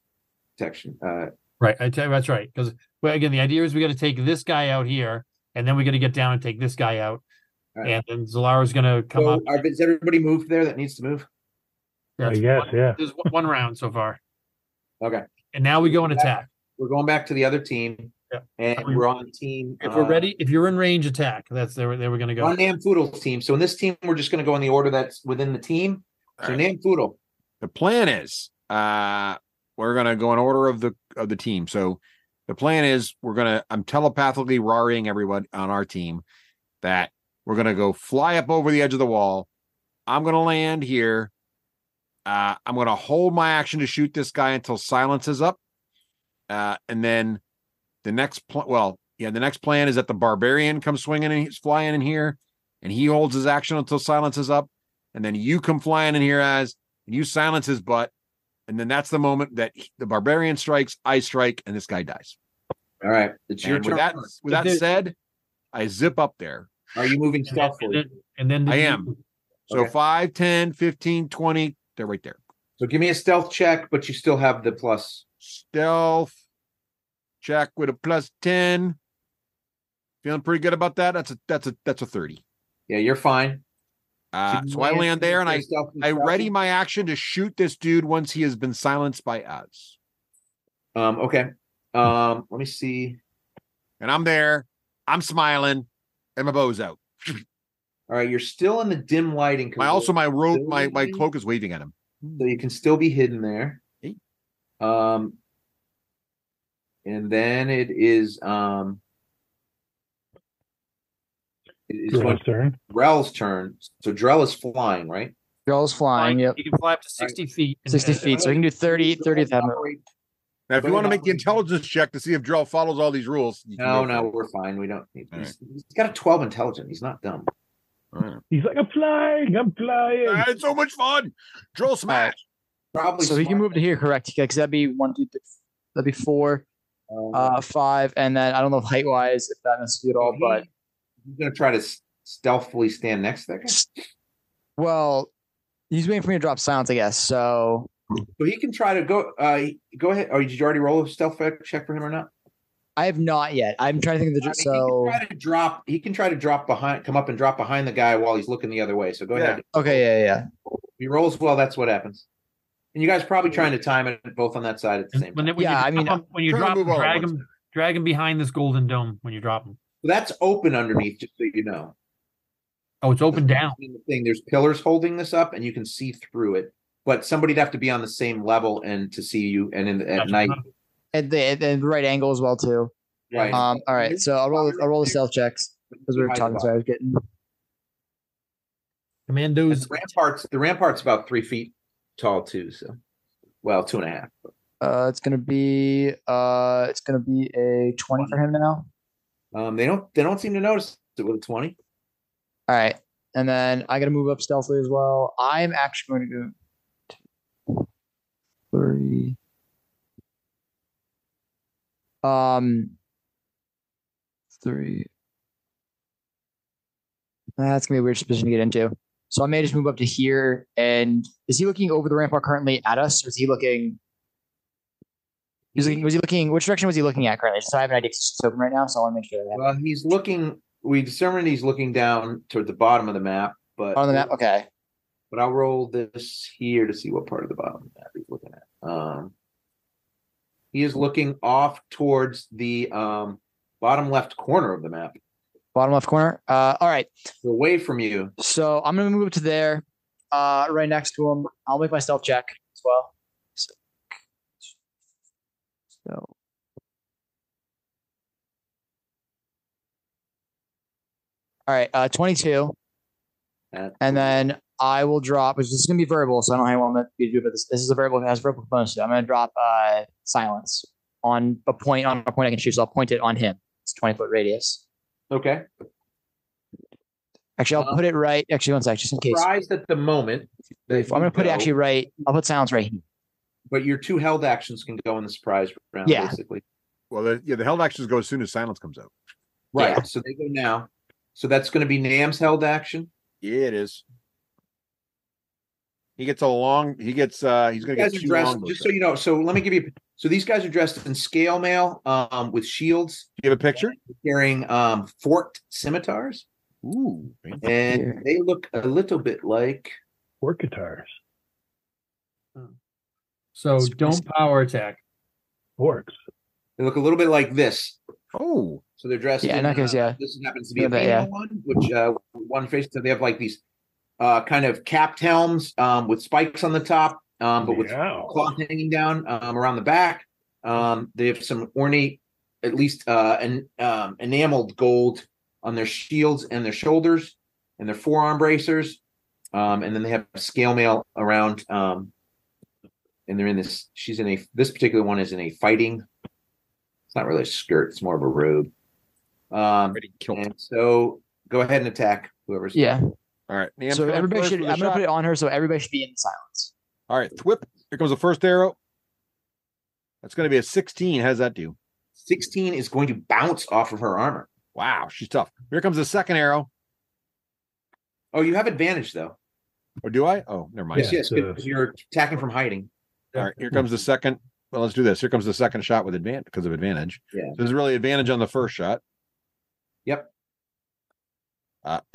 protection. Right. That's right. Because again, the idea is we got to take this guy out here, and then we got to get down and take this guy out, Right. and then Zalara's going to come up. Is everybody moved there that needs to move? I guess, yeah. There's one round so far, Okay. and now we go and attack. We're going back to the other team, Yeah. and we're on team. If we're ready, if you're in range, attack. That's there. We're going to go. On Namfoodle's team. So in this team, we're just going to go in the order that's within the team. So All right. Namfoodle. The plan is we're gonna go in order of the team. So the plan is I'm telepathically roaring everyone on our team that we're gonna go fly up over the edge of the wall. I'm gonna land here. I'm gonna hold my action to shoot this guy until silence is up. And then the next the next plan is that the barbarian comes swinging and he's flying in here, and he holds his action until silence is up. And then you come flying in here and you silence his butt. And then that's the moment that the barbarian strikes, I strike, and this guy dies. All right. It's your And turn. with that said, I zip up there. Are you moving stealthily? And then I am. So Okay. 5, 10, 15, 20, they're right there. So give me a stealth check, but you still have the plus. Stealth check with a +10. Feeling pretty good about that. That's a 30. Yeah, you're fine. So I land there and I ready my action to shoot this dude once he has been silenced by us. Okay. Let me see. And I'm there. I'm smiling, and my bow's out. All right, you're still in the dim lighting. My robe, my cloak is waving at him. So you can still be hidden there. Hey. And then it is Drell's turn. Drell's turn. So Drell is flying, right? Girl's flying. Yep. You can fly up to 60 feet. 60 feet. So we can do 30 at that moment. Now, if you want to make the intelligence check to see if Drell follows all these rules, you can go for No, it. we're fine. We don't need. All He's got a 12 intelligence. He's not dumb. All right. He's like, I'm flying. It's so much fun. Drill smash. Probably. So he can move to here, correct? Because that'd be 1, 2, 3, that'd be 4, 5, and then I don't know height wise if that messes you at all, but he's gonna try to stealthily stand next to that guy. Well, he's waiting for me to drop silence, I guess. So he can try to go. Go ahead. Oh, did you already roll a stealth check for him or not? I have not yet. I'm trying to think of the He can try to drop behind, come up and drop behind the guy while he's looking the other way. So go ahead. Okay, yeah. If he rolls well, that's what happens. And you guys probably trying to time it both on that side at the same time. When you drop him, drag him behind this golden dome when you drop him. That's open underneath, just so you know. Oh, it's open down. There's pillars holding this up, and you can see through it. But somebody'd have to be on the same level and to see you, and at night. At the right angle as well too. Right. All right. So I'll roll the stealth checks because we were talking. So I was getting commandos. The rampart's about 3 feet tall too. So, well, 2.5. It's gonna be a 20 for him now. They don't seem to notice it with a 20. All right, and then I got to move up stealthily as well. I'm actually going to go 3. Three. That's gonna be a weird position to get into. So I may just move up to here. And is he looking over the rampart currently at us, or is he looking? Was he looking? Which direction was he looking at currently? So I have an idea. It's just open right now, so I want to make sure. Well, he's looking. We determined he's looking down toward the bottom of the map, but on the map, okay. But I'll roll this here to see what part of the bottom of the map he's looking at. He is looking off towards the bottom left corner of the map. Bottom left corner. All right. Away from you. So I'm gonna move up to there, right next to him. I'll make my stealth check as well. So. All right, 22. And then I will drop, which is going to be variable, so I don't know how I want to do it, but this is a variable that has verbal components to it. I'm going to drop silence on a point I can choose, so I'll point it on him. It's 20-foot radius. Okay. Actually, I'll put it right. Actually, one sec, just in case. Surprised at the moment. I'm going to put it actually right. I'll put silence right here. But your 2 held actions can go in the surprise round, basically. Well, the held actions go as soon as silence comes out. Right. Yeah. So they go now. So that's going to be Nam's held action. Yeah, it is. He gets he's going to get 2 long. Just so you know, so let me give you. So these guys are dressed in scale mail, with shields. Do you have a picture? Carrying forked scimitars. Ooh, and they look a little bit like fork guitars. So don't power attack. Forks. They look a little bit like this. Oh, so they're dressed. Yeah, in that case, yeah. This happens to be a female one, which one face. So they have like these kind of capped helms with spikes on the top, but with cloth hanging down around the back. They have some ornate, at least enameled gold on their shields and their shoulders and their forearm bracers. And then they have scale mail around. And they're in this. This particular one is in a fighting. It's not really a skirt. It's more of a robe. And so go ahead and attack whoever's. Yeah. All right. So everybody should. I'm going to put it on her, so everybody should be in silence. All right. Thwip. Here comes the first arrow. That's going to be a 16. How does that do? 16 is going to bounce off of her armor. Wow, she's tough. Here comes the second arrow. Oh, you have advantage though. Or do I? Oh, never mind. Yes, because you're attacking from hiding. All right. Here comes the second. Well, let's do this. Here comes the second shot with advantage because of advantage. Yeah. So there's really advantage on the first shot. Yep. No.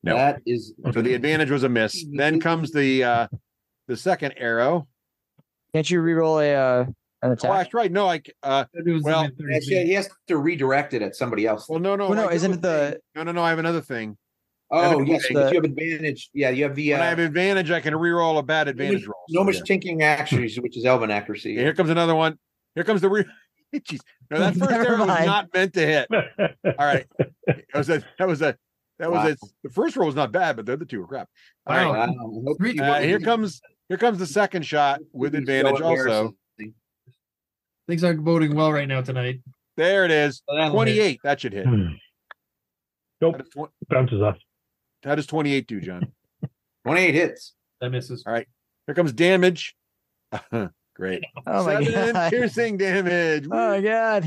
That is. So the advantage was a miss. Then comes the second arrow. Can't you reroll an attack? Oh, that's right. No, he has to redirect it at somebody else. Well, no. Well, no, isn't it the? No. I have another thing. Oh, yes, but you have advantage. Yeah, you have the. When I have advantage, I can reroll a bad advantage roll. No tinking accuracy, which is elven accuracy. Here comes another one. Here comes the Jeez. No, that first arrow was not meant to hit. All right. The first roll was not bad, but the other two were crap. All right. Here comes the second shot with advantage also. Things aren't boding well right now tonight. There it is. 28. That should hit. Nope. Bounces off. How does 28 do, John? 28 hits. That misses. All right. Here comes damage. Great. Oh my 7 god. piercing damage. Oh my god.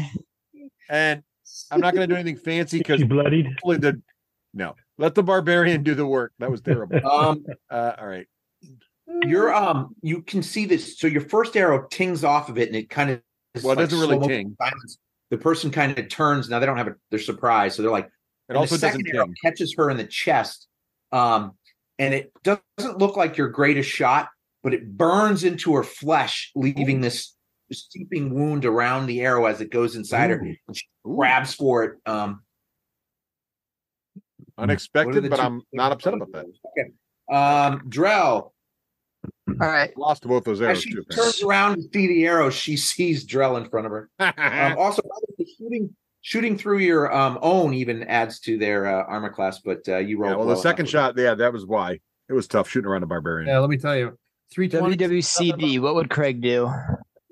And I'm not going to do anything fancy because She bloodied. no. Let the barbarian do the work. That was terrible. All right. You can see this. So your first arrow tings off of it, and it kind of it doesn't really ting. Silence. The person kind of turns. Now they don't have they're surprised, so they're like. It also the second doesn't arrow ting. catches her in the chest, and it doesn't look like your greatest shot, but it burns into her flesh, leaving this steeping wound around the arrow as it goes inside her. And she grabs for it. Unexpected, but I'm not upset about that. Okay. Drell. All right. Lost to both those arrows As she too. turns around to see the arrow, she sees Drell in front of her. Also, shooting through your own even adds to their armor class, but you roll. Yeah, well, the second shot, that was why it was tough shooting around a barbarian. Yeah, let me tell you. 320. WWCD. What would Craig do?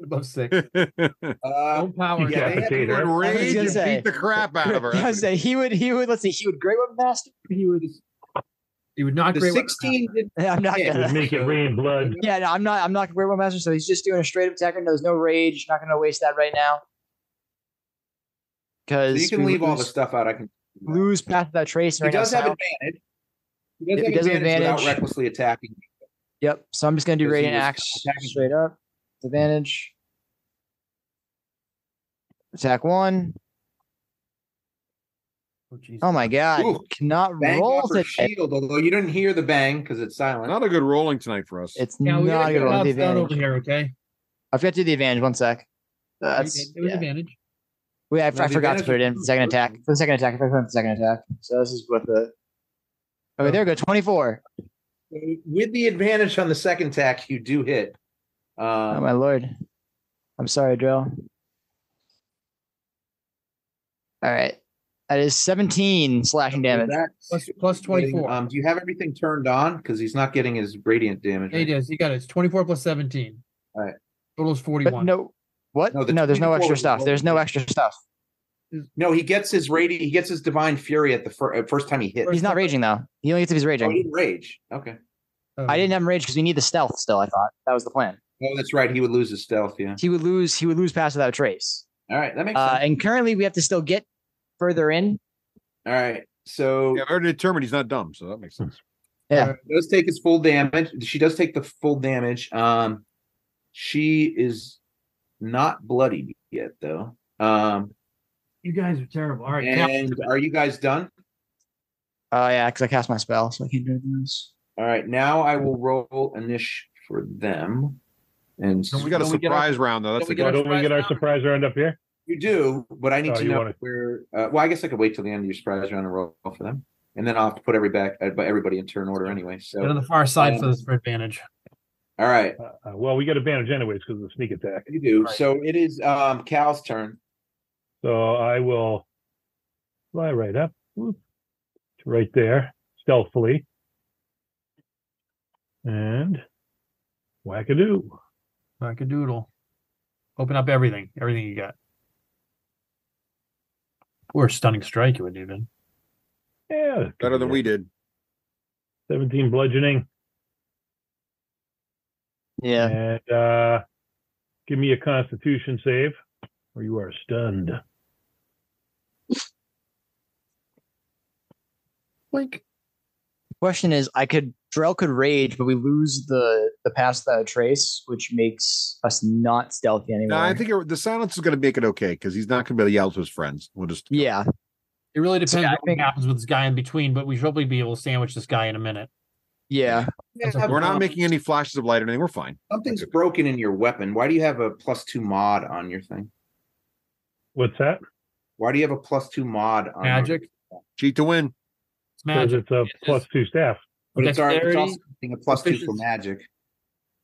Above 6. Don't power. Yeah, He would potato. rage and say. beat the crap out of her. I was say he would. Let's see. He would Great Weapon Master. He would not The great. 16 did I'm not Yeah, gonna Make it rain blood. Yeah, no, I'm not Great Weapon Master. So he's just doing a straight up attacker. There's no rage. Not gonna waste that right now. So Because you can leave all the stuff out. I can lose past that trace. He Right does now, have so- advantage. He does have without advantage. recklessly attacking. Yep. So I'm just gonna do Because he Radiant was Axe attacking. straight up. Advantage. Attack 1. Oh, Jesus. Oh my god. Ooh. Cannot Bang roll off her today. shield, although you didn't hear the bang because it's silent. Not a good rolling tonight for us. It's Yeah, we not gotta a get good roll. The odds down over advantage. here, okay? I forgot to do the advantage. One sec. It was Yeah. advantage. Wait, I No, the forgot to put it in for the second attack. For the second attack. I forgot the second attack. So this is what the. Okay, there we go. 24. With the advantage on the second attack, you do hit. Oh my lord. I'm sorry, Drill. All right. That is 17 slashing damage. Plus 24. Do you have everything turned on? Because he's not getting his radiant damage. Yeah, he does. You got it. It's 24 plus 17. All right. Total is But 41. no. What? No, No, the there's no 24 extra was stuff. the There's no roll. extra stuff. No, he gets his radiant. He gets his divine fury at the first time he hits. He's not raging though. He only gets if he's Oh, he raging. didn't rage. Okay. Oh. I didn't have him rage because we need the stealth still. I thought that was the plan. Oh, that's right. He would lose his stealth. Yeah. He would lose past without a trace. All right, that makes sense. And currently we have to still get further in. All right. So Yeah, I've already determined he's not dumb, so that makes sense. Yeah. does take his full damage. She does take the full damage. She is not bloodied yet, though. You guys are terrible. All right. And are you guys done? Oh yeah, because I cast my spell, so I can't do anything else. All right. Now I will roll initiative for them. And So we got a Don't we get our- surprise round though. That's don't we the get good. our Don't we get our surprise round up here? you do, but I need Oh, to you know wanna- where. Well, I guess I could wait till the end of your surprise round and roll for them, and then I'll have to put everybody in turn order anyway. So, Get on the far side for this for advantage. all right, Well, we get advantage anyways because of the sneak attack. you do. Right. So it is Cal's turn. So I will fly right up, whoop, to right there, stealthily, and whack-a-doo. Like a doodle. Open up everything. Everything you got. Or a stunning strike, you would even. Yeah, that could Better be than it. we did. 17 bludgeoning, Yeah. and give me a Constitution save, or you are stunned. Like, Question is, Drell could rage, but we lose the pass without a trace, which makes us not stealthy anymore. No, I think the silence is going to make it okay because he's not going to be able to yell to his friends. We'll just Yeah. it really depends Yeah, I on what think- happens with this guy in between, but we should probably be able to sandwich this guy in a minute. Yeah. We're not making any flashes of light or anything. We're fine. Something's broken in your weapon. Why do you have a +2 mod on your thing? What's that? Why do you have a +2 mod on Magic. Cheat to win. It's Because magic. it's a +2 staff. But it's already Dexterity, also adding a +2 for proficiency. magic.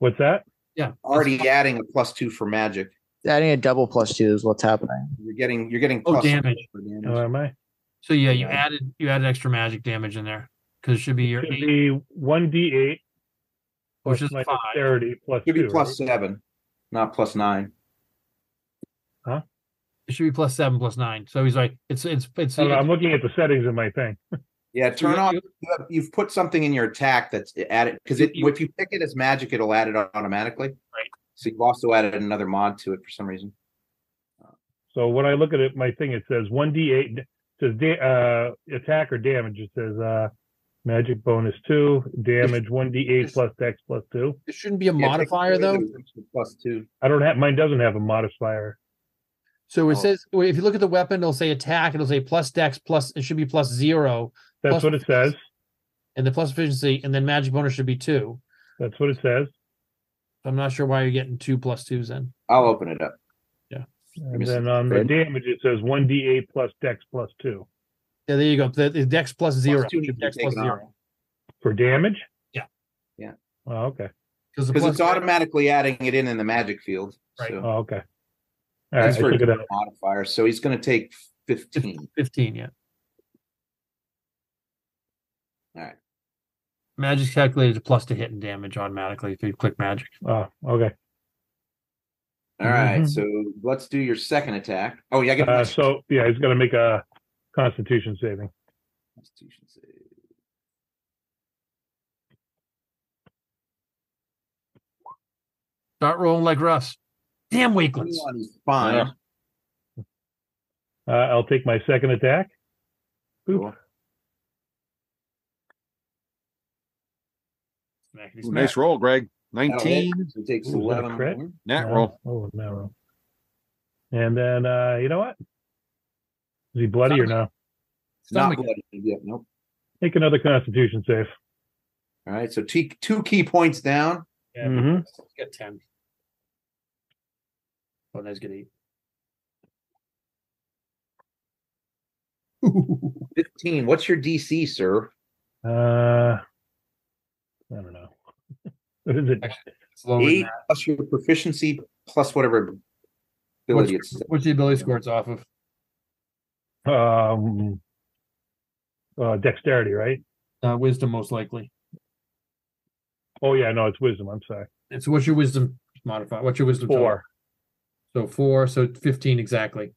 What's that? Yeah. Already adding a +2 for magic. Adding a double +2 is what's happening. You're getting Oh, plus damage. for damage. Oh, am I? So yeah, you Yeah. added extra magic damage in there. Because it should be your Should 8, be 1d8 which plus is my 5. dexterity plus Should be 2. +7, not +9. It should be +7, +9. So he's like, it's I don't know, I'm looking at the settings of my thing. Yeah, turn you- off. you- You've put something in your attack that's added because You- if you pick it as magic, it'll add it automatically. Right. So you've also added another mod to it for some reason. So when I look at it, my thing, it says 1d8, it says attack or damage. It says magic bonus 2, damage 1d8 plus dex plus 2. It shouldn't be a modifier though. Plus 2. I don't have, mine doesn't have a modifier. So it says, if you look at the weapon, it'll say attack, it'll say plus dex, plus, it should be plus 0. That's plus what it says. And the plus efficiency, and then magic bonus should be 2. That's what it says. I'm not sure why you're getting 2 plus 2s then. I'll open it up. Yeah. And then on the damage, it says 1d8 plus dex plus 2. Yeah, there you go. The dex plus 0. Plus 2 needs to be Dex plus taken 0. off. For damage? Yeah. Yeah. Oh, okay. Because it's automatically adding it in the magic field. Right. So. Oh, okay. All right. That's I for took it out. modifier. So he's going to take 15. 15, yeah. All right. Magic's calculated to plus to hit and damage automatically if you click magic. Oh, okay. All right. So let's do your second attack. Oh, yeah. I get so, yeah, he's going to make a Constitution saving. Constitution save. Start rolling like Russ. Damn weaklings. 21 is fine. I'll take my second attack. Cool. Ooh, nice roll, Greg. 19. It takes Ooh, is that a 11. crit? Nat roll. Oh, nat roll. And then, you know what? Is he bloody or no? Not bloody yet. Nope. Make another Constitution save. All right. So 2 key points down. Yeah, Mhm. get 10. Oh, that's good 8. 15. What's your DC, sir? I don't know. What is it? It's lower than 8 that. plus your proficiency plus whatever ability it's. What's the ability score it's off of? Dexterity, right? Wisdom, most likely. Oh yeah, no, it's wisdom. I'm sorry. And so what's your wisdom modifier? What's your wisdom? 4. Total? So 4, so 15 exactly.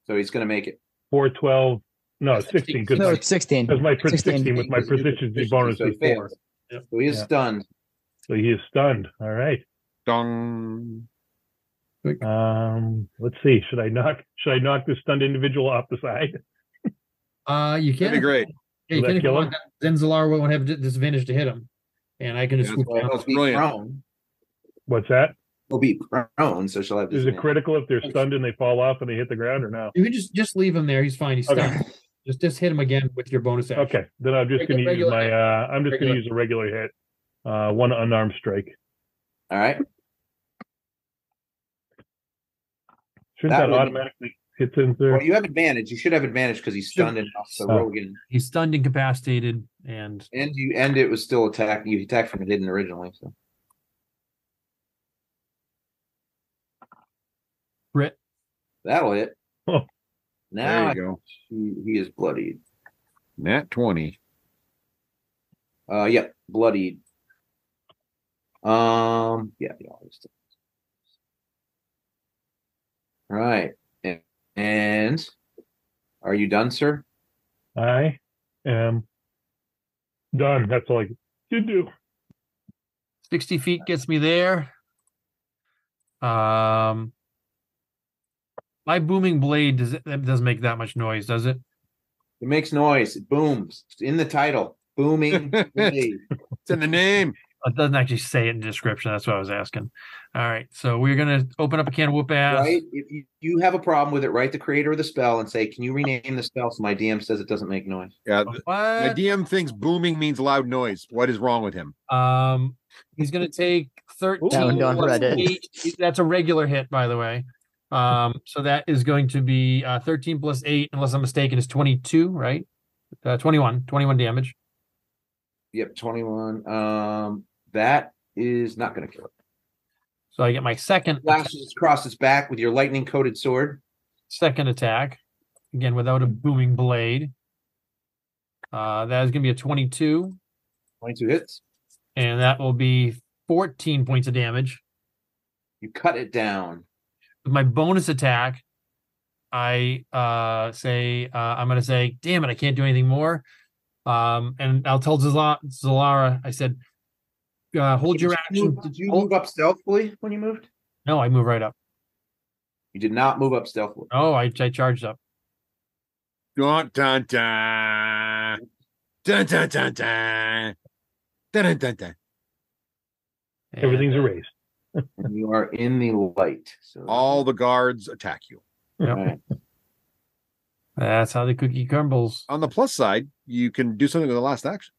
So he's going to make it. 4, 12. No, 16. No, it's 16. Because my 16. 16 with my proficiency bonus So is he 4. fails. So he is stunned. So he is stunned. All right. Dong. Let's see. Should I knock this stunned individual off the side? You can. That'd be great. Yeah, you Will can that if you kill want. Then Zalara won't have disadvantage to hit him. And I can just swoop down. He'll be brilliant. prone. What's that? He'll be prone, so she'll have Is it critical if they're stunned and they fall off and they hit the ground or no? You can just leave him there. He's fine. He's Okay. stunned. Just hit him again with your bonus action. Okay. Then I'm just going to use Regular my hit. I'm just going to Regular. use a regular hit. 1 unarmed strike. All right. Shouldn't That that would- automatically hit in there? Well, you have advantage. You should have advantage because he's stunned enough. So Oh. roll again. He's stunned, incapacitated, and And it was still attack. You attacked from hidden originally. So crit. that'll hit. Oh. Now There you go. he is bloodied. Nat 20. Yeah, bloodied. Yeah. Right. And are you done, sir? I am done. That's all I can do. 60 feet gets me there. My booming blade doesn't make that much noise, does it? It makes noise. It booms. It's in the title. Booming blade. It's in the name. It doesn't actually say it in the description. That's what I was asking. All right, so we're gonna open up a can of whoop ass. Right? If you have a problem with it, write the creator of the spell and say, "Can you rename the spell?" So my DM says it doesn't make noise. Yeah. My What? DM thinks booming means loud noise. What is wrong with him? He's gonna take 13. Down on plus Reddit. 8. That's a regular hit, by the way. So that is going to be 13 plus 8, unless I'm mistaken, is 22, right? 21 damage. Yep, 21. That is not going to kill it. So I get my second Flashes across its back with your lightning coated sword. attack, again without a booming blade. That is going to be a 22, 22 hits. and that will be 14 points of damage. You cut it down. With my bonus attack, I say I'm going to say, "Damn it, I can't do anything more." And I'll tell Zalara, I said, hold your action. Did you move up stealthily when you moved? No, I move right up. You did not move up stealthily. Oh, I charged up. Dun dun dun. Dun dun dun dun. Dun dun dun dun. Everything's erased. And you are in the light. So All the guards attack you. Yep. all right. That's how the cookie crumbles. On the plus side, you can do something with the last action.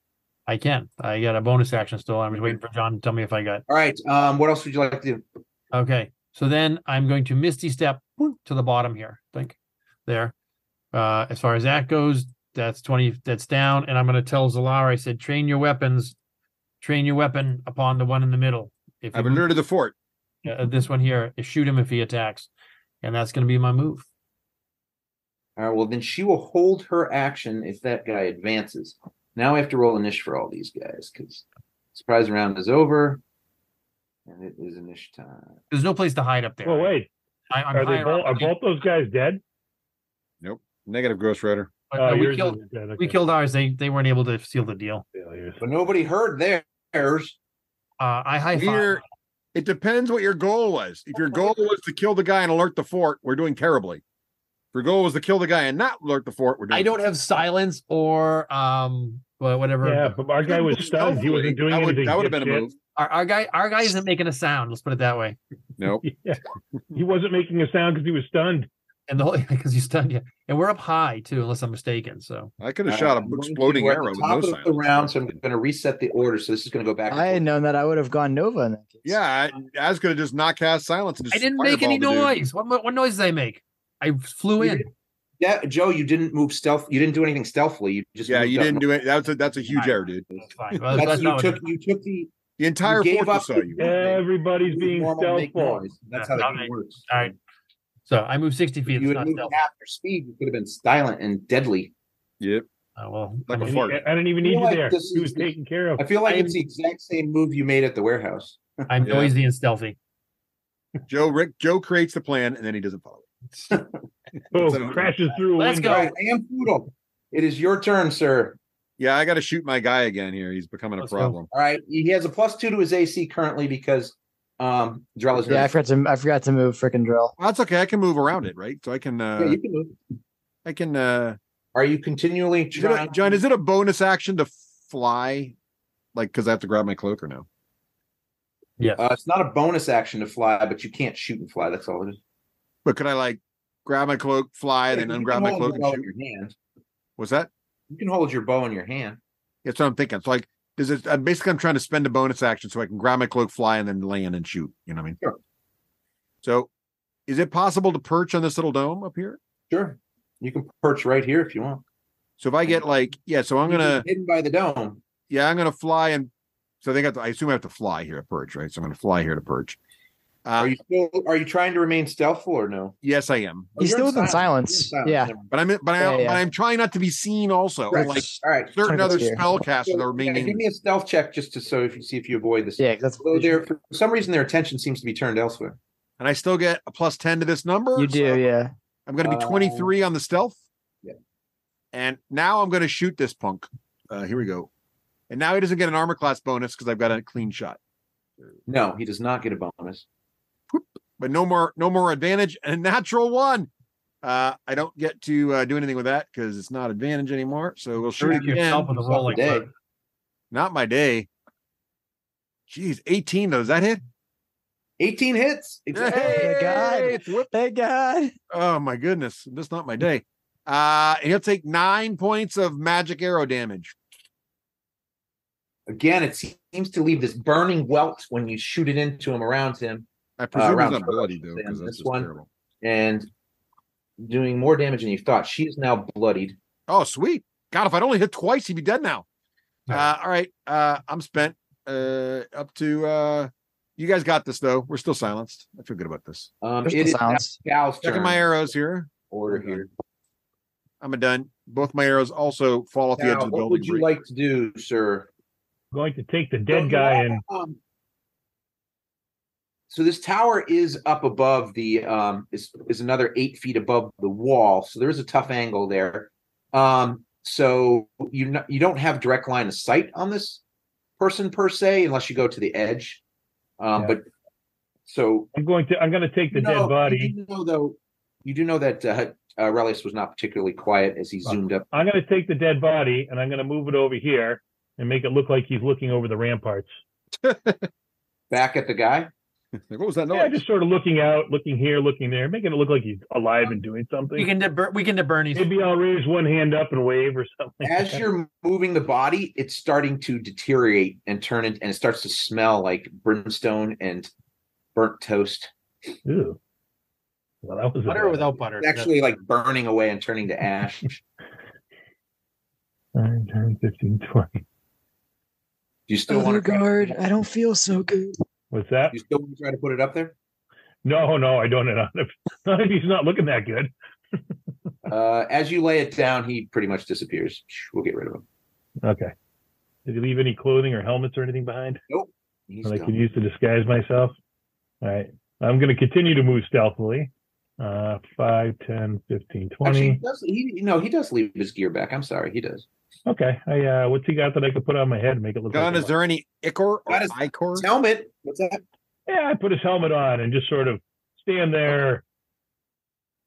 I can. I got a bonus action still. I'm just waiting for John to tell me if I got. All right. What else would you like to do? Okay. So then I'm going to Misty Step to the bottom here. I think there. As far as that goes, that's 20. That's down. And I'm going to tell Zalara, I said, train your weapon upon the one in the middle. If I've alerted the fort. this one here, shoot him if he attacks. And that's going to be my move. All right. Well, then she will hold her action if that guy advances. Now we have to roll initiative for all these guys because surprise round is over. And it is initiative time. There's no place to hide up there. Well, wait. I'm Are both those guys dead? Nope. Negative, Ghost Rider. But we yours killed. is dead. Okay. We killed ours. They weren't able to seal the deal. Failures. But nobody heard theirs. I high five. Here, it depends what your goal was. If your goal was to kill the guy and alert the fort, we're doing terribly. If your goal was to kill the guy and not alert the fort, we're doing. I don't have silence or whatever. Yeah, but our guy was stunned. He wasn't doing anything. That would have been a dipshit. move. Our guy isn't making a sound. Let's put it that way. Nope. Yeah. He wasn't making a sound because he was stunned. And the whole because you stunned you. And we're up high too, unless I'm mistaken. So I could have shot an exploding We're at arrow the with top no of the silence. round, so I'm going to reset the order. So this is going to go back. and I had forth. known that I would have gone Nova in that case. Yeah, Az could have just not cast silence. And just I didn't make any fireballed the dude. noise. What noise did I make? I flew in. Yeah, Joe, you didn't move stealth. You didn't do anything stealthily. You just Yeah, moved you up didn't do it. That's a huge error, dude. That's fine. Well, That's, that's not you what- took the The entire gave fortress up saw the- you. Everybody's being normal make stealthful. noise. That's Yeah, how the okay. game works. All right. So I moved 60 feet. If you It's had not moved stealth. half your speed, you could have been silent and deadly. Yep. Well, Like I a mean, fart. I didn't even need feel you like there. this He was is- taken care of. I feel like I'm- it's the exact same move you made at the warehouse. I'm Yeah. noisy and stealthy. Joe creates the plan and then he doesn't follow it. Boom, So- crashes through a Let's window. go. All right, Am Poodle, it is your turn, sir. Yeah, I got to shoot my guy again here. He's becoming a Let's go. problem. All right, he has a +2 to his AC currently because Drell is. Yeah, I forgot to move frickin' drill. Well, that's okay. I can move around it, right? So I can. Yeah, you can move. I can. Are you continually Is it a- trying? John, is it a bonus action to fly? Like, because I have to grab my cloak or no? Yes. It's not a bonus action to fly, but you can't shoot and fly. That's all it is. But could I like grab my cloak, fly, then You ungrab can my hold cloak your and bow in shoot? your hand. What's that? You can hold your bow in your hand. That's what I'm thinking. So like, is it? I'm trying to spend a bonus action so I can grab my cloak, fly, and then land and shoot. You know what I mean? Sure. So, is it possible to perch on this little dome up here? Sure, you can perch right here if you want. So if I get like, yeah, so I'm gonna, hidden by the dome. yeah, I'm gonna fly and. So I assume I have to fly here to perch, right? So I'm gonna fly here to perch. Are you trying to remain stealthful or no? Yes, I am. He's You're still in within silence. You're in Yeah. Never mind. But Yeah. I'm trying not to be seen also. Right. Like All right. certain other Here. spellcasters So, that are yeah, being give me a stealth check just to see if you avoid this. Yeah, that's Although for some reason their attention seems to be turned elsewhere. and I still get a +10 to this number. you do, so yeah. I'm gonna be 23 on the stealth. Yeah. And now I'm gonna shoot this punk. Here we go. And now he doesn't get an armor class bonus because I've got a clean shot. No, he does not get a bonus. But no more advantage and a natural one. I don't get to do anything with that because it's not advantage anymore. So we'll shoot Shoot yourself again. with a roll like Day. that. Not my day. Jeez, 18 though. Does that hit? 18 hits. Exactly. Thank God. Whoop. Thank God. Oh my goodness. That's not my day. And he'll take 9 points of magic arrow damage. Again, it seems to leave this burning welt when you shoot it into him, around him, I presume he's round not four, bloody though, because and that's this just one. terrible. and doing more damage than you thought. She is now bloodied. Oh, sweet. God, if I'd only hit twice, he'd be dead now. All right. I'm spent. Up to you guys got this though. We're still silenced. I feel good about this. There's It is the now sounds. Gal's Checking turn. my arrows here. Order Okay. here. I'm done. Both my arrows also fall off the edge Gal, of the what building. would you break. like to do, sir? Going to take the dead guy and So this tower is up above the is another 8 feet above the wall, so there is a tough angle there. So you don't have direct line of sight on this person per se, unless you go to the edge. But so I'm going to take the dead body. You do know that Relius was not particularly quiet as he zoomed up. I'm going to take the dead body and I'm going to move it over here and make it look like he's looking over the ramparts. Back at the guy? What was that noise? Yeah, just sort of looking out, looking here, looking there, making it look like he's alive and doing something. We can to Bernie's. Maybe I'll raise one hand up and wave or something. As you're moving the body, it's starting to deteriorate and turn it, and it starts to smell like brimstone and burnt toast. Ew. Well, that was butter or without butter? It's actually like burning away and turning to ash. 9, 10, 15, 20. Do you still want to guard? I don't feel so good. What's that? You still want to try to put it up there? No, I don't. Not if he's not looking that good. As you lay it down, he pretty much disappears. We'll get rid of him. Okay. Did he leave any clothing or helmets or anything behind? Nope. That I can use to disguise myself? All right. I'm going to continue to move stealthily. 5, 10, 15, 20. Actually, he does leave his gear back. I'm sorry, he does. Okay. What's he got that I could put on my head and make it look Gun, like is there any ichor or icor? His helmet. What's that? Yeah, I put his helmet on and just sort of stand there.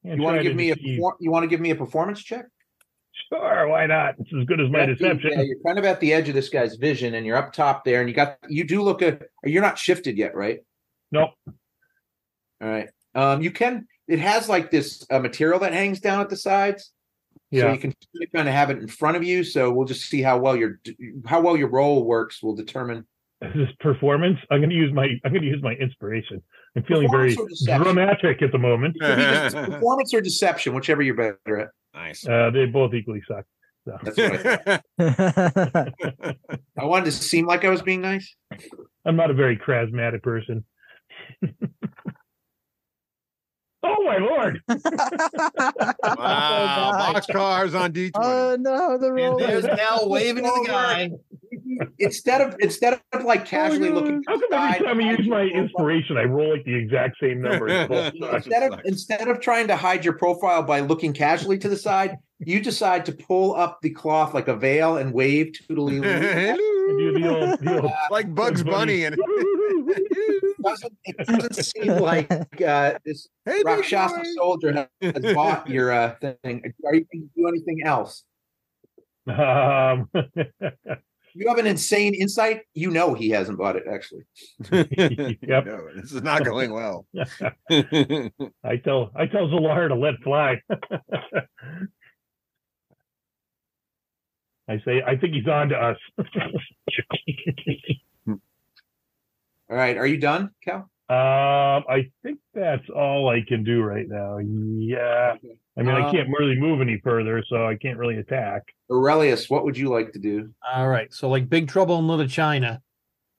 You want to give me a performance check? Sure, why not? It's as good as my deception. Yeah, you're kind of at the edge of this guy's vision, and you're up top there, and you do look at. You're not shifted yet, right? Nope. All right. You can. It has like this material that hangs down at the sides. Yeah. So you can kind of have it in front of you. So we'll just see how well your roll works will determine. This performance. I'm going to use my inspiration. I'm feeling very dramatic at the moment. Performance or deception, whichever you're better at. Nice. They both equally suck. So. That's what I thought. I wanted to seem like I was being nice. I'm not a very charismatic person. Oh my lord! Wow, boxcars on D20. Oh no, the roll. There's Al waving to the guy. Instead of like casually looking. How come every time I use my inspiration, I roll like the exact same number? Instead of trying to hide your profile by looking casually to the side, you decide to pull up the cloth like a veil and wave toodly. Like Bugs Bunny and it doesn't seem like this Rakshasa soldier has bought your thing. Are you going to do anything else? You have an insane insight. You know he hasn't bought it, actually. Yep. No, this is not going well. I tell Zalar to let fly. I say, I think he's on to us. All right. Are you done, Cal? I think that's all I can do right now. Yeah. I mean, I can't really move any further, so I can't really attack. Aurelius, what would you like to do? All right. So like Big Trouble in Little China,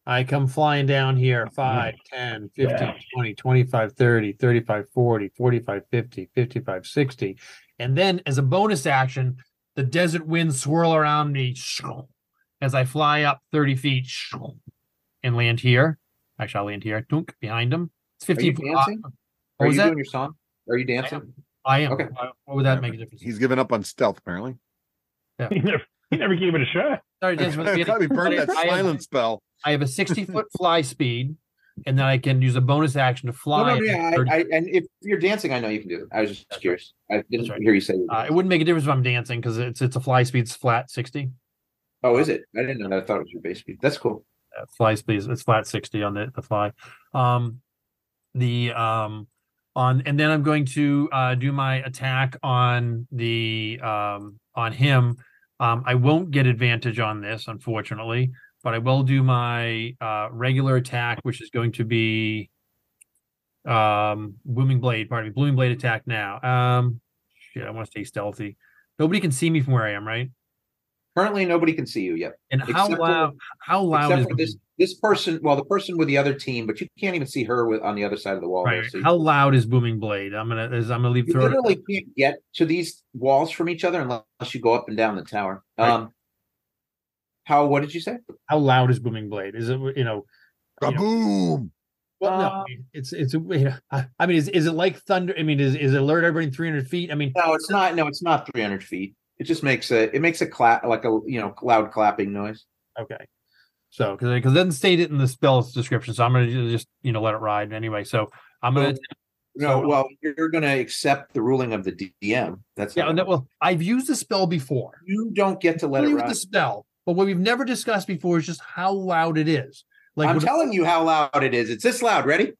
I come flying down here 5, 10, 15, 20, 25, 30, 35, 40, 45, 50, 55, 60. And then as a bonus action, the desert winds swirl around me as I fly up 30 feet and land here. Actually, I'll land here. Dunk behind him. It's 15 feet. Dancing? Are you doing your song? Are you dancing? I am. Okay. What would that make a difference? He's given up on stealth, apparently. Yeah. He never gave it a shot. Sorry, dancing with the Probably burned that silent spell. I have a 60-foot fly speed, and then I can use a bonus action to fly. And if you're dancing, I know you can do it. I was just curious. I didn't hear you say it. It wouldn't make a difference if I'm dancing because it's a fly speed's flat 60. Oh, is it? I didn't know that. I thought it was your base speed. That's cool. Fly speed it's flat 60 on the fly. And then I'm going to do my attack on him. I won't get advantage on this, unfortunately, but I will do my regular attack, which is going to be booming blade. Pardon me, blooming blade attack now. I want to stay stealthy. Nobody can see me from where I am, right? Currently, nobody can see you yet. And how loud is this person? Well, the person with the other team, but you can't even see her on the other side of the wall. Right. There, so how loud is booming blade? I'm gonna leave. You literally can't get to these walls from each other unless you go up and down the tower. Right. What did you say? How loud is booming blade? Is it Boom? Well, no, it's I mean, is it like thunder? I mean, is it alert everybody 300 feet? I mean, no, it's not. No, it's not 300 feet. It just makes a clap, like a loud clapping noise. Okay. So because it doesn't state it in the spell's description, so I'm going to just let it ride anyway. So I'm going to. No, well, you're going to accept the ruling of the DM. That's well, I've used the spell before. You don't get to let it ride. The spell, but what we've never discussed before is just how loud it is. Like I'm telling you how loud it is. It's this loud. Ready?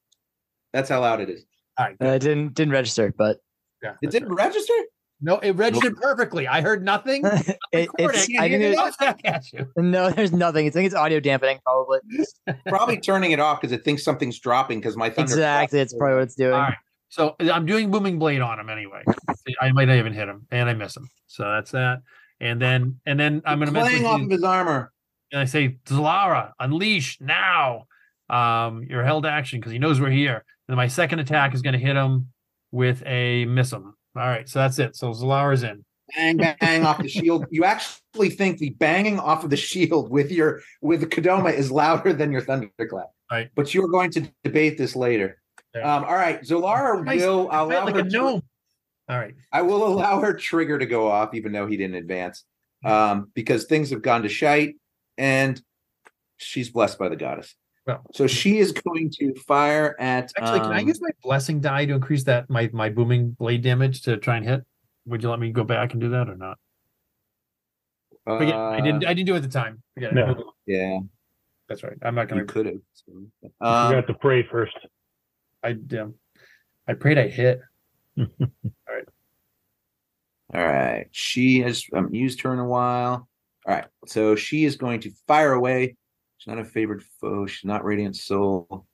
That's how loud it is. All right. It didn't register, but it didn't register. No, it registered perfectly. I heard nothing. No, there's nothing. I think it's audio dampening, probably. Probably turning it off because it thinks something's dropping because my thunder. Exactly, it's probably what it's doing. All right. So I'm doing booming blade on him anyway. I might not even hit him, and I miss him. So that's that. And then I'm going to playing off of his armor. And I say, Zalara, unleash now. Your held action because he knows we're here. And my second attack is going to hit him with a miss him. All right, so that's it. So Zalara's in. Bang, bang off the shield. You actually think the banging off of the shield with the Kodama is louder than your thunderclap. Right. But you're going to debate this later. Yeah. All right, Zalara will allow like her a gnome. All right. I will allow her trigger to go off, even though he didn't advance, because things have gone to shite, and she's blessed by the goddess. Well, so she is going to fire at. Actually, can I use my blessing die to increase that my booming blade damage to try and hit? Would you let me go back and do that or not? I didn't do it at the time. No. Yeah, that's right. I'm not going to. You could have. You got to pray first. I prayed I hit. All right. She has used her in a while. All right. So she is going to fire away. She's not a favored foe. She's not Radiant Soul.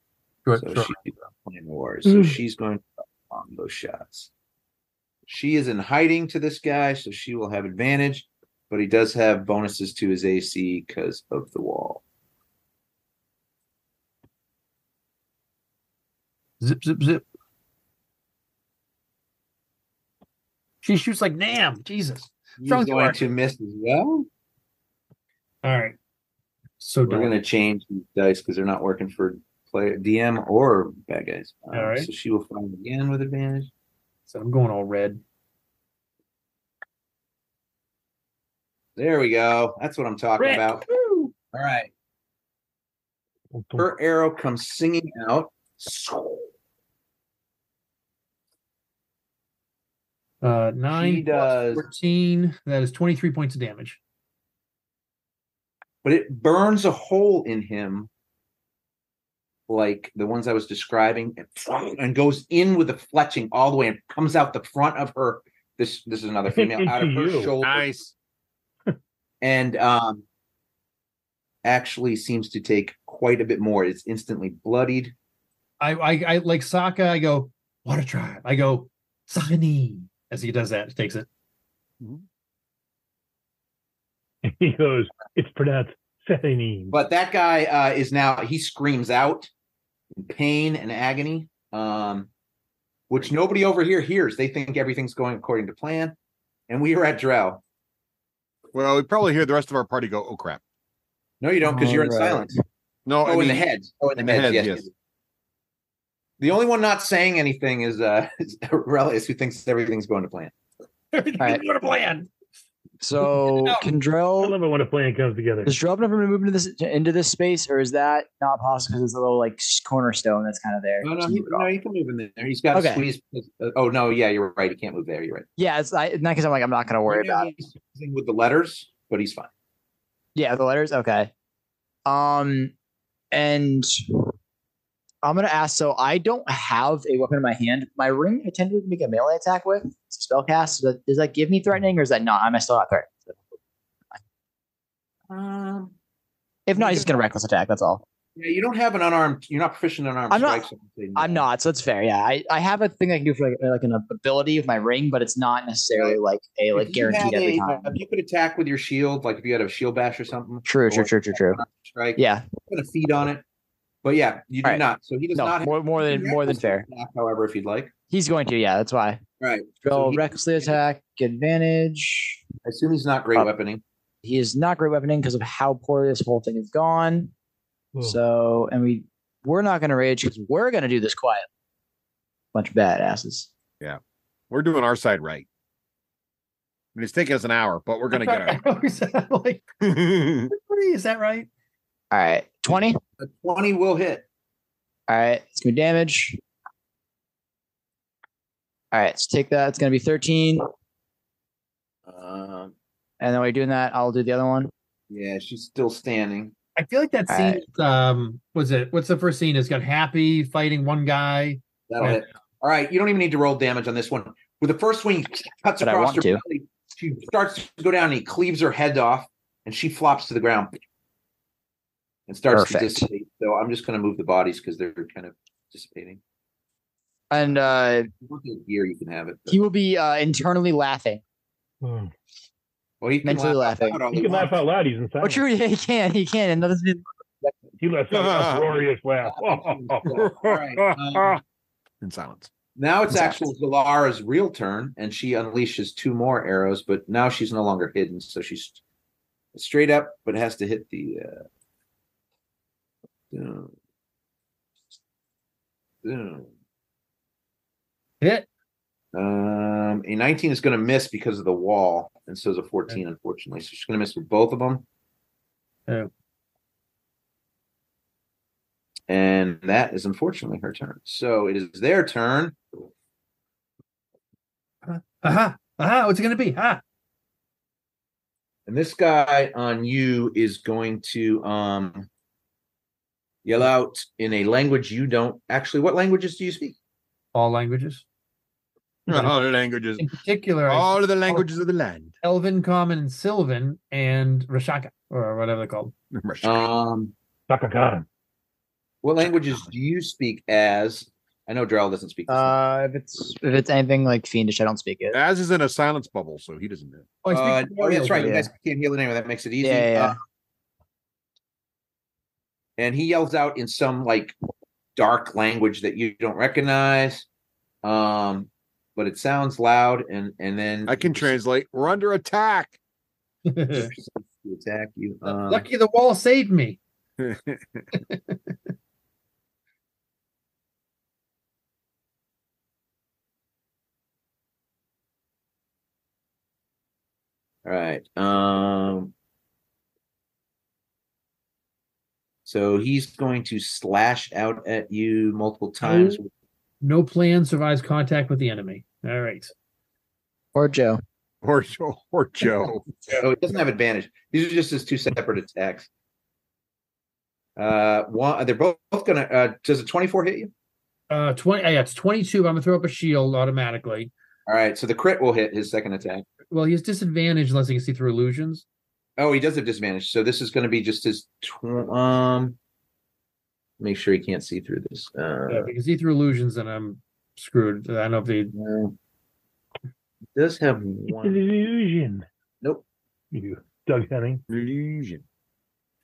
Sure. She's playing wars. So she's going to on those shots. She is in hiding to this guy, so she will have advantage, but he does have bonuses to his AC because of the wall. Zip, zip, zip. She shoots like Nam. Jesus. He's going to miss as well. All right. So we're going to change these dice because they're not working for player DM or bad guys. All right. So she will fire again with advantage. So I'm going all red. There we go. That's what I'm talking about. Woo! All right. Her arrow comes singing out. 9 plus 14. That is 23 points of damage. But it burns a hole in him, like the ones I was describing, and goes in with the fletching all the way and comes out the front of her. This is another female out of her shoulder. Nice. And actually seems to take quite a bit more. It's instantly bloodied. I like Sokka. I go water tribe. I go Sakani as he does that. Takes it. He goes, it's pronounced Sakani. But that guy is now. He screams out in pain and agony, which nobody over here hears. They think everything's going according to plan, and we are at Drell. Well, we probably hear the rest of our party go, "Oh crap!" No, you don't, because you're in silence. No, I mean, in the heads. Oh, in the heads. Yes. The only one not saying anything is Aurelius, who thinks everything's going to plan. Everything's going to plan. So can Drell? I love it when a plan comes together. Does Drell ever move into this space, or is that not possible because it's a little like cornerstone that's kind of there? No, he can move in there. He's got to squeeze. Oh no, yeah, you're right. He can't move there. You're right. Yeah, it's not because I'm not going to worry about it. He's with the letters, but he's fine. Yeah, the letters. Okay. And I'm gonna ask. So I don't have a weapon in my hand. My ring, I tend to make a melee attack with. It's a spell cast. Does that give me threatening, or is that not? Am I still not threatened? If not, he's just gonna reckless attack. That's all. Yeah, you don't have an unarmed. You're not proficient in unarmed strikes. I'm not. So it's fair. Yeah, I have a thing I can do for like an ability with my ring, but it's not necessarily like a guaranteed every time. If you could attack with your shield, like if you had a shield bash or something. True. Strike. Yeah. Going to feed on it. But yeah, you do not. So he does not have more than fair. Attack, however, if you'd like. He's going to, yeah, that's why. Right. So recklessly attack, advantage. I assume he's not great weaponing. He is not great weaponing because of how poor this whole thing has gone. Whoa. So, and we're not going to rage because we're going to do this quiet. Bunch of badasses. Yeah. We're doing our side right. I mean, it's taking us an hour, but we're going to get it. Is that right? All right, 20. A 20 will hit. All right, it's gonna be damage. All right, so take that. It's gonna be 13. And then while you're doing that, I'll do the other one. Yeah, she's still standing. I feel like that All scene. Was it? What's the first scene? It's got Happy fighting one guy. That'll hit. All right, you don't even need to roll damage on this one. With the first swing, he cuts But I across her want to. belly. She starts to go down, and he cleaves her head off, and she flops to the ground and starts to Perfect. dissipate. So I'm just going to move the bodies because they're kind of dissipating. And If you want the gear, you can have it. but- he will be internally laughing. Hmm. Well, he can mentally laugh laughing. out all He he can laugh wants. out loud. He's inside. Oh, true. Yeah, he can. He can. And that doesn't mean He lets out a glorious laugh. All right. In silence. Now it's Exactly. actual Zalara's real turn, and she unleashes 2 more arrows, but now she's no longer hidden, so she's straight up, but has to hit the Hit. a 19 is going to miss because of the wall, and so is a 14, unfortunately. So she's going to miss with both of them. Yeah. And that is unfortunately her turn. So it is their turn. Aha. Aha. What's it going to be? Ah. And this guy on you is going to yell out in a language you don't actually. What languages do you speak? All languages. All the languages. In particular, All of the languages of the land. Elven, Common, and Sylvan, and Rashaka, or whatever they're called. Shaka Khan. What languages do you speak as? I know Drell doesn't speak. if it's anything like fiendish, I don't speak it. As is in a silence bubble, so he doesn't know. Oh, I speak that's right. You Yeah. guys can't heal it anyway. That makes it easy. Yeah. And he yells out in some like dark language that you don't recognize. But it sounds loud, and then I can translate. We're under attack. to attack you. Lucky the wall saved me. All right. So he's going to slash out at you multiple times. No plan survives contact with the enemy. All right. Or Joe. or Joe. Oh, it doesn't have advantage. These are just his 2 separate attacks. They're both gonna. Does a 24 hit you? 20. Yeah, it's 22. But I'm gonna throw up a shield automatically. All right. So the crit will hit his second attack. Well, he has disadvantage unless he can see through illusions. Oh, he does have disadvantage. So this is going to be just his. Make sure he can't see through this. Yeah, if he can see through illusions, then I'm screwed. I don't know if they. He does have It's an one. illusion. Nope. You, Doug Henning. Illusion.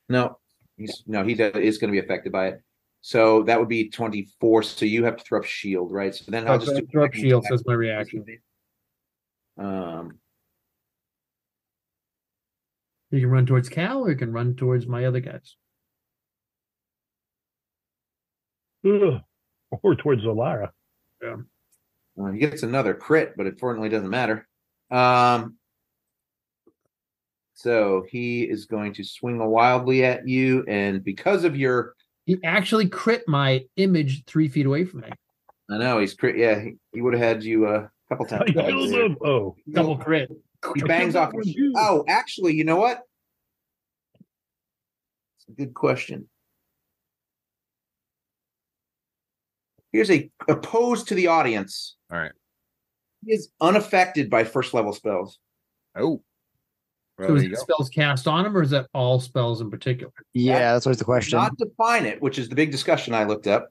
No. He is going to be affected by it. So that would be 24. So you have to throw up shield, right? So then I'll just do throw up shield. That's my reaction. You can run towards Cal, or you can run towards my other guys. Ugh. Or towards Zalara. He gets another crit, but it fortunately doesn't matter. So he is going to swing wildly at you, and because of your, He actually crit my image 3 feet away from me. I know he's crit. Yeah, he would have had you a couple times. I killed him. Oh. Double crit. He bangs off. Oh, actually, you know what? It's a good question. Here's a pose to the audience. All right. He is unaffected by first level spells. Oh. Well, So is there you it go. spells cast on him, or is that all spells in particular? Yeah, that's always the question. Not define it, which is the big discussion I looked up.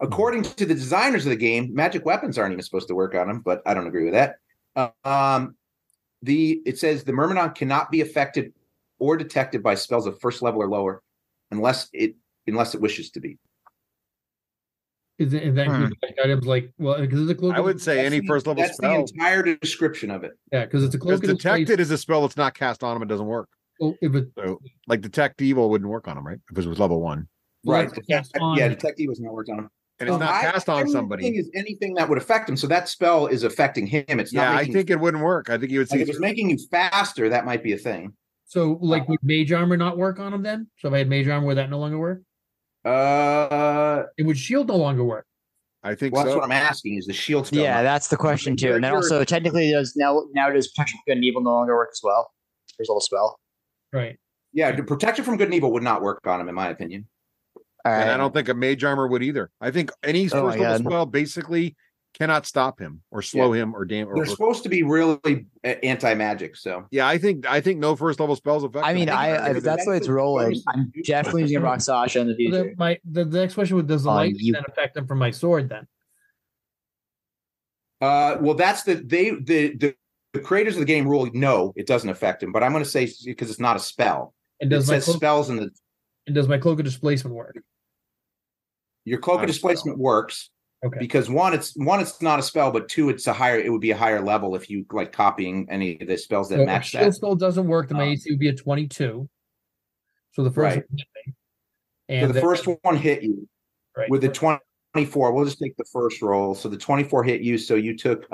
According to the designers of the game, magic weapons aren't even supposed to work on them, but I don't agree with that. It says the Myrmidon cannot be affected or detected by spells of first level or lower, unless it wishes to be. Is that include items like, well, because it's a cloak? I would say any first level That's spell. the entire description of it. Yeah, because it's a Because cloak. and detected is a spell that's not cast on him. It doesn't work. Oh, if it, So, like detect evil wouldn't work on him, right? If it was level 1, well, Right. that's cast on. Yeah, detective was not worked on him. and it's not cast on somebody. Is anything that would affect him. So that spell is affecting him. It's Yeah, not I making think it wouldn't work. I think you would like see. if it's making you faster, that might be a thing. So, like, would Mage Armor not work on him then? So, if I had Mage Armor, would that no longer work? It would Shield no longer work. I think Well, that's so. what I'm asking. Is the shield still? Yeah, that's the question too. And then also, technically, does Protection from Good and Evil no longer work as well? First level spell. Right. Yeah, the Protection from Good and Evil would not work on him, in my opinion. All right. And I don't think a Mage Armor would either. I think any first level spell basically cannot stop him or slow him or damage. They're supposed to be really anti-magic. So yeah, I think no first level spells affect. I mean, if that's the way it's rolling, I'm definitely using Rock Sasha in the future. The next question was, does the light then affect them from my sword then? Well, that's the creators of the game rule. No, it doesn't affect him. But I'm going to say because it's not a spell. And does it says spells in the. And does my Cloak of Displacement work? Your Cloak of Displacement works. Okay. Because one, it's not a spell, but two, it would be a higher level if you like copying any of the spells that match that. Shield spell doesn't work, then my AC would be a 22. So the first one hit me. And so the first one hit you. Right. With the 24, we'll just take the first roll. So the 24 hit you. So you took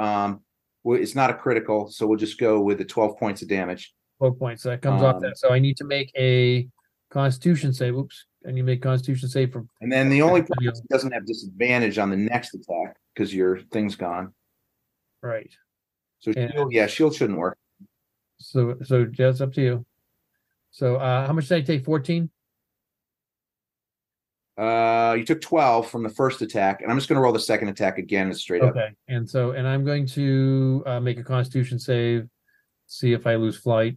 it's not a critical, so we'll just go with the 12 points of damage. 12 points. So that comes off that. So I need to make a Constitution save. Oops. And you make Constitution save from. And then the only person that doesn't have disadvantage on the next attack because your thing's gone. Right. So shield shouldn't work. So that's up to you. So how much did I take? 14? You took 12 from the first attack, and I'm just going to roll the second attack again straight up. Okay. And I'm going to make a Constitution save, see if I lose flight.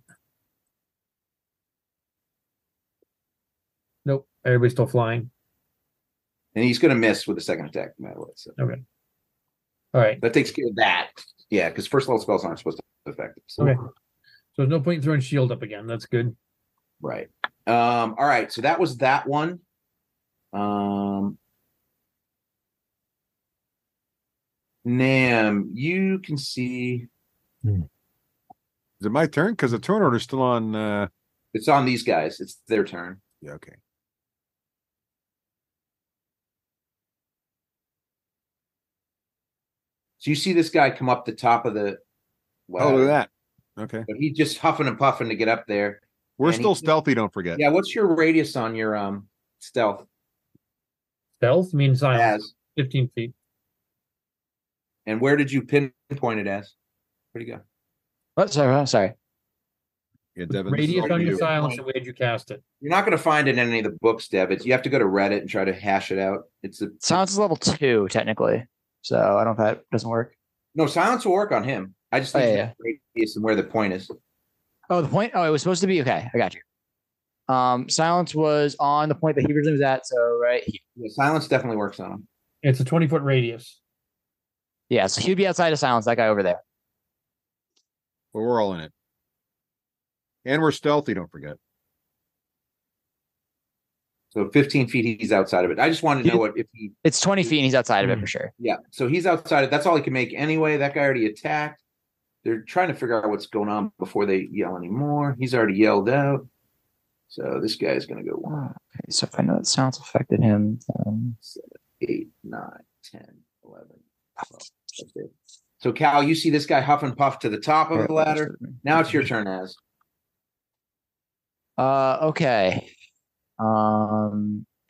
Nope. Everybody's still flying. And he's going to miss with the second attack, no matter what. So. Okay. All right. That takes care of that. Yeah, because first level spells aren't supposed to affect it. So. Okay. So there's no point in throwing shield up again. That's good. Right. All right. So that was that one. Nam, you can see. Is it my turn? Because the turn order's still on. It's on these guys. It's their turn. Yeah. Okay. So you see this guy come up the top of the. Oh, look at that. Okay. But he's just huffing and puffing to get up there. We're still stealthy. Don't forget. Yeah. What's your radius on your stealth? Stealth means silence. 15 feet. And where did you pinpoint it as? Where'd you go? What? Sorry. Yeah, Devin, radius on your silence, and where'd you cast it? You're not going to find it in any of the books, Dev. You have to go to Reddit and try to hash it out. Silence is level 2, technically. So I don't know if that doesn't work. No, silence will work on him. I just need radius and where the point is. Oh, the point? Oh, it was supposed to be okay. I got you. Silence was on the point that he originally was at. So right here. Yeah, silence definitely works on him. It's a 20-foot radius. Yeah, so he'd be outside of silence. That guy over there. Well, we're all in it, and we're stealthy. Don't forget. So 15 feet, he's outside of it. I just wanted to know if he. It's 20 feet, and he's outside of it for sure. Yeah, so he's outside of. That's all he can make anyway. That guy already attacked. They're trying to figure out what's going on before they yell anymore. He's already yelled out. So this guy is going to go 1. Okay, so if I know that sounds affected him, 7, 8, 9, 10, 11, 12. So Cal, you see this guy huff and puff to the top of the ladder. Now it's your turn, Az. Okay. I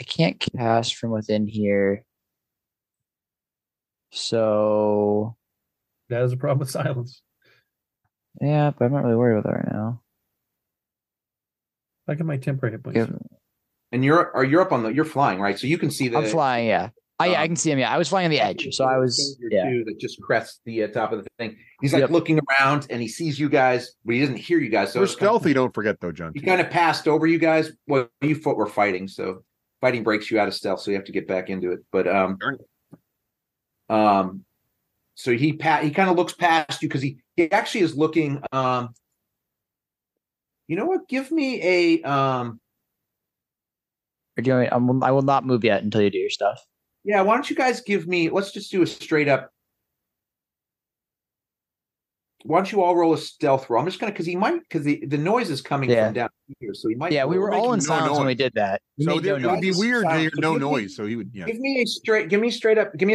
can't cast from within here. So that is a problem with silence. Yeah, but I'm not really worried about that right now. Look at my temporary hit points. And you're up on the. You're flying, right? So you can see the. I'm flying. Yeah. I can see him. Yeah, I was flying on the edge, so I was. Yeah. That just crests the top of the thing. He's like looking around, and he sees you guys, but he doesn't hear you guys. So we're stealthy. Don't forget, though, John. He kind of passed over you guys. Well, you were fighting, so fighting breaks you out of stealth, so you have to get back into it. But so he kind of looks past you because he actually is looking. You know what? Give me a. I will not move yet until you do your stuff. Yeah, why don't you guys give me? Let's just do a straight up. Why don't you all roll a stealth roll? I'm just gonna because the noise is coming from down here, so he might. Yeah, we were all in no silence when we did that. So it would be weird to hear no noise. So he would. Yeah. Give me a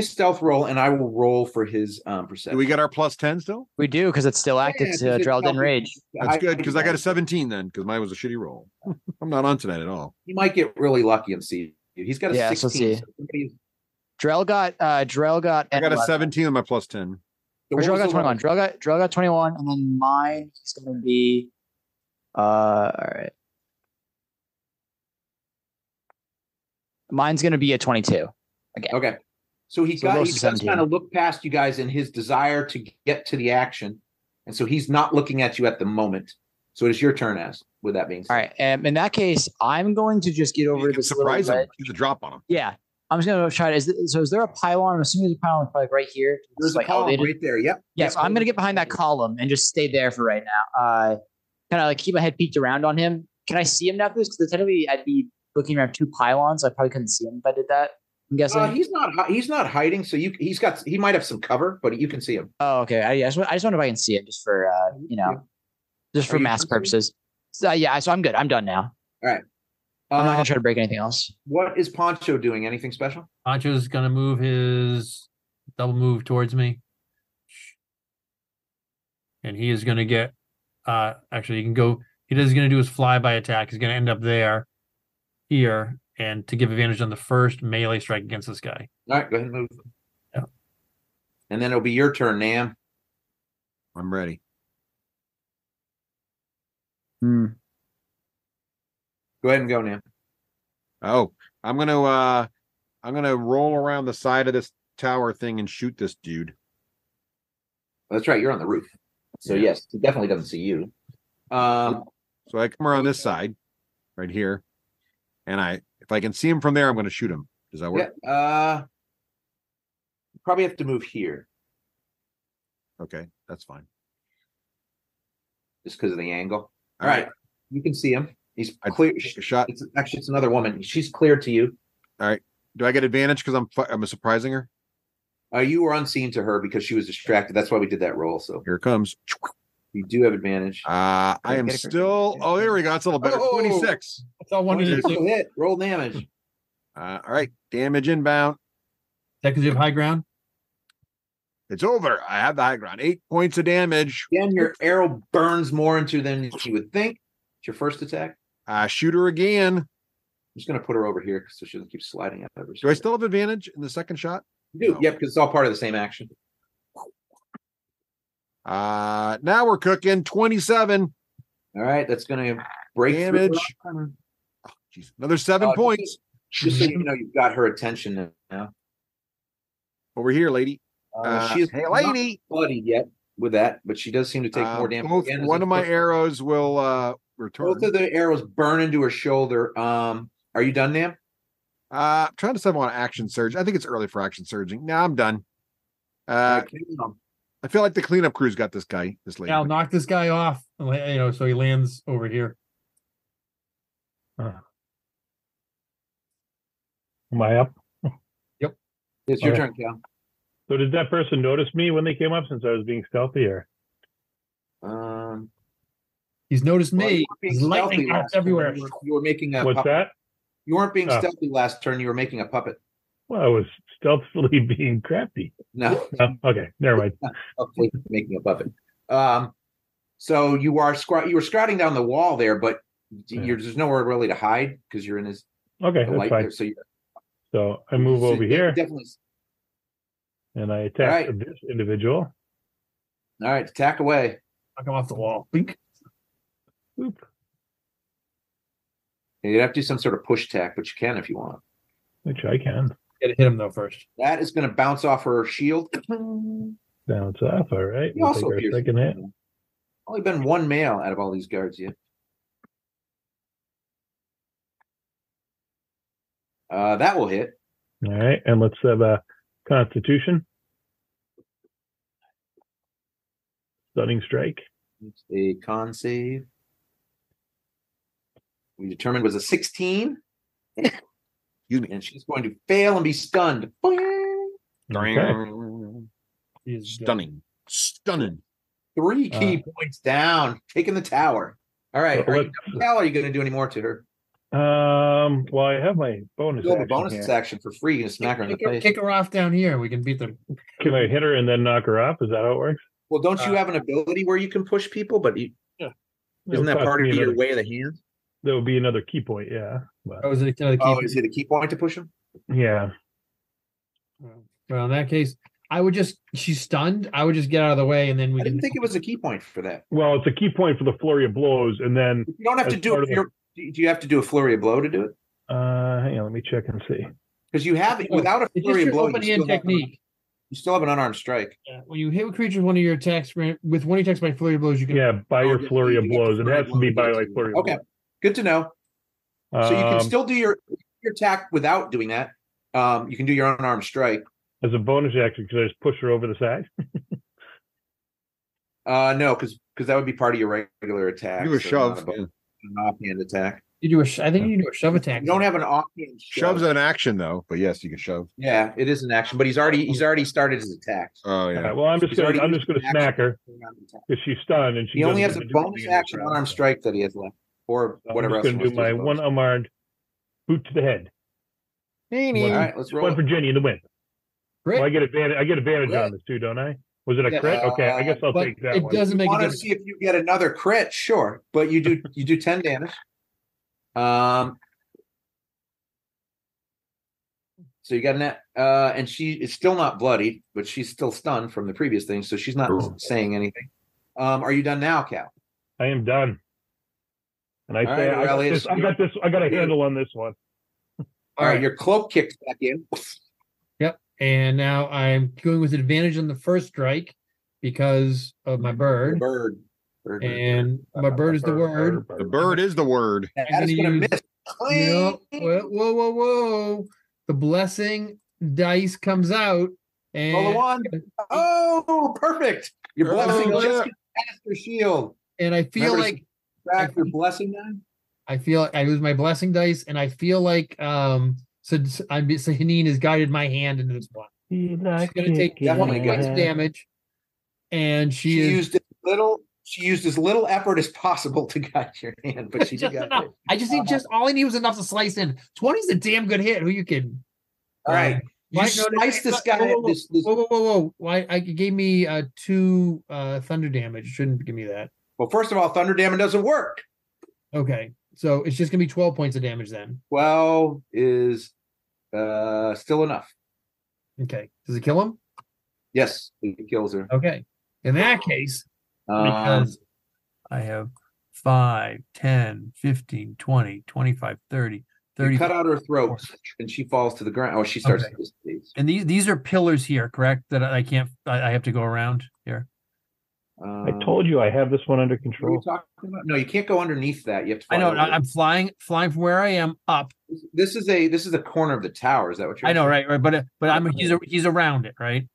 stealth roll, and I will roll for his perception. Do we get our +10 still? We do because it's still active to Drellden Rage. That's good because I got a 17 then because mine was a shitty roll. I'm not on tonight at all. He might get really lucky and see you. He's got a 16. So let's see. Drell got. I got a 17 on my +10. So Drell got 21. Drell got 21, and then mine is going to be. All right. Mine's going to be a 22. Again. Okay. So he does kind of look past you guys in his desire to get to the action, and so he's not looking at you at the moment. So it's your turn, as with that being said. All right. In that case, I'm going to just get over to this surprise him. Get the drop on him. Yeah. I'm just going to try to. Is there a pylon? I'm assuming there's a pylon like right here. There's a pylon right there. Yep. Yeah. So I'm going to get behind that column and just stay there for right now. Kind of like keep my head peeked around on him. Can I see him now? Because technically I'd be looking around 2 pylons. So I probably couldn't see him if I did that. I'm guessing he's not hiding. So he might have some cover, but you can see him. Oh, okay. I just wonder if I can see him just for just for mask purposes. So so I'm good. I'm done now. All right. I'm not gonna try to break anything else. What is Poncho doing? Anything special? Poncho's gonna move his double move towards me. And he is gonna get actually he can go he's gonna do his flyby attack. He's gonna end up here, and to give advantage on the first melee strike against this guy. All right, go ahead and move. Yeah. And then it'll be your turn, Nam. I'm ready. Go ahead and go, Nam. Oh, I'm gonna roll around the side of this tower thing and shoot this dude. That's right, you're on the roof. So yes, he definitely doesn't see you. So I come around this side, right here, and if I can see him from there, I'm going to shoot him. Does that work? Yeah. Probably have to move here. Okay, that's fine. Just because of the angle. All right, you can see him. He's clear. Take a shot. It's another woman. She's clear to you. All right. Do I get advantage because I'm surprising her? You were unseen to her because she was distracted. That's why we did that roll. So here it comes. You do have advantage. I am still. Oh, there we go. It's a little better. 26. That's all one hit. Roll damage. All right. Damage inbound. Because you have high ground. It's over. I have the high ground. 8 points of damage. Again, your arrow burns more into than you would think. It's your first attack. Shoot her again. I'm just going to put her over here so she doesn't keep sliding out of her. Do I still have advantage in the second shot? You do. No. Yep, because it's all part of the same action. Now we're cooking. 27. All right, that's going to break damage. Oh, another 7 points. Just so you know, you've got her attention now. Over here, lady. She's hey, lady. Not bloodied yet with that, but she does seem to take more damage. One of my arrows will return. Both of the arrows burn into her shoulder. Are you done, Nam? I'm trying to decide if I want action surge. I think it's early for action surging. No, I'm done. I feel like the cleanup crew's got this lady. Yeah, I'll knock this guy off. So he lands over here. Am I up? Yep. It's your turn, Cal. So did that person notice me when they came up since I was being stealthy, or? He's noticed me. He's lightning everywhere. You were making a What's puppet. that? You weren't being stealthy last turn. You were making a puppet. Well, I was stealthily being crafty. No. Okay, never mind. Making a puppet. So you were scouting down the wall there, but there's nowhere really to hide because you're in his. Okay, that's fine. There, so I move over here. Definitely. And I attack this individual. All right, attack away. Knock him off the wall. Bink. Oop. You'd have to do some sort of push attack, but you can if you want. Which I can. Got to hit him though first. That is going to bounce off her shield. Bounce off. All right. We'll also take our second hit. Only been one male out of all these guards yet. That will hit. All right, and let's have a Constitution. Stunning strike. It's a con save. We determined was a 16. Excuse me. And she's going to fail and be stunned. Okay. Stunning. 3 key points down, taking the tower. All right. Are you done, Cal? Are you going to do any more to her? Well, I have my bonus. Still the bonus action for free. You can smack her in the face. Kick her off down here. We can beat them. Can I hit her and then knock her off? Is that how it works? Well, don't you have an ability where you can push people? But isn't that part of your way of the hand? That would be another key point, yeah. But... is it another key point? Is it a key point to push him? Yeah. Well, in that case, she's stunned. I would just get out of the way, and then I didn't think it was a key point for that. Well, it's a key point for the flurry of blows, and then you don't have to do it. Do you have to do a flurry of blow to do it? Hang on, let me check and see. Because you have it without a flurry of blow. You still have an unarmed strike. Yeah. When you hit a creature with one of your attacks with one of your attacks by flurry of blows, you can. Yeah, by your flurry of blows. It has to be by like flurry. Okay, good to know. So you can still do your attack without doing that. You can do your unarmed strike as a bonus action. Could I just push her over the side? No, because that would be part of your regular attack. You do a shove. An offhand attack. You do I think you do a shove attack. You don't have an offhand shove. Shove's an action though, but yes, you can shove. Yeah, it is an action, but he's already started his attack. Oh yeah. Well, I'm just gonna smack her because she's stunned and he only has a bonus action unarmed strike that he has left, or whatever else. I'm just gonna do my one unarmed boot to the head. All right, let's roll. One for Jenny in the win. Well, I get advantage on this too, don't I? Was it a crit? Okay, I guess I'll take that. It doesn't make a difference. See if you get another crit, sure, but you do 10 damage. So you got that, and she is still not bloodied, but she's still stunned from the previous thing, so she's not saying anything. Are you done now, Cal? I am done. And I got a handle on this one. All right, your cloak kicks back in. Yep. And now I'm going with advantage on the first strike because of my bird. Bird. My bird is the word. The bird is the word. That is going to miss. Whoa. The blessing dice comes out. And roll a 1. Oh, perfect. Your blessing just gets past your shield. And I feel like back your blessing then? I feel like I use my blessing dice, and I feel like Haneen has guided my hand into this one. She's going to take 20 points of damage, and she used as little effort as possible to guide your hand, but she did got it. I just think all I need was enough to slice in. 20 is a damn good hit. Who you kidding? All right. You slice this guy. Whoa. Why? It gave me 2 thunder damage. Shouldn't give me that. Well, first of all, thunder damage doesn't work. Okay. So it's just going to be 12 points of damage then. 12 is still enough. Okay. Does it kill him? Yes, it kills her. Okay. In that case, because I have 5, 10, 15, 20, 25, 30. You cut out her throat and she falls to the ground. Oh, she starts to dissipate. And these are pillars here, correct? That I can't, I have to go around here. I told you I have this one under control. What are you talking about? No, you can't go underneath that. You have to. I know. I'm flying from where I am up. This is a corner of the tower. Is that what you're? I know, saying? Right. But he's around it, right?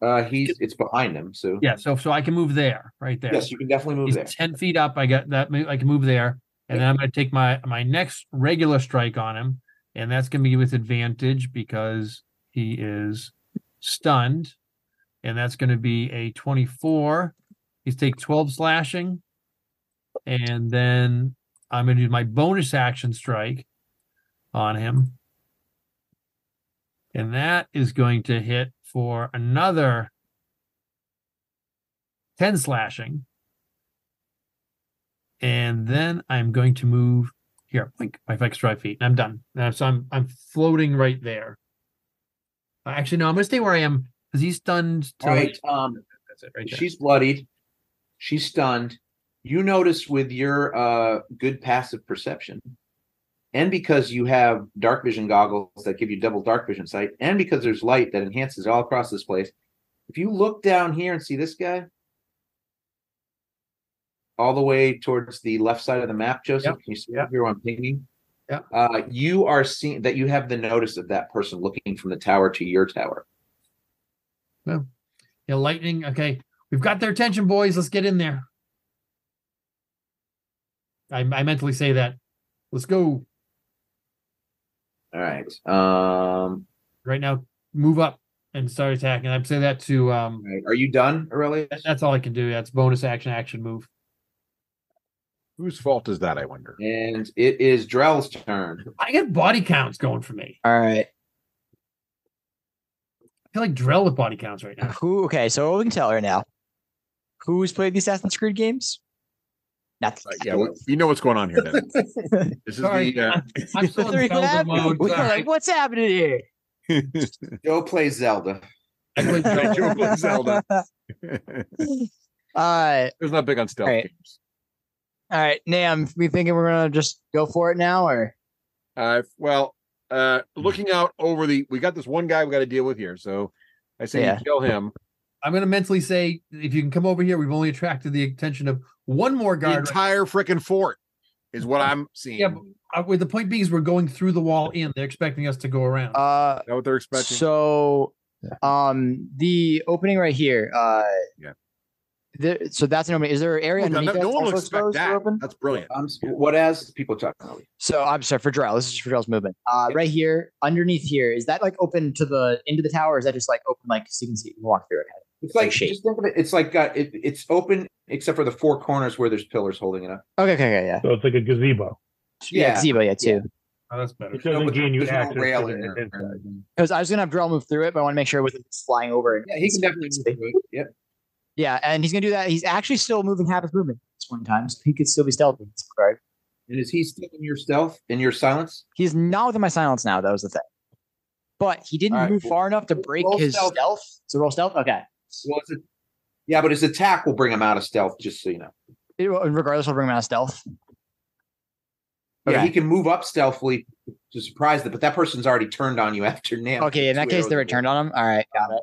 It's behind him. So yeah. So I can move there, right there. Yes, you can definitely move there. 10 feet up. I got that. I can move there, and then I'm going to take my next regular strike on him, and that's going to be with advantage because he is stunned. And that's going to be a 24. He's take 12 slashing. And then I'm going to do my bonus action strike on him. And that is going to hit for another 10 slashing. And then I'm going to move here, blink, my extra feet. And I'm done. So I'm floating right there. Actually, no, I'm going to stay where I am. Because he's stunned. That's it right there. She's bloodied. She's stunned. You notice with your good passive perception, and because you have dark vision goggles that give you double dark vision sight, and because there's light that enhances all across this place, if you look down here and see this guy, all the way towards the left side of the map, Joseph, Can you see here I'm pinging? Yeah. You are seeing that you have the notice of that person looking from the tower to your tower. Well, yeah, lightning. Okay, we've got their attention, boys. Let's get in there. I mentally say that. Let's go. All right. Right now, move up and start attacking. I'd say that to Right. Are you done, Aurelius? that's all I can do. That's bonus action move. Whose fault is that, I wonder? And it is Drell's turn. I get body counts going for me. All right. I feel like Drell with body counts right now. Okay, so we can tell right now. Who's played the Assassin's Creed games? Not You know what's going on here. Then. This is Sorry, the. I'm still in Zelda mode. We're Sorry. like, what's happening here? Joe plays Zelda. I played Zelda. Joe plays Zelda. Who's not big on stealth games? All right, Nam, we thinking we're gonna just go for it now, or? Looking out over we got this one guy we got to deal with here. So I say you kill him. I'm going to mentally say, if you can come over here, we've only attracted the attention of one more guard. The entire freaking fort is what I'm seeing. Yeah, but with the point being is we're going through the wall in. They're expecting us to go around. Is that what they're expecting? So, the opening right here. So that's an opening. Is there an area underneath that? No one will expect that. That's brilliant. What as people talking about? So I'm sorry for Drell. This is for Drell's movement. Right here, underneath here, is that like open to into the tower? Or is that just like open, like so you can see, you can walk through it? It's like just think of it. It's like it's open except for the four corners where there's pillars holding it up. Okay, yeah. So it's like a gazebo. Yeah, gazebo, yeah, too. Oh, that's better. It doesn't gain you There's no access rail to in the there. inside. Because I was gonna have Drell move through it, but I want to make sure with it flying over. Yeah, he can definitely move through it. Yep. Yeah, and he's gonna do that. He's actually still moving half his movement at this point in time, so he could still be stealthy. Right? And is he still in your stealth, in your silence? He's not within my silence now. That was the thing. But he didn't move far enough to break his stealth. So roll stealth. Okay. Well, yeah, but his attack will bring him out of stealth. Just so you know. Regardless, will bring him out of stealth. Yeah, he can move up stealthily to surprise them, but that person's already turned on you after Nam. Okay, in that case, they returned on him. All right, got it.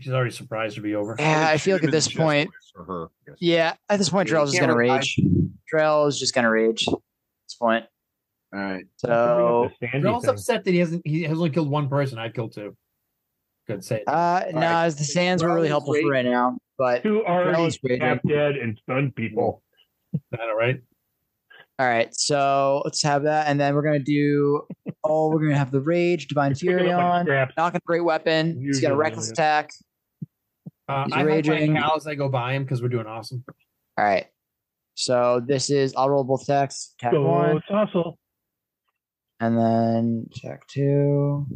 He's already surprised to be over. Yeah, I feel like at this point, at this point, Drell's just gonna rage. Drell is just gonna rage at this point. All right. So Drell's upset that he has only killed one person. I killed two. Good say. As the sands were really helpful for right now, but two already half dead and stunned people. All right. All right, so let's have that, and then we're gonna do. We're gonna have the rage, divine fury on. Not gonna great weapon. He's got a reckless attack. I raging. As I go by him because we're doing awesome. All right, so this is. I'll roll both attacks. Attack one. It's awesome. And then attack two.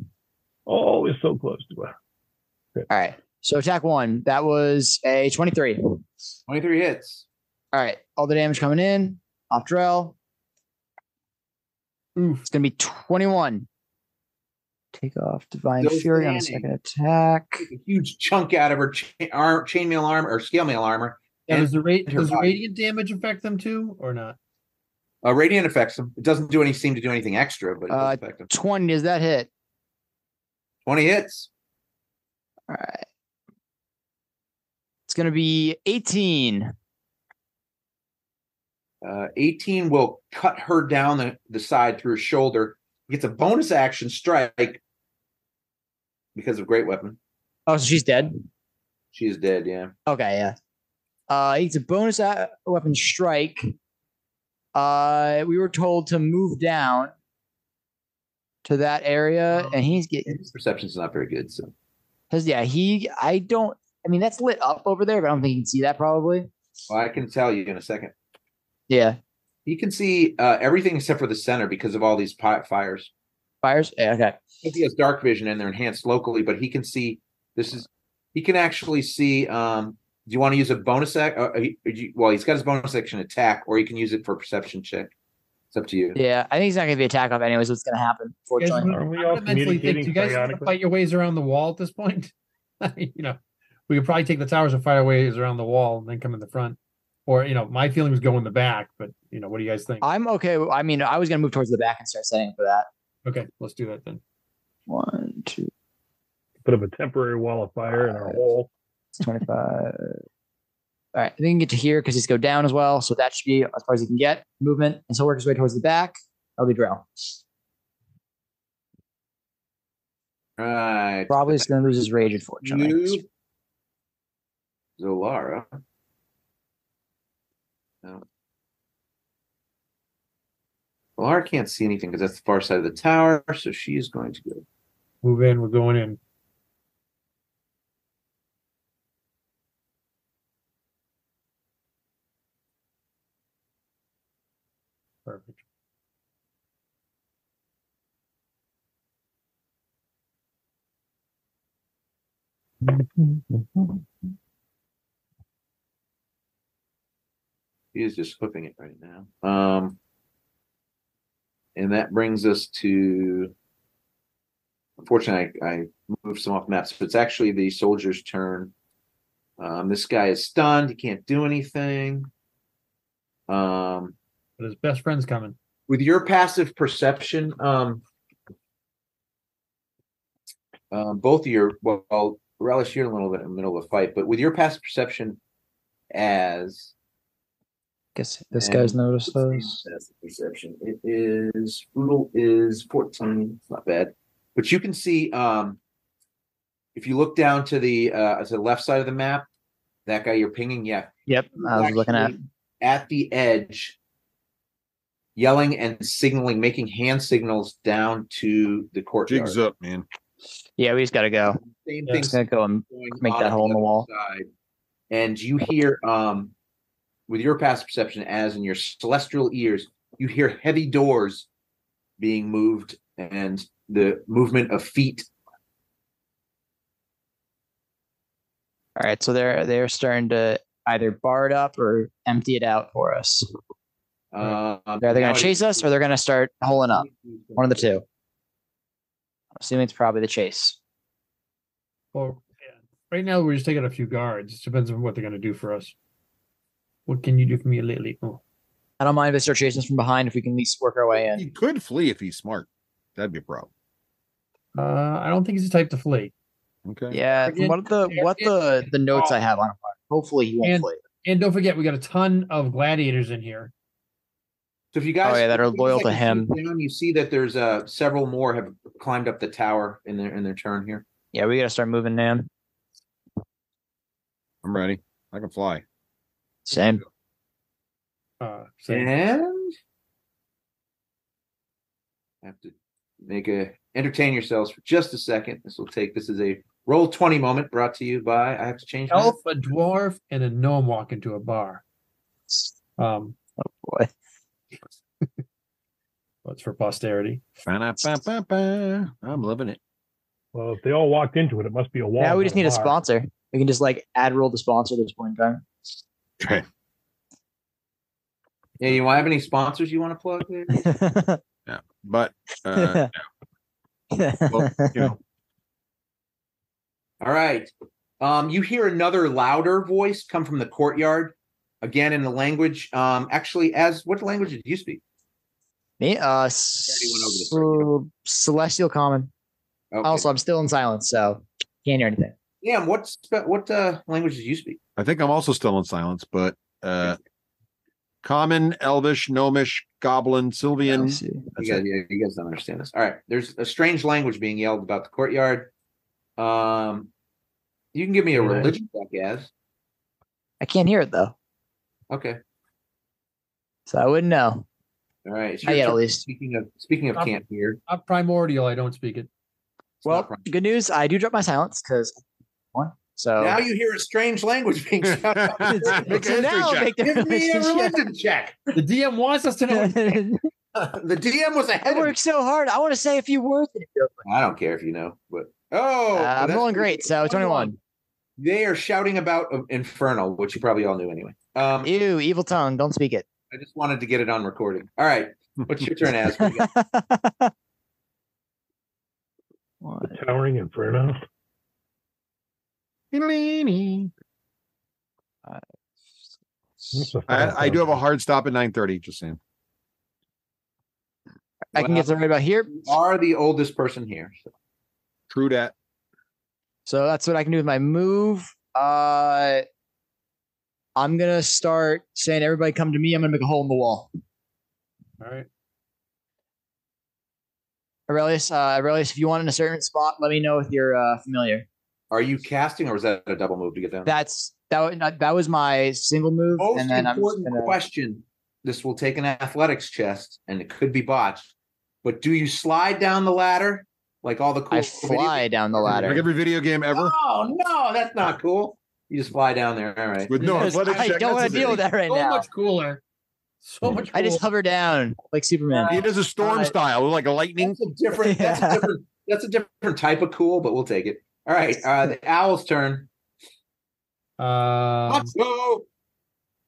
Oh, it's so close to it. All right, so attack one. That was a 23. 23 hits. All right, all the damage coming in. Off Drell. It's going to be 21. Take off Divine Fury on the second attack. A huge chunk out of her chainmail armor or scale mail armor. Yeah, does the radiant damage affect them too, or not? Radiant affects them. It doesn't seem to do anything extra, but it does affect them. 20, does that hit? 20 hits. All right. It's going to be 18. 18 will cut her down the side through her shoulder. Gets a bonus action strike because of great weapon. Oh, so she's dead? She is dead, yeah. Okay, yeah. He gets a bonus weapon strike. We were told to move down to that area, and he's getting... His perception's not very good, so... that's lit up over there, but I don't think you can see that probably. Well, I can tell you in a second. Yeah. He can see everything except for the center because of all these fires. Fires? Yeah, okay. He has dark vision and they're enhanced locally, but he can see he can actually see do you want to use a bonus he's got his bonus action attack, or you can use it for a perception check. It's up to you. Yeah, I think he's not gonna be attack off anyways. What's gonna happen? Fortunately. Are we all communicating? Do you guys want to fight your ways around the wall at this point? We could probably take the towers and fight our ways around the wall and then come in the front. Or, my feeling was go in the back, but, what do you guys think? I'm okay. I mean, I was going to move towards the back and start setting for that. Okay, let's do that then. 1, 2. Put up a temporary wall of fire in our hole. 25. All right, I think he can get to here because he's go down as well. So that should be as far as he can get. Movement. And so work his way towards the back. That'll be Drell. Right. Probably just going to lose his rage, unfortunately. Zolara. No. Zolara can't see anything because that's the far side of the tower, so she is going to go. Move in. We're going in. He is just flipping it right now. And that brings us to. Unfortunately, I moved some off maps, but it's actually the soldier's turn. This guy is stunned; he can't do anything. But his best friend's coming. With your passive perception, both of your Relish, you're in the middle of a fight, but with your passive perception, as guess this guy's noticed those. Passive perception, it is brutal is 14. It's not bad, but you can see if you look down to the left side of the map, that guy you're pinging, yeah. Yep, I was looking at the edge, yelling and signaling, making hand signals down to the courtyard. Jigs up, man. Yeah, we just gotta go. Same thing. Just gotta go and make that hole in the wall. Side. And you hear, with your passive perception, as in your celestial ears, you hear heavy doors being moved and the movement of feet. All right, so they're starting to either bar it up or empty it out for us. They're either going to chase us or they're going to start holing up. One of the two. I'm assuming it's probably the chase. Well, yeah. Right now we're just taking a few guards. It depends on what they're going to do for us. What can you do for me lately? Oh. I don't mind if they start chasing us from behind if we can at least work our way in. He could flee if he's smart. That'd be a problem. I don't think he's the type to flee. Okay. Yeah, what the notes I have on him. Hopefully he won't flee. And don't forget, we got a ton of gladiators in here. So if you guys, that are loyal to him, down, you see that there's several more have climbed up the tower in their turn here. Yeah, we got to start moving, man. I'm ready. I can fly. Same. And have to entertain yourselves for just a second. This is a roll 20 moment brought to you by. I have to change. Elf, a dwarf, and a gnome walk into a bar. Oh boy. What's for posterity? I'm loving it. Well, if they all walked into it, it must be a wall. Now we just need a sponsor. We can just add roll the sponsor at this point in time. Okay. Yeah, you have any sponsors you want to plug there? Yeah, but no. Well, All right. You hear another louder voice come from the courtyard, again in the language. Actually, what language did you speak? Me? Celestial Common. Okay. Also, I'm still in silence, so can't hear anything. Yeah, what language did you speak? I think I'm also still in silence, but Common, Elvish, Gnomish, Goblin, Sylvian. You guys don't understand this. All right. There's a strange language being yelled about the courtyard. You can give me a religion check, as. I can't hear it though. Okay. So I wouldn't know. All right. At least. Speaking of can't hear. I'm primordial. I don't speak it. Well, good news. I do drop my silence because one. So now you hear a strange language being shouted out. Give me a religion check. The DM wants us to know. The DM was ahead. I worked so hard. I want to say a few words. I don't care if you know, but I'm rolling great. So 21. They are shouting about Infernal, which you probably all knew anyway. Ew, evil tongue. Don't speak it. I just wanted to get it on recording. All right. What's your turn, Az? The Towering Inferno. I do have a hard stop at 9:30. Just saying. I can get right about here. You are the oldest person here. So. True that. So that's what I can do with my move. I'm gonna start saying, "Everybody, come to me." I'm gonna make a hole in the wall. All right. Aurelius, if you want in a certain spot, let me know with your familiar. Are you casting, or was that a double move to get down? That was my single move. Most and then important question. This will take an athletics chest, and it could be botched. But do you slide down the ladder like all the cool? I fly down the ladder. Like every video game ever. Oh no, that's not cool. You just fly down there. All right. With no athletics check. I don't want to deal with that right now. So much cooler. So much. I just hover down like Superman. He does a storm style, like a lightning. That's a different type of cool, but we'll take it. All right, the owl's turn. Poncho.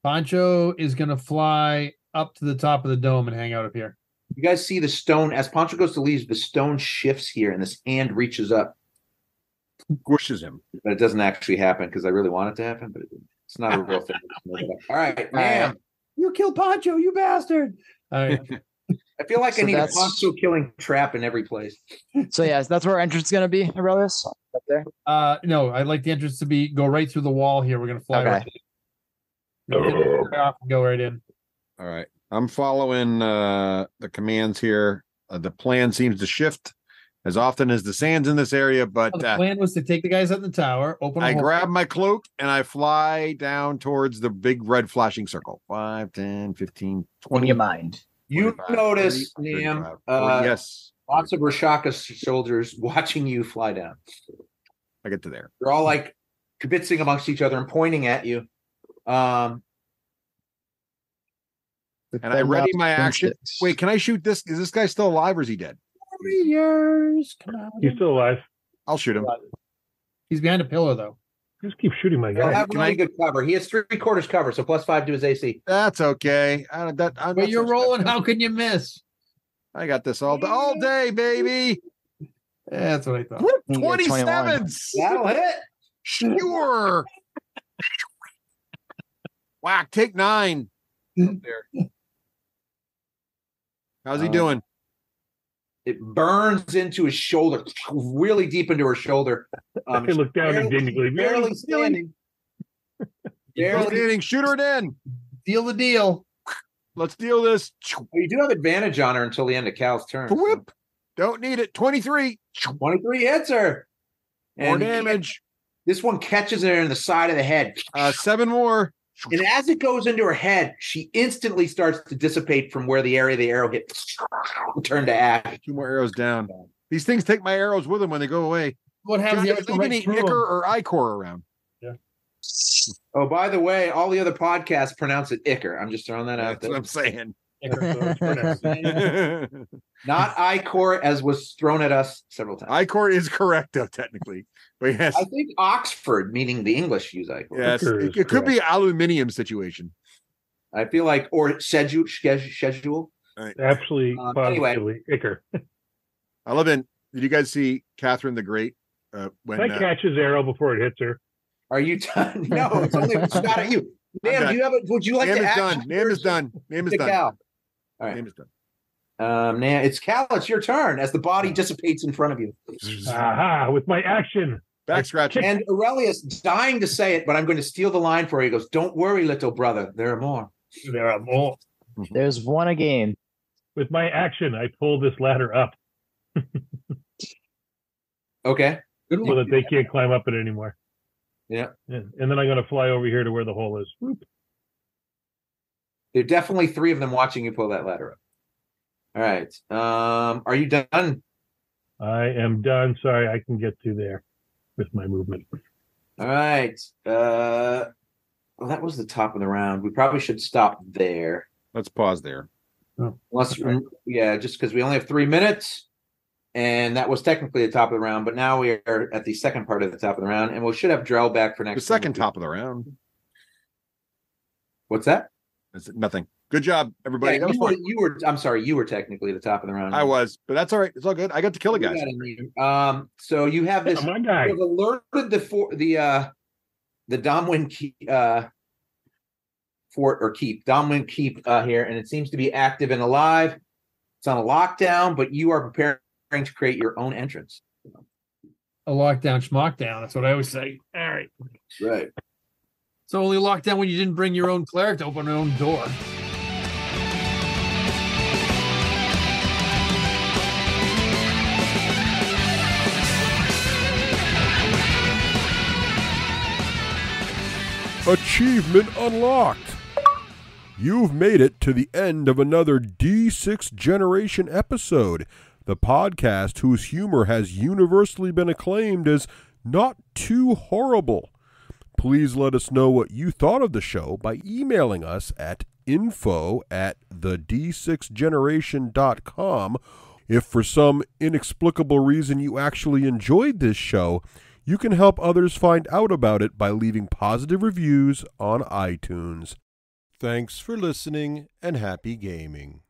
Poncho is going to fly up to the top of the dome and hang out up here. You guys see the stone as Poncho goes to leave, the stone shifts here, and this hand reaches up, Squishes him. but it doesn't actually happen because I really want it to happen, but it's not a real thing. All right, ma'am. You killed Poncho, you bastard. All right. I feel like I So need a that's- Poncho killing trap in every place. So yes, that's where our entrance is going to be, Aurelius. Up there. No, I'd like the entrance to go right through the wall here. We're going to fly Okay. right off and go right in. All right. I'm following the commands here. The plan seems to shift as often as the sand's in this area, but The plan was to take the guys out in the tower, open. I grab my cloak and I fly down towards the big red flashing circle. 5, 10, 15, 20. In your mind. You 25, notice, 30, Liam, 35, 40, yes. lots of Rashaka soldiers watching you fly down. I get to there. They're all like kibitzing amongst each other and pointing at you. And I ready my action. Wait, can I shoot this? Is this guy still alive or is he dead? Warriors, come on. He's still alive. I'll shoot him. He's behind a pillar though. Just keep shooting my He'll guy. have really good cover. He has 3/4 cover, so +5 to his AC. That's okay. I'm But not you're so rolling. stressed. How can you miss? I got this all day, baby. Yeah, that's what I thought. Whoop, You get 27s. That'll hit. Sure. Whack, take 9. Up there. How's he doing? It burns into his shoulder, really deep into her shoulder. I look down indignantly. Barely standing. Barely Barely. standing. Shoot her in. Deal the deal. Let's deal this. You do have advantage on her until the end of Cal's turn. Whip. Don't need it. 23. 23 hits her. More And damage. this one catches her in the side of the head. 7 more. And as it goes into her head, she instantly starts to dissipate from where the area the arrow hit, turn to ash. 2 more arrows down. These things take my arrows with them when they go away. What happens? John, is there any Ichor or Icor around? Oh, by the way, all the other podcasts pronounce it Ichor. I'm just throwing that out That's what there. I'm saying. Not Icor, as was thrown at us several times. Icor is correct, though, technically. But yes. I think Oxford, meaning the English, use Icor. Yes, Ichor is it could be aluminium situation. I feel like, or schedule. Absolutely, Anyway. positively. Iker. I love it. Did you guys see Catherine the Great? When Can I catch his arrow before it hits her? Are you done? No, it's only if it's not at you. I'm Nam, do you have a? Would you like Name to is action done. Name is done. Name is to done. Cal? All right. Name is done. Now it's Cal. It's your turn as the body dissipates in front of you. Aha! With my action. Back scratching. And Aurelius, dying to say it, but I'm going to steal the line for you. He goes, "Don't worry, little brother. There are more." There are more. There's one a game. With my action, I pull this ladder up Okay. Good so one. that they can't climb up it anymore. Yeah. And then I'm going to fly over here to where the hole is. Whoop. There are definitely 3 of them watching you pull that ladder up. All right. Are you done? I am done. Sorry, I can get to there with my movement. All right. Well, that was the top of the round. We probably should stop there. Let's pause there. Unless, yeah, just because we only have 3 minutes, and that was technically the top of the round. But now we are at the second part of the top of the round, and we should have Drell back for The next. second week. top of the round. What's that? That's nothing. Good job, everybody. Yeah, That was you were, fun. you were. I'm sorry, you were technically the top of the round. I was, but that's all right. It's all good. I got to kill a guy. So you have this. Yeah, my guy. You've alerted the Domwin keep, fort or keep Domwin keep here, and it seems to be active and alive. It's on a lockdown, but you are preparing to create your own entrance. A lockdown, schmockdown. That's what I always say. All right. Right. It's only lockdown when you didn't bring your own cleric to open your own door. Achievement unlocked. You've made it to the end of another D6 Generation episode, the podcast whose humor has universally been acclaimed as not too horrible. Please let us know what you thought of the show by emailing us at info@thed6generation.com. If for some inexplicable reason you actually enjoyed this show, You can help others find out about it by leaving positive reviews on iTunes. Thanks for listening and happy gaming.